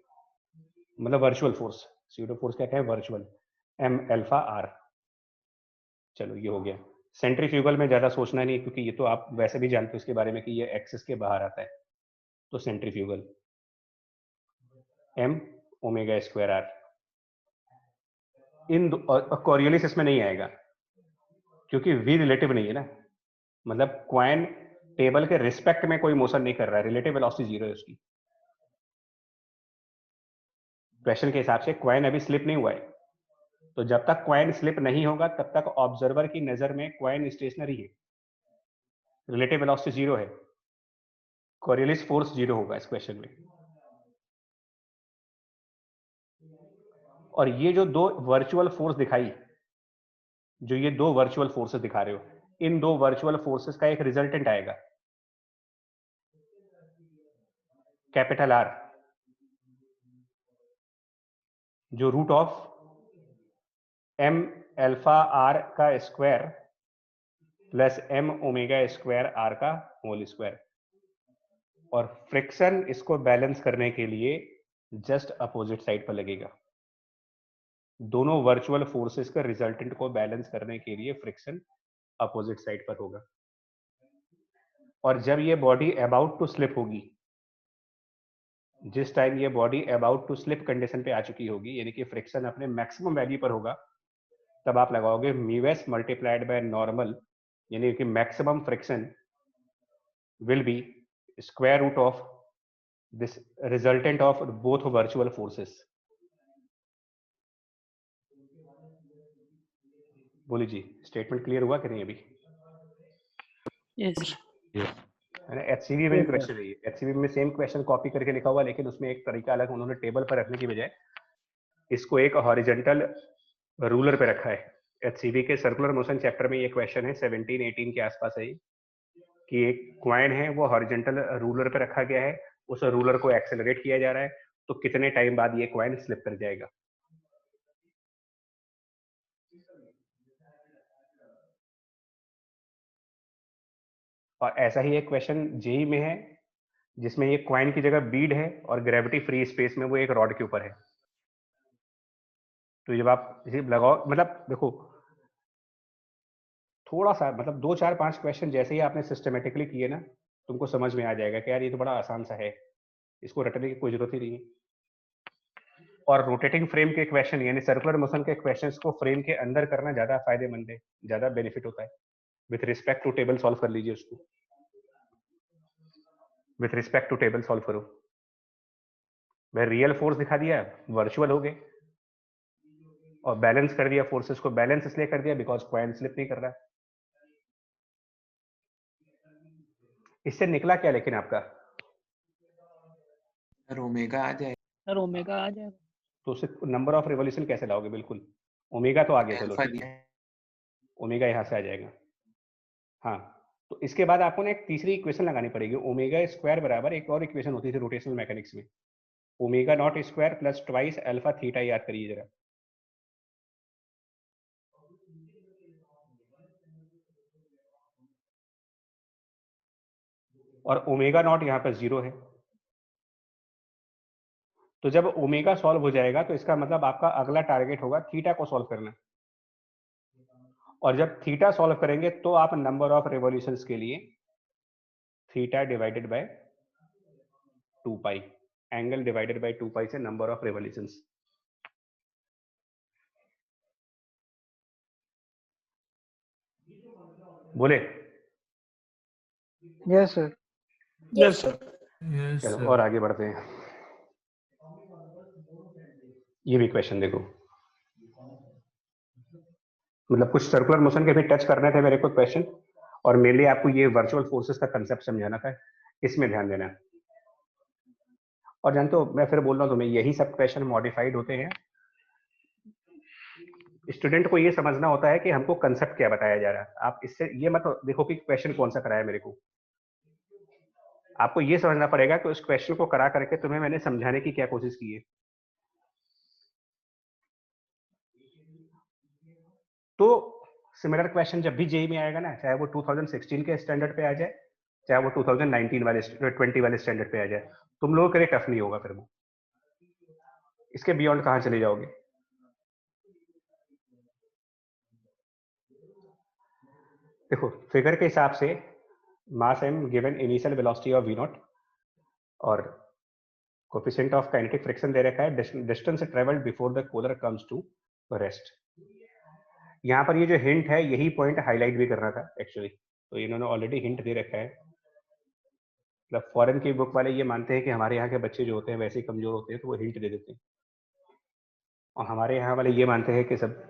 मतलब वर्चुअल फोर्स। स्यूडो फोर्स क्या है? Virtual, M alpha R. चलो ये हो गया। सेंट्रीफ्यूगल में ज्यादा सोचना नहीं, क्योंकि ये तो आप वैसे भी जानते हो इसके बारे में कि ये एक्सिस के बाहर आता है। तो centrifugal m omega square r. इन कोरियलिस इसमें नहीं आएगा क्योंकि वी रिलेटिव नहीं है ना, मतलब क्वाइन टेबल के रिस्पेक्ट में कोई मोशन नहीं कर रहा है, रिलेटिव वेलोसिटी 0 है उसकी। क्वेश्चन के हिसाब से क्वाइन अभी स्लिप नहीं हुआ है, तो जब तक क्वाइन स्लिप नहीं होगा तब तक ऑब्जर्वर की नजर में क्वाइन स्टेशनरी है, रिलेटिव वेलोसिटी 0 है, कोरियलिस फोर्स 0 होगा इस क्वेश्चन में। और ये जो दो वर्चुअल फोर्स दिखाई, जो ये दो वर्चुअल फोर्सेस दिखा रहे हो, इन दो वर्चुअल फोर्सेस का एक रिजल्टेंट आएगा कैपिटल आर, जो root of m alpha r का square plus m omega square r का होल स्क्वायर। और फ्रिक्शन इसको बैलेंस करने के लिए जस्ट अपोजिट साइड पर लगेगा। दोनों वर्चुअल फोर्सेस का रिजल्टेंट को बैलेंस करने के लिए फ्रिक्शन अपोजिट साइड पर होगा। और जब ये बॉडी अबाउट टू स्लिप होगी, जिस टाइम ये body about to slip condition पे आ चुकी होगी, यानी कि फ्रिक्शन अपने मैक्सिमम वैल्यू पर होगा, तब आप लगाओगे म्यूएस मल्टीप्लाइड बाय नॉर्मल, यानी कि maximum friction will be square root of this resultant of both virtual forces. बोली जी, स्टेटमेंट क्लियर हुआ कि नहीं अभी? यस एचसीवी में क्वेश्चन है, एचसीवी में सेम क्वेश्चन कॉपी करके लिखा हुआ, लेकिन उसमें एक तरीका अलग, उन्होंने टेबल पर रखने की बजाय इसको एक हॉरिजॉन्टल रूलर पे रखा है। एचसीवी के सर्कुलर मोशन चैप्टर में ये क्वेश्चन है 17-18 के आसपास है कि एक क्वाइन है वो हॉरिजॉन्टल रूलर पे रखा गया है, उस रूलर को एक्सेलरेट किया जा रहा है, तो कितने टाइम बाद ये क्वाइन स्लिप कर जाएगा। और ऐसा ही एक क्वेश्चन जेई में है जिसमें ये क्वाइन की जगह बीड है और ग्रेविटी फ्री स्पेस में वो एक रॉड के ऊपर है। तो जब आप इसे लगाओ, मतलब देखो थोड़ा सा, मतलब 2 4 5 क्वेश्चन जैसे ही आपने सिस्टमेटिकली किए ना, तुमको समझ में आ जाएगा कि यार ये तो बड़ा आसान सा है, इसको रटने की कोई जरूरत ही नहीं है। और रोटेटिंग फ्रेम के क्वेश्चन यानी सर्कुलर मोशन के क्वेश्चंस को फ्रेम के अंदर करना ज्यादा फायदेमंद है, ज्यादा बेनिफिट होता है। With respect to table solve कर लीजिए उसको, with respect to table solve करो। भाई रियल फोर्स दिखा दिया, वर्चुअल हो गए, और बैलेंस कर दिया फोर्सेस को। बैलेंस इसलिए कर दिया बिकॉज क्वाइन स्लिप नहीं कर रहा। इससे निकला क्या लेकिन आपका? सर ओमेगा आ जाए। सर ओमेगा आ जाएगा। तो उससे नंबर ऑफ रिवॉल्यूशन कैसे लाओगे? बिल्कुल ओमेगा तो आ गया, चलो अल्फा ठीक दिया है, ओमेगा यहाँ से आ जाएगा। हाँ, तो इसके बाद आपको ना एक तीसरी इक्वेशन लगानी पड़ेगी। ओमेगा स्क्वायर बराबर एक और इक्वेशन होती थी रोटेशनल मैकेनिक्स में, omega naught square plus twice alpha theta. याद करिए जरा। और ओमेगा नॉट यहाँ पर 0 है। तो जब ओमेगा सॉल्व हो जाएगा तो इसका मतलब आपका अगला टारगेट होगा थीटा को सॉल्व करना। और जब थीटा सॉल्व करेंगे तो आप नंबर ऑफ रिवॉल्यूशंस के लिए theta divided by 2 pi, angle divided by 2 पाई से नंबर ऑफ रिवॉल्यूशंस। बोले? Yes sir. Yes sir. चलो और आगे बढ़ते हैं। ये भी क्वेश्चन देखो, मतलब कुछ सर्कुलर मोशन के भी टच करने थे मेरे को क्वेश्चन, और मेनली आपको ये वर्चुअल फोर्सेस का कंसेप्ट समझाना था, इसमें ध्यान देना। और जानते हो मैं फिर बोल रहा हूँ तुम्हें, यही सब क्वेश्चन मॉडिफाइड होते हैं। स्टूडेंट को ये समझना होता है कि हमको कंसेप्ट क्या बताया जा रहा है। आप इससे ये मत देखो कि क्वेश्चन कौन सा कराया मेरे को, आपको ये समझना पड़ेगा कि उस क्वेश्चन को करा करके तुम्हें मैंने समझाने की क्या कोशिश की है। तो सिमिलर क्वेश्चन जब भी जेई में आएगा ना, चाहे वो 2016 के स्टैंडर्ड पे आ जाए, चाहे वो 2019 वाले 20 वाले स्टैंडर्ड पे आ जाए, तुम लोगों के लिए टफ नहीं होगा। फिर वो इसके बियॉन्ड कहां चले जाओगे? देखो फिगर के हिसाब से mass m given initial velocity of v naught और कोफिशिएंट ऑफ काइनेटिक फ्रिक्शन दे रखा है, distance travelled before the cooler comes to rest. यहाँ पर ये जो हिंट है यही पॉइंट हाईलाइट भी करना था एक्चुअली, तो इन्होंने ऑलरेडी हिंट दे रखा है। मतलब फॉरेन की बुक वाले ये मानते हैं कि हमारे यहाँ के बच्चे जो होते हैं वैसे ही कमजोर होते हैं, तो वो हिंट दे देते हैं, और हमारे यहाँ वाले ये मानते हैं कि सब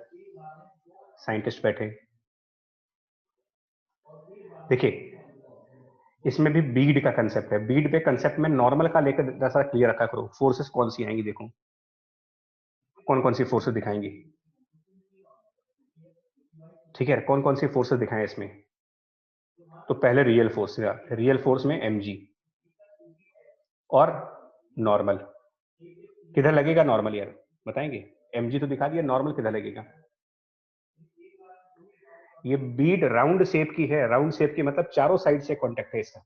साइंटिस्ट बैठे। देखिए इसमें भी बीड का कंसेप्ट है, बीड पे कंसेप्ट में नॉर्मल का लेकर जैसा क्लियर रखा करो। फोर्सेस कौन सी आएंगी, देखो कौन कौन सी फोर्सेस दिखाएंगी, ठीक है, कौन कौन सी फोर्सेस दिखाएं इसमें। तो पहले रियल फोर्स, रियल फोर्स में mg और नॉर्मल। किधर लगेगा नॉर्मल यार बताएंगे? mg तो दिखा दिया, नॉर्मल किधर लगेगा? ये बीड राउंड शेप की है, राउंड शेप की मतलब चारों साइड से कांटेक्ट है इसका।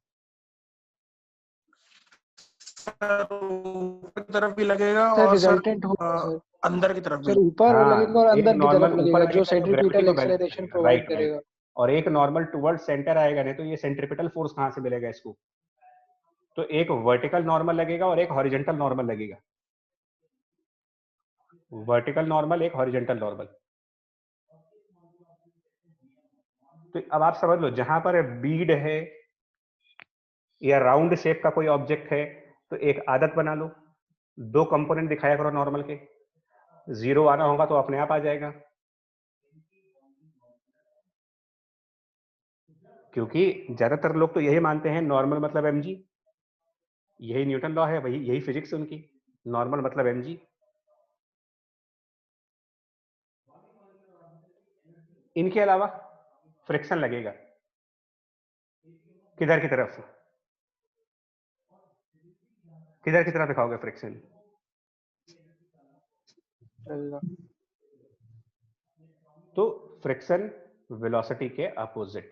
सर ऊपर की तरफ भी लगेगा सर और सर रिजल्टेंट होगा सर अंदर की तरफ भी सर ऊपर लगेगा और हाँ, एक अंदर की नॉर्मल तरफ ऊपर लगेगा जो लगेगा तो ग्रेविटी सेंट्रीपिटल को बैलेंस एक्सेलरेशन करेगा, प्रोवाइड राइट करेगा। राइट। और एक नॉर्मल टुवर्ड सेंटर आएगा, नहीं तो ये सेंट्रिपिटल फोर्स कहाँ से मिलेगा इसको? तो एक वर्टिकल नॉर्मल लगेगा और एक हॉरिजॉन्टल नॉर्मल लगेगा, वर्टिकल नॉर्मल एक हॉरिजॉन्टल नॉर्मल। तो अब आप समझ लो, जहां पर बीड है या राउंड शेप का कोई ऑब्जेक्ट है तो एक आदत बना लो, 2 कंपोनेंट दिखाया करो नॉर्मल के, 0 आना होगा तो अपने आप आ जाएगा, क्योंकि ज्यादातर लोग तो यही मानते हैं नॉर्मल मतलब mg, यही न्यूटन लॉ है, वही यही फिजिक्स उनकी, नॉर्मल मतलब mg। इनके अलावा फ्रिक्शन लगेगा किधर की तरफ, किधर की तरफ दिखाओगे फ्रिक्शन? तो फ्रिक्शन वेलोसिटी के अपोजिट,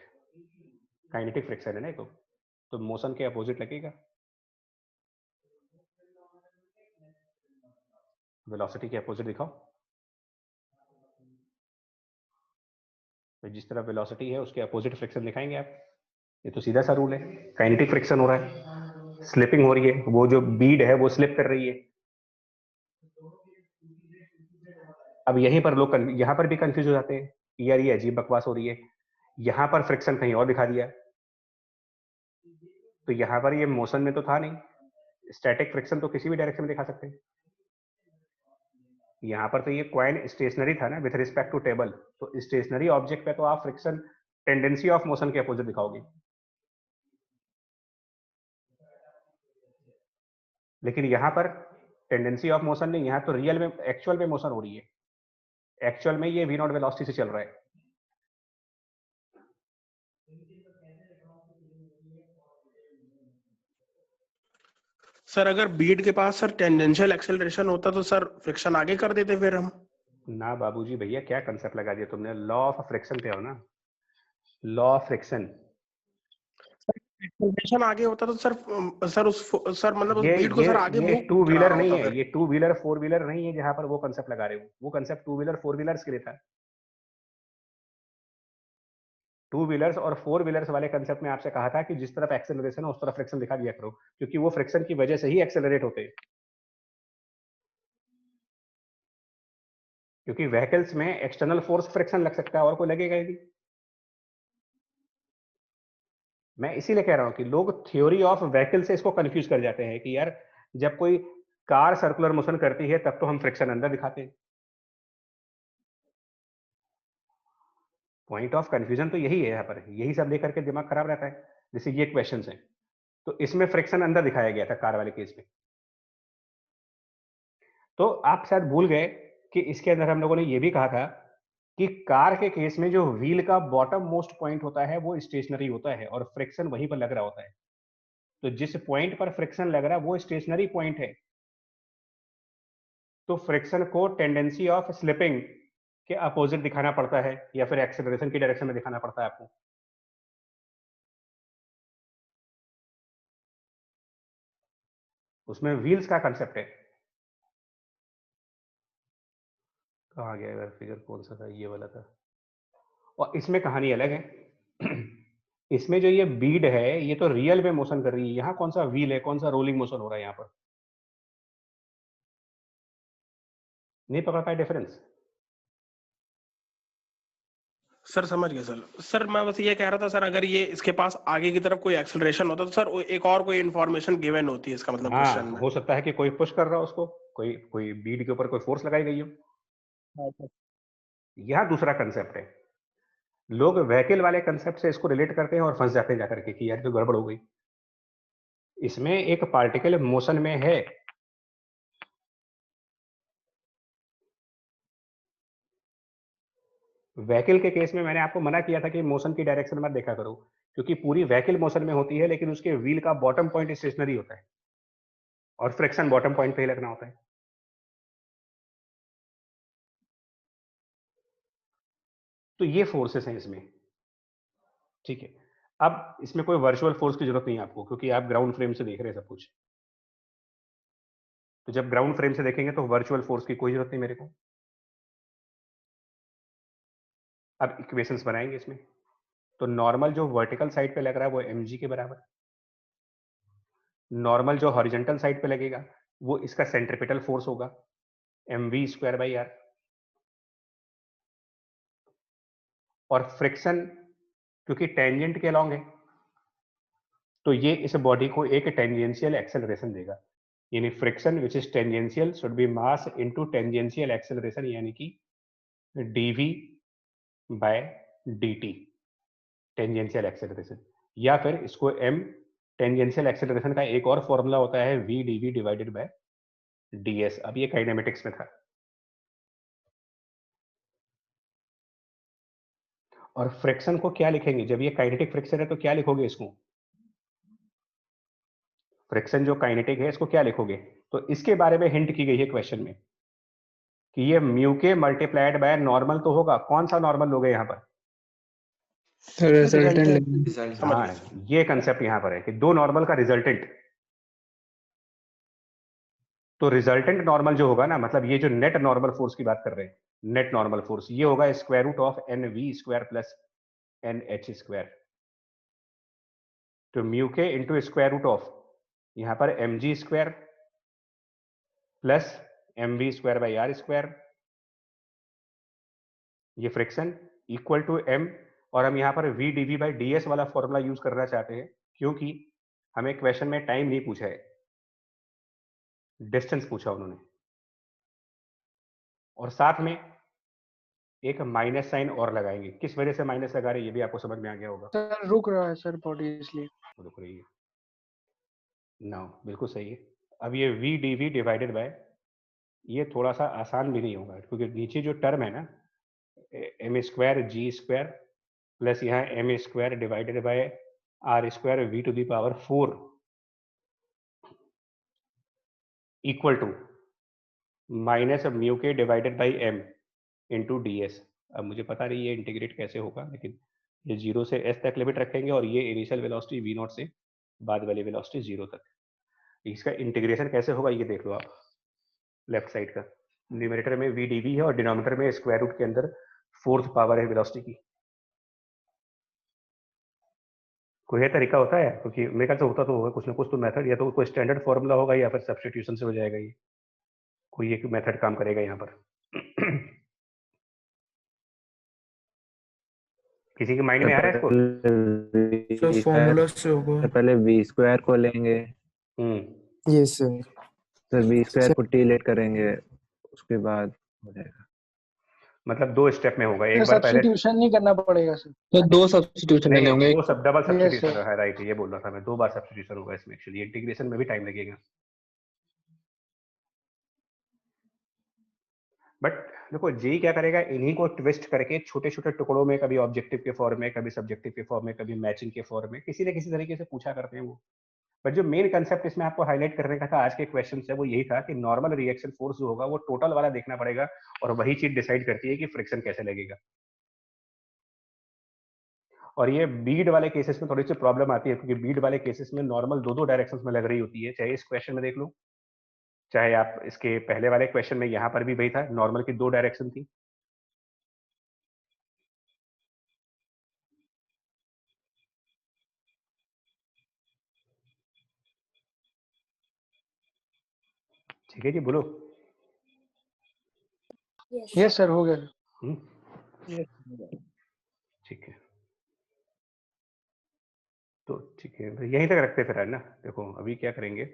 काइनेटिक फ्रिक्शन है ना, तो मोशन के अपोजिट लगेगा, वेलोसिटी के अपोजिट दिखाओ। तो जिस तरफ वेलोसिटी है उसके अपोजिट फ्रिक्शन दिखाएंगे आप, ये तो सीधा सा रूल है। काइनेटिक फ्रिक्शन हो रहा है, स्लिपिंग हो रही है, वो जो बीड है वो स्लिप कर रही है। अब यहीं पर लोग यहाँ पर भी कंफ्यूज हो जाते हैं, यार ये अजीब बकवास हो रही है, यहाँ पर फ्रिक्शन कहीं और दिखा दिया, तो यहाँ पर ये मोशन में तो था नहीं, स्टैटिक फ्रिक्शन तो किसी भी डायरेक्शन में दिखा सकते हैं, यहाँ पर तो ये कॉइन स्टेशनरी था ना विथ रिस्पेक्ट टू टेबल, तो स्टेशनरी ऑब्जेक्ट पे तो आप फ्रिक्शन टेंडेंसी ऑफ मोशन के अपोजिट दिखाओगे, लेकिन यहाँ पर टेंडेंसी ऑफ मोशन नहीं, यहाँ तो रियल में एक्चुअल में मोशन हो रही है, एक्चुअल में ये वी नॉट वेलोसिटी से चल रहा है। सर अगर बीड के पास सर टेंजेंशियल एक्सेलरेशन होता तो सर फ्रिक्शन आगे कर देते फिर हम। ना बाबूजी भैया, क्या कंसेप्ट लगा दिया तुमने, लॉ ऑफ फ्रिक्शन पे हो ना, लॉ ऑफ फ्रिक्शन। एक्सेलरेशन आगे होता तो सर सर मतलब उस ये बीड को सर आगे ये मूव टू कराना व्हीलर नहीं होता है, फिर। ये टू व्हीलर फोर व्हीलर नहीं है जहां पर वो कंसेप्ट लगा रहे हो, वो concept two wheeler four wheelers के लिए था। टू व्हीलर्स और फोर व्हीलर्स वाले कंसेप्ट में आपसे कहा था कि जिस तरफ एक्सेलरेशन है उस तरफ फ्रिक्शन दिखा दिया करो, क्योंकि वो फ्रिक्शन की वजह से ही एक्सेलरेट होते हैं, क्योंकि व्हीकल्स में एक्सटर्नल फोर्स फ्रिक्शन लग सकता है और कोई लगेगा ही नहीं। मैं इसीलिए कह रहा हूं कि लोग थ्योरी ऑफ व्हीकल से इसको कंफ्यूज कर जाते हैं कि यार जब कोई कार सर्कुलर मोशन करती है तब तो हम फ्रिक्शन अंदर दिखाते हैं। पॉइंट ऑफ कंफ्यूजन तो यही है, यहाँ पर यही सब लेकर के दिमाग खराब रहता है। जैसे ये क्वेश्चंस हैं, तो इसमें फ्रिक्शन अंदर दिखाया गया था कार वाले केस में, तो आप शायद भूल गए कि इसके अंदर हम लोगों ने ये भी कहा था कि कार के केस में जो व्हील का बॉटम मोस्ट पॉइंट होता है वो स्टेशनरी होता है और फ्रिक्शन वहीं पर लग रहा होता है, तो जिस पॉइंट पर फ्रिक्शन लग रहा है वो स्टेशनरी पॉइंट है, तो फ्रिक्शन को टेंडेंसी ऑफ स्लिपिंग के अपोजिट दिखाना पड़ता है या फिर एक्सेलरेशन की डायरेक्शन में दिखाना पड़ता है आपको। उसमें व्हील्स का कंसेप्ट है। कहाँ गया यार फिगर, कौन सा था, ये वाला था। और इसमें कहानी अलग है। इसमें जो ये बीड है ये तो रियल में मोशन कर रही है, यहाँ कौन सा व्हील है, कौन सा रोलिंग मोशन हो रहा है, यहाँ पर नहीं पकड़ पाए डिफरेंस। सर समझ गया सर मैं बस ये कह रहा था सर अगर ये इसके पास आगे की तरफ कोई एक्सेलरेशन होता तो सर एक और कोई इन्फॉर्मेशन गिवन होती है इसका मतलब क्वेश्चन हाँ, में। हो सकता है कि कोई पुश कर रहा हो उसको, कोई कोई बीड के ऊपर कोई फोर्स लगाई गई हो। यह दूसरा कंसेप्ट है, लोग व्हीकल वाले कंसेप्ट से इसको रिलेट करते हैं और फंस जाते हैं जाकर के कि यार तो गड़बड़ हो गई। इसमें एक पार्टिकल मोशन में है, व्हीकल के केस में मैंने आपको मना किया था कि मोशन की डायरेक्शन मत देखा करो, क्योंकि पूरी व्हीकल मोशन में होती है लेकिन उसके व्हील का बॉटम पॉइंट स्टेशनरी होता है और फ्रिक्शन बॉटम पॉइंट पे ही लगना होता है। तो ये फोर्सेस हैं इसमें, ठीक है। अब इसमें कोई वर्चुअल फोर्स की जरूरत नहीं है आपको, क्योंकि आप ग्राउंड फ्रेम से देख रहे हैं सब कुछ। तो जब ग्राउंड फ्रेम से देखेंगे तो वर्चुअल फोर्स की कोई जरूरत नहीं मेरे को। अब इक्वेशंस बनाएंगे इसमें। तो नॉर्मल जो वर्टिकल साइड पे लग रहा है वो mg के बराबर, नॉर्मल जो हॉरिजॉन्टल साइड पे लगेगा वो इसका सेंट्रिपिटल फोर्स होगा mv²/r, और फ्रिक्शन क्योंकि टेंजेंट के अलोंग है तो ये इस बॉडी को एक टेंजेंशियल एक्सेलरेशन देगा, यानी friction which is tangential should be mass into tangential acceleration, यानी कि dv/dt टेंजेंशियल एक्सेलरेशन, या फिर इसको m टेंजेंशियल एक्सेलरेशन का एक और फॉर्मूला होता है v dv divided by ds। अब ये काइनेमेटिक्स में था। और फ्रिक्शन को क्या लिखेंगे, जब ये काइनेटिक फ्रिक्शन है तो क्या लिखोगे इसको, फ्रिक्शन जो काइनेटिक है इसको क्या लिखोगे, तो इसके बारे में हिंट की गई है क्वेश्चन में कि ये म्यू के मल्टीप्लाइड बाय नॉर्मल तो होगा, कौन सा नॉर्मल लोगे यहाँ पर, रिजल्टेंट। हाँ ये कंसेप्ट यहाँ पर है कि दो नॉर्मल का रिजल्टेंट, तो रिजल्टेंट नॉर्मल जो होगा ना, मतलब ये जो नेट नॉर्मल फोर्स की बात कर रहे हैं, नेट नॉर्मल फोर्स ये होगा square root of nv² plus nh², तो mu K into square root of यहाँ पर mg² प्लस mv²/r², ये फ्रिक्शन इक्वल टू m, और हम यहाँ पर v dv/ds वाला फॉर्मूला यूज करना चाहते हैं क्योंकि हमें क्वेश्चन में टाइम नहीं पूछा है, डिस्टेंस पूछा उन्होंने, और साथ में एक माइनस साइन और लगाएंगे। किस वजह से माइनस लगा रहे हैं ये भी आपको समझ में आ गया होगा। सर रुक रहा है सर बॉडी इसलिए। रुक रही है ना, बिल्कुल सही है। अब ये v dv डिवाइडेड बाय, ये थोड़ा सा आसान भी नहीं होगा क्योंकि नीचे जो टर्म है ना m²g² प्लस यहाँ m² divided by r² v⁴ equal to minus mu k divided by m into ds। अब मुझे पता नहीं ये इंटीग्रेट कैसे होगा, लेकिन ये 0 से s तक लिमिट रखेंगे और ये इनिशियल वेलोसिटी v0 से बाद वाली वेलोसिटी 0 तक, इसका इंटीग्रेशन कैसे होगा ये देख लो आप। लेफ्ट साइड का न्यूमरेटर में v dv है और डिनोमिनेटर में स्क्वायर रूट के अंदर 4th पावर है वेलोसिटी की। कोई तरीका होता है, क्योंकि मेरे ख्याल से होता तो होगा कुछ ना कुछ तो मेथड, या तो कोई स्टैंडर्ड फॉर्मूला होगा या फिर सब्स्टिट्यूशन से हो जाएगा, ये कोई एक मेथड काम करेगा यहाँ पर। किसी के माइंड में आ रहा है इसको? फॉर्मूला से होगा। पहले v² को लेंगे, यस सर, फिर v² को टीलेट करेंगे, उसके बाद हो जाएगा। मतलब 2 स्टेप में होगा, एक बार पहले सब्स्टिट्यूशन नहीं करना पड़ेगा सर। तो 2 सब्स्टिट्यूशन नहीं, होंगे। वो सब डबल Yes, सब्स्टिट्यूशन sir. है, राइट, ये बोल रहा था मैं, 2 बार सब्स्टिट्यूशन होगा इसमें, एक्चुअली इंटीग्रेशन में भी टाइम लगेगा। बट देखो जी क्या करेगा, इन्हीं को ट्विस्ट करके छोटे छोटे टुकड़ों में, कभी ऑब्जेक्टिव के फॉर्म में, कभी सब्जेक्टिव के फॉर्म में, कभी मैचिंग के फॉर्म में, किसी न किसी तरीके से पूछा करते हैं वो। बट जो मेन कंसेप्ट इसमें आपको हाईलाइट करने का था आज के क्वेश्चन से, वो यही था कि नॉर्मल रिएक्शन फोर्स जो होगा वो टोटल वाला देखना पड़ेगा, और वही चीज डिसाइड करती है कि फ्रिक्शन कैसे लगेगा। और ये बीड वाले केसेस में थोड़ी सी प्रॉब्लम आती है, क्योंकि बीड वाले केसेस में नॉर्मल 2-2 डायरेक्शंस में लग रही होती है, चाहे इस क्वेश्चन में देख लो, चाहे आप इसके पहले वाले क्वेश्चन में, यहाँ पर भी वही था, नॉर्मल की 2 डायरेक्शन थी। ठीक है जी, बोलो। यस सर हो गया। ठीक है, तो ठीक है, यहीं तक रखते फिर है ना। देखो अभी क्या करेंगे,